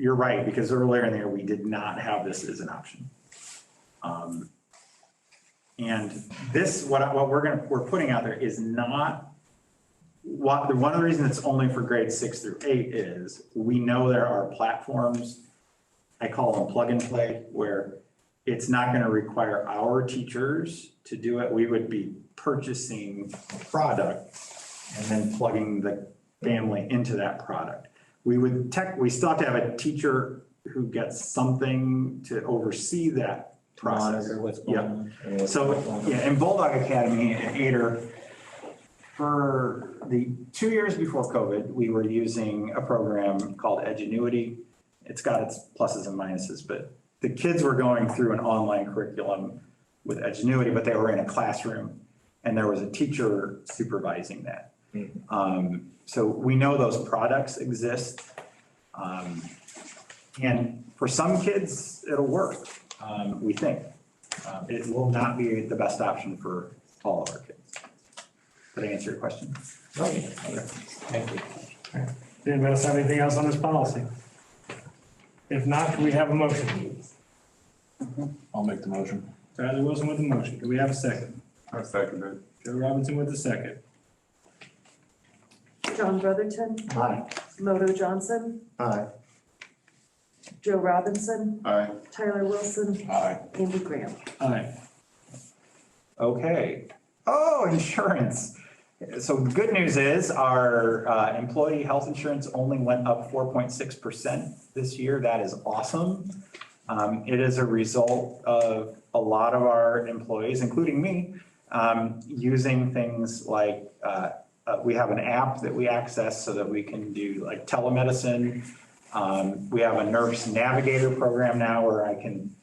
you're right, because earlier in the year, we did not have this as an option. And this, what we're putting out there is not, one of the reasons it's only for grades 6 through 8 is we know there are platforms, I call them plug and play, where it's not going to require our teachers to do it. We would be purchasing a product and then plugging the family into that product. We still have to have a teacher who gets something to oversee that process. Monitor what's going on. and what's So, not going on. yeah, in Bulldog Academy at Ader, for the 2 years before COVID, we were using a program called Edgenuity. It's got its pluses and minuses, but the kids were going through an online curriculum with Edgenuity, but they were in a classroom and there was a teacher supervising that. So we know those products exist. And for some kids, it'll work, we think. It will not be the best option for all of our kids. Did I answer your question? Okay. Thank you. Does anybody else have anything else on this policy? If not, can we have a motion? I'll make the motion. Tyler Wilson with the motion. Do we have a second? I second it. Joe Robinson with the second. John Brotherton, Aye. Moto Johnson, Aye. Joe Robinson, Aye. Tyler Wilson, Aye. Andy Graham. Aye. Okay. Oh, insurance. So the good news is our employee health insurance only went up 4.6% this year. That is awesome. It is a result of a lot of our employees, including me, using things like we have an app that we access so that we can do like telemedicine. We have a nurse navigator program now where I can,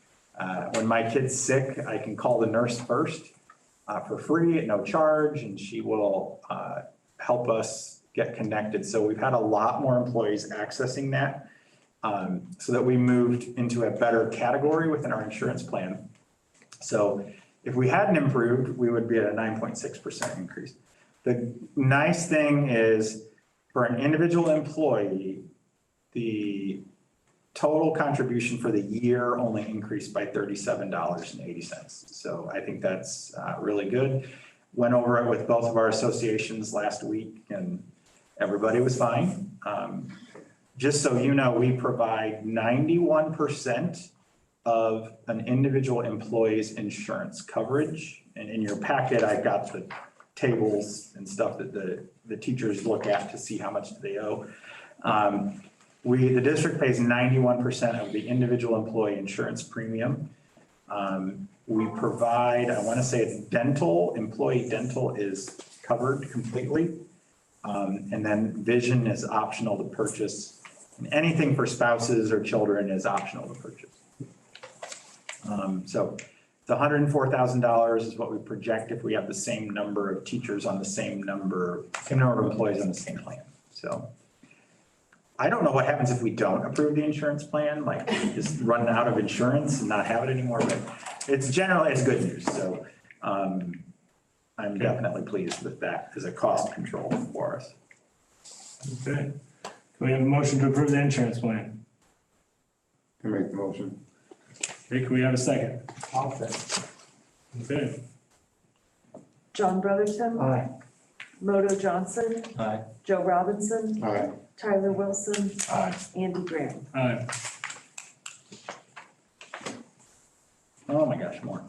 when my kid's sick, I can call the nurse first for free at no charge, and she will help us get connected. So we've had a lot more employees accessing that, so that we moved into a better category within our insurance plan. So if we hadn't improved, we would be at a 9.6% increase. The nice thing is for an individual employee, the total contribution for the year only increased by $37.80. So I think that's really good. Went over it with both of our associations last week and everybody was fine. Just so you know, we provide 91% of an individual employee's insurance coverage. And in your packet, I've got the tables and stuff that the teachers look at to see how much they owe. The district pays 91% of the individual employee insurance premium. We provide, I want to say it's dental, employee dental is covered completely. And then vision is optional to purchase. And anything for spouses or children is optional to purchase. So it's $104,000 is what we project if we have the same number of teachers on the same number of employees on the same plan. So I don't know what happens if we don't approve the insurance plan, like just run out of insurance and not have it anymore, but it's good news. So I'm definitely pleased with that as a cost control for us. Okay. Can we have a motion to approve the insurance plan? Can make the motion. Okay, can we have a second? I'll second. Okay. John Brotherton, Aye. Moto Johnson. Aye. Joe Robinson. Aye. Tyler Wilson. Aye. Andy Graham. Aye. Oh my gosh, more.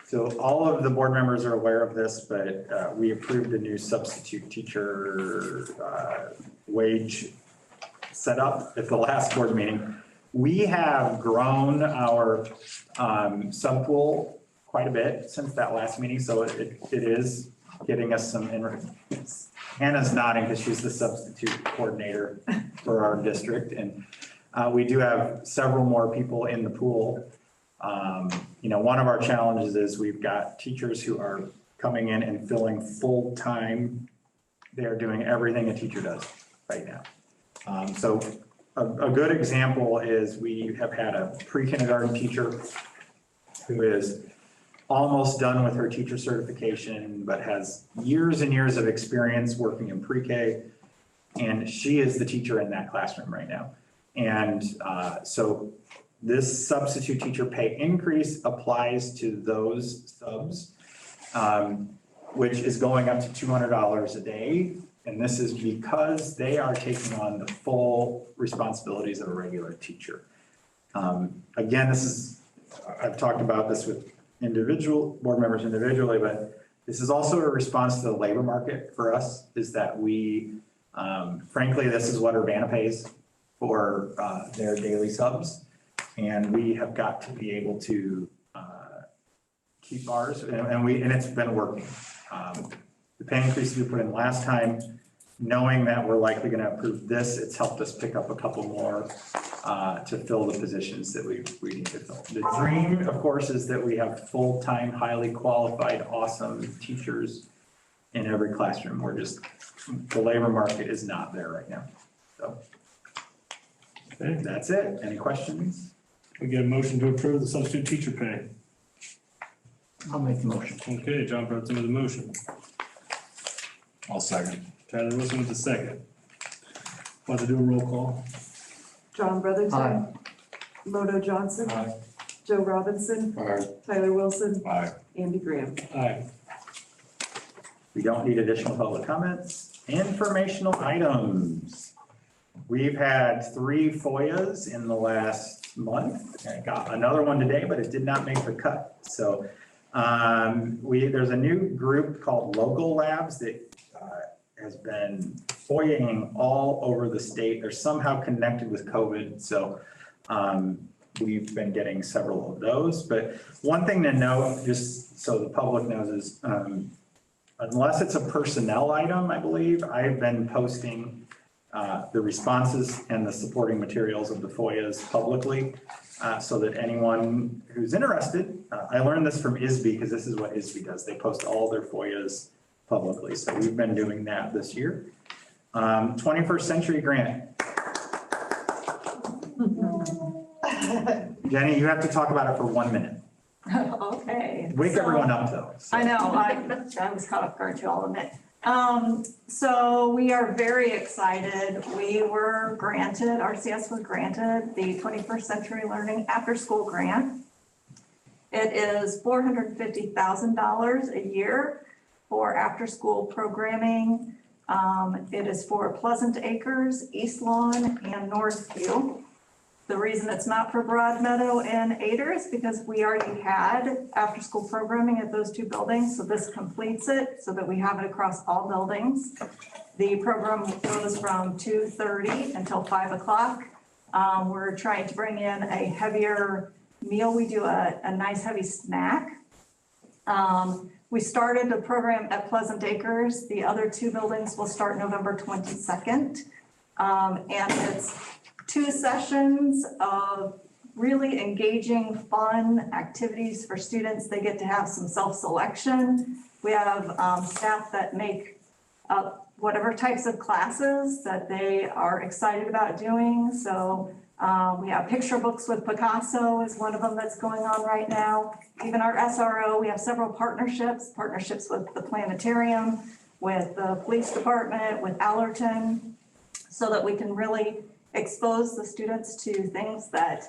So all of the board members are aware of this, but we approved a new substitute teacher wage setup at the last board meeting. We have grown our subpool quite a bit since that last meeting, so it is getting us some, Hannah's nodding because she's the substitute coordinator for our district, and we do have several more people in the pool. One of our challenges is we've got teachers who are coming in and filling full-time. They're doing everything a teacher does right now. So a good example is we have had a pre-kindergarten teacher who is almost done with her teacher certification, but has years and years of experience working in pre-K. And she is the teacher in that classroom right now. And so this substitute teacher pay increase applies to those subs, which is going up to $200 a day. And this is because they are taking on the full responsibilities of a regular teacher. Again, I've talked about this with individual board members individually, but this is also a response to the labor market for us, is that we, frankly, this is what Urbana pays for their daily subs. And we have got to be able to keep ours, and it's been working. The pay increase we put in last time, knowing that we're likely going to approve this, it's helped us pick up a couple more to fill the positions that we need to fill. The dream, of course, is that we have full-time, highly qualified, awesome teachers in every classroom. The labor market is not there right now. So that's it. Any questions? We get a motion to approve the substitute teacher pay. I'll make the motion. Okay, John Burton with the motion. I'll second. Tyler Wilson with the second. Want to do a roll call? John Brotherton. Aye. Moto Johnson. Aye. Joe Robinson. Aye. Tyler Wilson. Aye. Andy Graham. Aye. We don't need additional public comments. Informational items. We've had 3 FOIAs in the last month. I got another one today, but it did not make the cut. So there's a new group called Local Labs that has been FOIAing all over the state. They're somehow connected with COVID. So we've been getting several of those. But one thing to note, just so the public knows, is unless it's a personnel item, I believe, I've been posting the responses and the supporting materials of the FOIAs publicly, so that anyone who's interested, I learned this from ISB because this is what ISB does. They post all their FOIAs publicly. So we've been doing that this year. 21st Century Grant. Jenny, you have to talk about it for 1 minute. Okay. Wake everyone up though. So. I know, I was caught off guard too, I'll admit. So we are very excited. We were granted, RCS was granted the 21st Century Learning After School Grant. It is $450,000 a year for after school programming. It is for Pleasant Acres, East Lawn, and Northview. The reason it's not for Broadmeadow and Ader is because we already had after-school programming at those 2 buildings, so this completes it so that we have it across all buildings. The program goes from 2:30 until 5 o'clock. We're trying to bring in a heavier meal. We do a nice heavy snack. We started the program at Pleasant Acres. The other 2 buildings will start November 22nd. And it's 2 sessions of really engaging, fun activities for students. They get to have some self-selection. We have staff that make up whatever types of classes that they are excited about doing. So we have picture books with Picasso is one of them that's going on right now. Even our SRO, we have several partnerships with the planetarium, with the police department, with Allerton, so that we can really expose the students to things that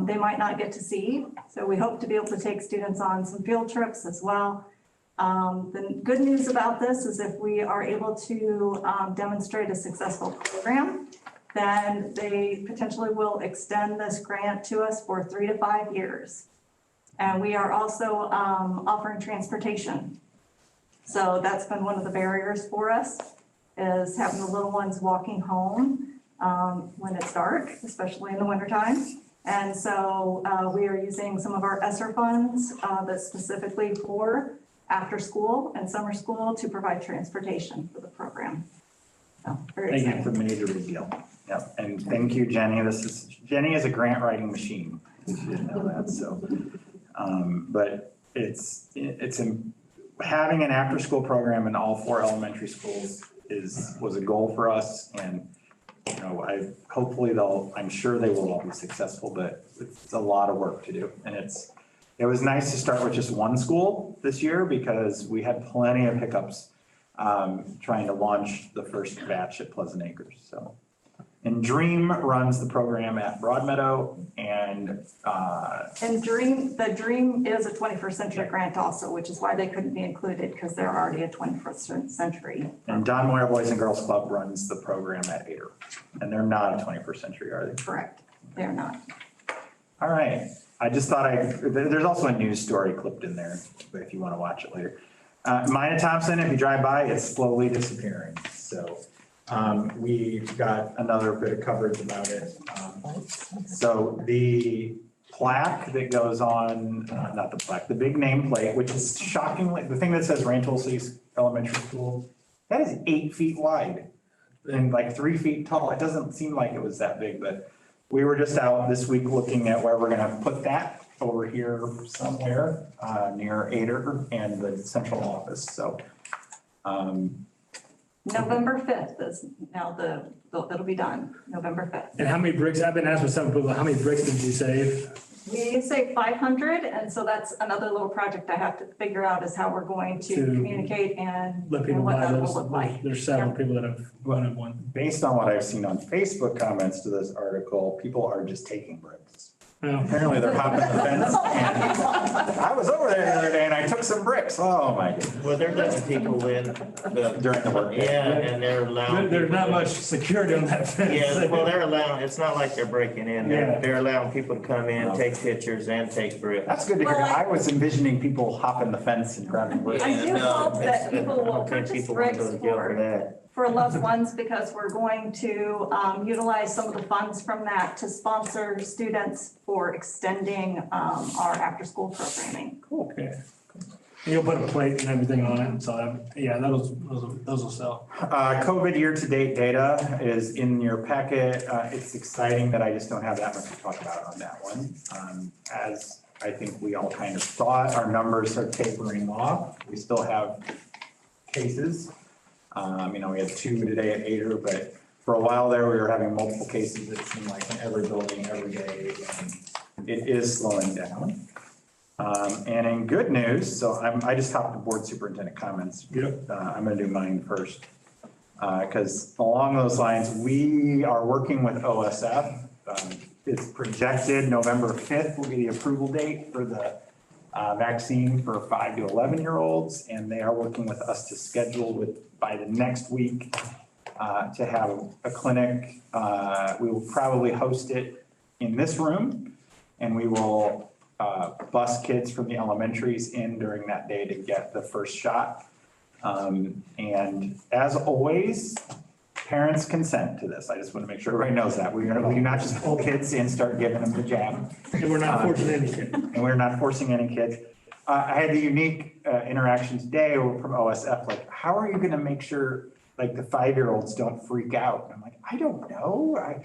they might not get to see. So we hope to be able to take students on some field trips as well. The good news about this is if we are able to demonstrate a successful program, then they potentially will extend this grant to us for 3 to 5 years. And we are also offering transportation. So that's been one of the barriers for us, is having the little ones walking home when it's dark, especially in the wintertime. And so we are using some of our ESSER funds that's specifically for after school and summer school to provide transportation for the program. So very exciting. It's a major big deal. Yep, and thank you, Jenny. Jenny is a grant writing machine, if you didn't know that, so. But it's having an after-school program in all 4 elementary schools was a goal for us, and you know, I'm sure they will all be successful, but it's a lot of work to do, and it was nice to start with just one school this year because we had plenty of hiccups trying to launch the first batch at Pleasant Acres, so. And DREAM runs the program at Broadmeadow, and the DREAM is a 21st century grant also, which is why they couldn't be included because they're already a 21st century. And Don Moyer Boys and Girls Club runs the program at Ader, and they're not a 21st century, are they? Correct, they're not. All right, I just thought there's also a news story clipped in there, if you want to watch it later. Mina Thompson, if you drive by, it's slowly disappearing, so. We got another bit of coverage about it. So the plaque that goes on, not the plaque, the big nameplate, which is shockingly, the thing that says Rantoul City Elementary School, that is 8 feet wide and like 3 feet tall. It doesn't seem like it was that big, but we were just out this week looking at where we're gonna put that over here somewhere near Ader and the central office, so. November 5th is now it'll be done, November 5th. And how many bricks, I've been asking some people, how many bricks did you save? We saved 500, and so that's another little project I have to figure out is how we're going to communicate and Let people what buy that will those. look like. There's several people that have wanted one. Based on what I've seen on Facebook comments to this article, people are just taking bricks. Yeah. Apparently they're hopping the fence, and I was over there the other day and I took some bricks. Oh my goodness. Well, they're letting people in. During the work. Yeah, and they're allowing. There's not much security on that fence. Yeah, well, they're allowing, it's not like they're breaking in. Yeah. They're allowing people to come in, take pictures and take bricks. That's good to hear. I was envisioning people hopping the fence and grabbing bricks. I do hope that people will purchase bricks for loved ones because we're going to utilize some of the funds from that to sponsor students for extending our after-school programming. Cool. Okay. You'll put a plate and everything on it, so yeah, those will sell. COVID year-to-date data is in your packet. It's exciting that I just don't have that much to talk about on that one. As I think we all kind of thought, our numbers are tapering off. We still have cases. You know, we had 2 today at Ader, but for a while there, we were having multiple cases. It seemed like in every building, every day, and it is slowing down. And in good news, so I just hopped to board superintendent comments. Yep. I'm gonna do mine first. Because along those lines, we are working with OSF. It's projected November 5th will be the approval date for the vaccine for 5 to 11-year-olds, and they are working with us to schedule by the next week to have a clinic. We will probably host it in this room, and we will bus kids from the elementaries in during that day to get the first shot. And as always, parents consent to this. I just want to make sure everybody knows that. We do not just pull kids in, start giving them the jab. And we're not forcing any kids. And we're not forcing any kids. I had the unique interaction today from OSF, like, how are you going to make sure like the 5-year-olds don't freak out? And I'm like, I don't know.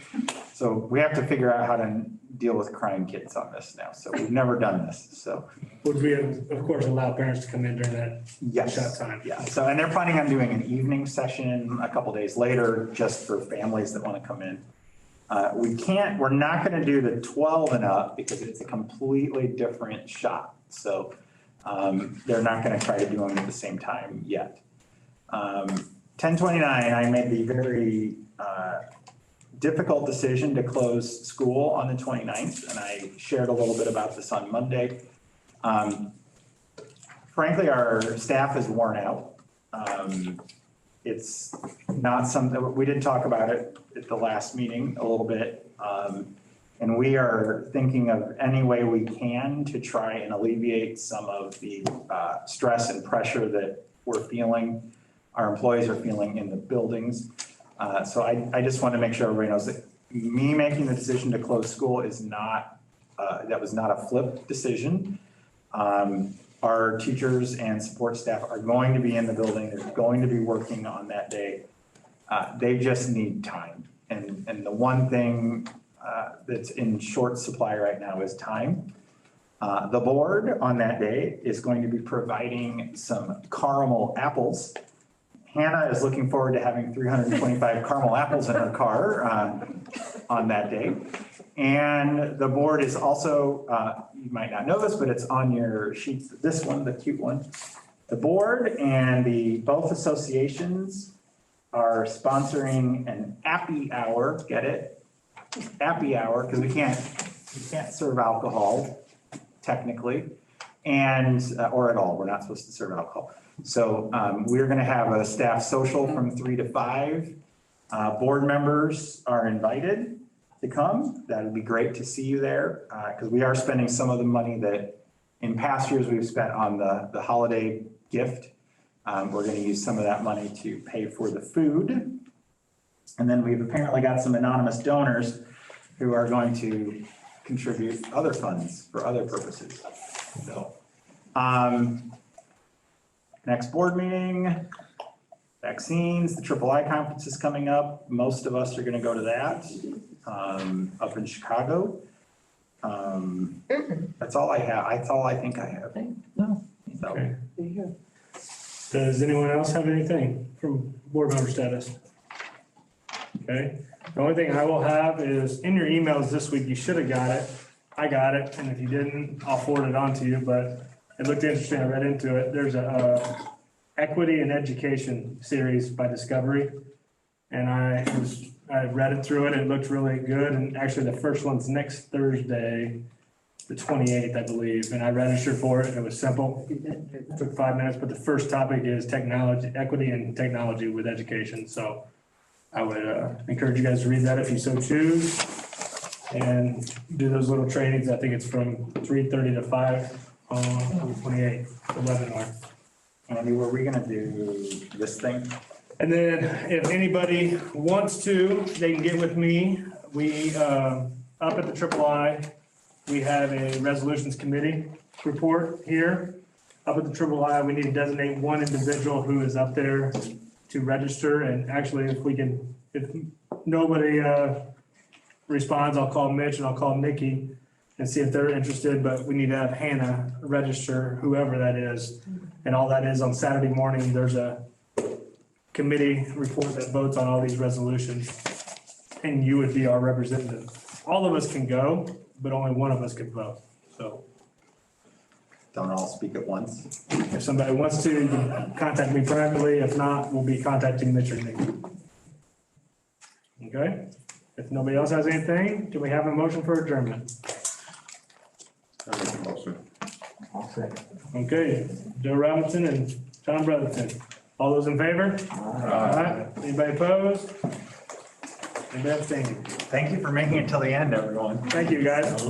So we have to figure out how to deal with crying kids on this now. So we've never done this, so. Would we, of course, allow parents to come in during that shot time? Yeah, so, and they're planning on doing an evening session a couple days later, just for families that want to come in. We're not going to do the 12 and up because it's a completely different shot. So they're not going to try to do them at the same time yet. 10/29, I made the very difficult decision to close school on the 29th, and I shared a little bit about this on Monday. For frankly, our staff is worn out. It's not something, we did talk about it at the last meeting a little bit. And we are thinking of any way we can to try and alleviate some of the stress and pressure that we're feeling, our employees are feeling in the buildings. So I just want to make sure everybody knows that me making the decision to close school is not, that was not a flip decision. Our teachers and support staff are going to be in the building. They're going to be working on that day. They just need time. And the one thing that's in short supply right now is time. The board on that day is going to be providing some caramel apples. Hannah is looking forward to having 325 caramel apples in her car on that day. And the board is also, you might not know this, but it's on your sheets, this one, the cute one. The board and both associations are sponsoring an appy hour, get it? Happy hour, because we can't serve alcohol technically, and or at all. We're not supposed to serve alcohol. So we're going to have a staff social from 3 to 5. Board members are invited to come. That would be great to see you there, because we are spending some of the money that in past years we've spent on the holiday gift. We're going to use some of that money to pay for the food. And then we've apparently got some anonymous donors who are going to contribute other funds for other purposes. So, next board meeting, vaccines, the III conference is coming up. Most of us are going to go to that up in Chicago. That's all I have. That's all I think I have. No. So, Okay. Does anyone else have anything from board member status? Okay, the only thing I will have is in your emails this week, you should have got it. I got it, and if you didn't, I'll forward it on to you, but it looked interesting. I read into it. There's a equity and education series by Discovery. And I read it through it. It looked really good. And actually the first one's next Thursday, the 28th, I believe. And I registered for it. It was simple. It took 5 minutes, but the first topic is technology, equity and technology with education. So I would encourage you guys to read that if you so choose and do those little trainings. I think it's from 3:30 to 5 on the 28th, the webinar. Andy, were we gonna do this thing? And then if anybody wants to, they can get with me. We, up at the III, we have a resolutions committee report here. Up at the III, we need to designate one individual who is up there to register. And actually, if nobody responds, I'll call Mitch and I'll call Nikki and see if they're interested. But we need to have Hannah register, whoever that is. And all that is on Saturday morning, there's a committee report that votes on all these resolutions. And you would be our representative. All of us can go, but only one of us can vote. So Don't all speak at once. if somebody wants to, you can contact me privately. If not, we'll be contacting Mitch or Nikki. Okay? If nobody else has anything, do we have a motion for adjournment? Okay, Joe Robinson and John Brotherton. All those in favor? Aye. Anybody opposed? Anybody abstaining? Thank you for making it till the end, everyone. Thank you, guys.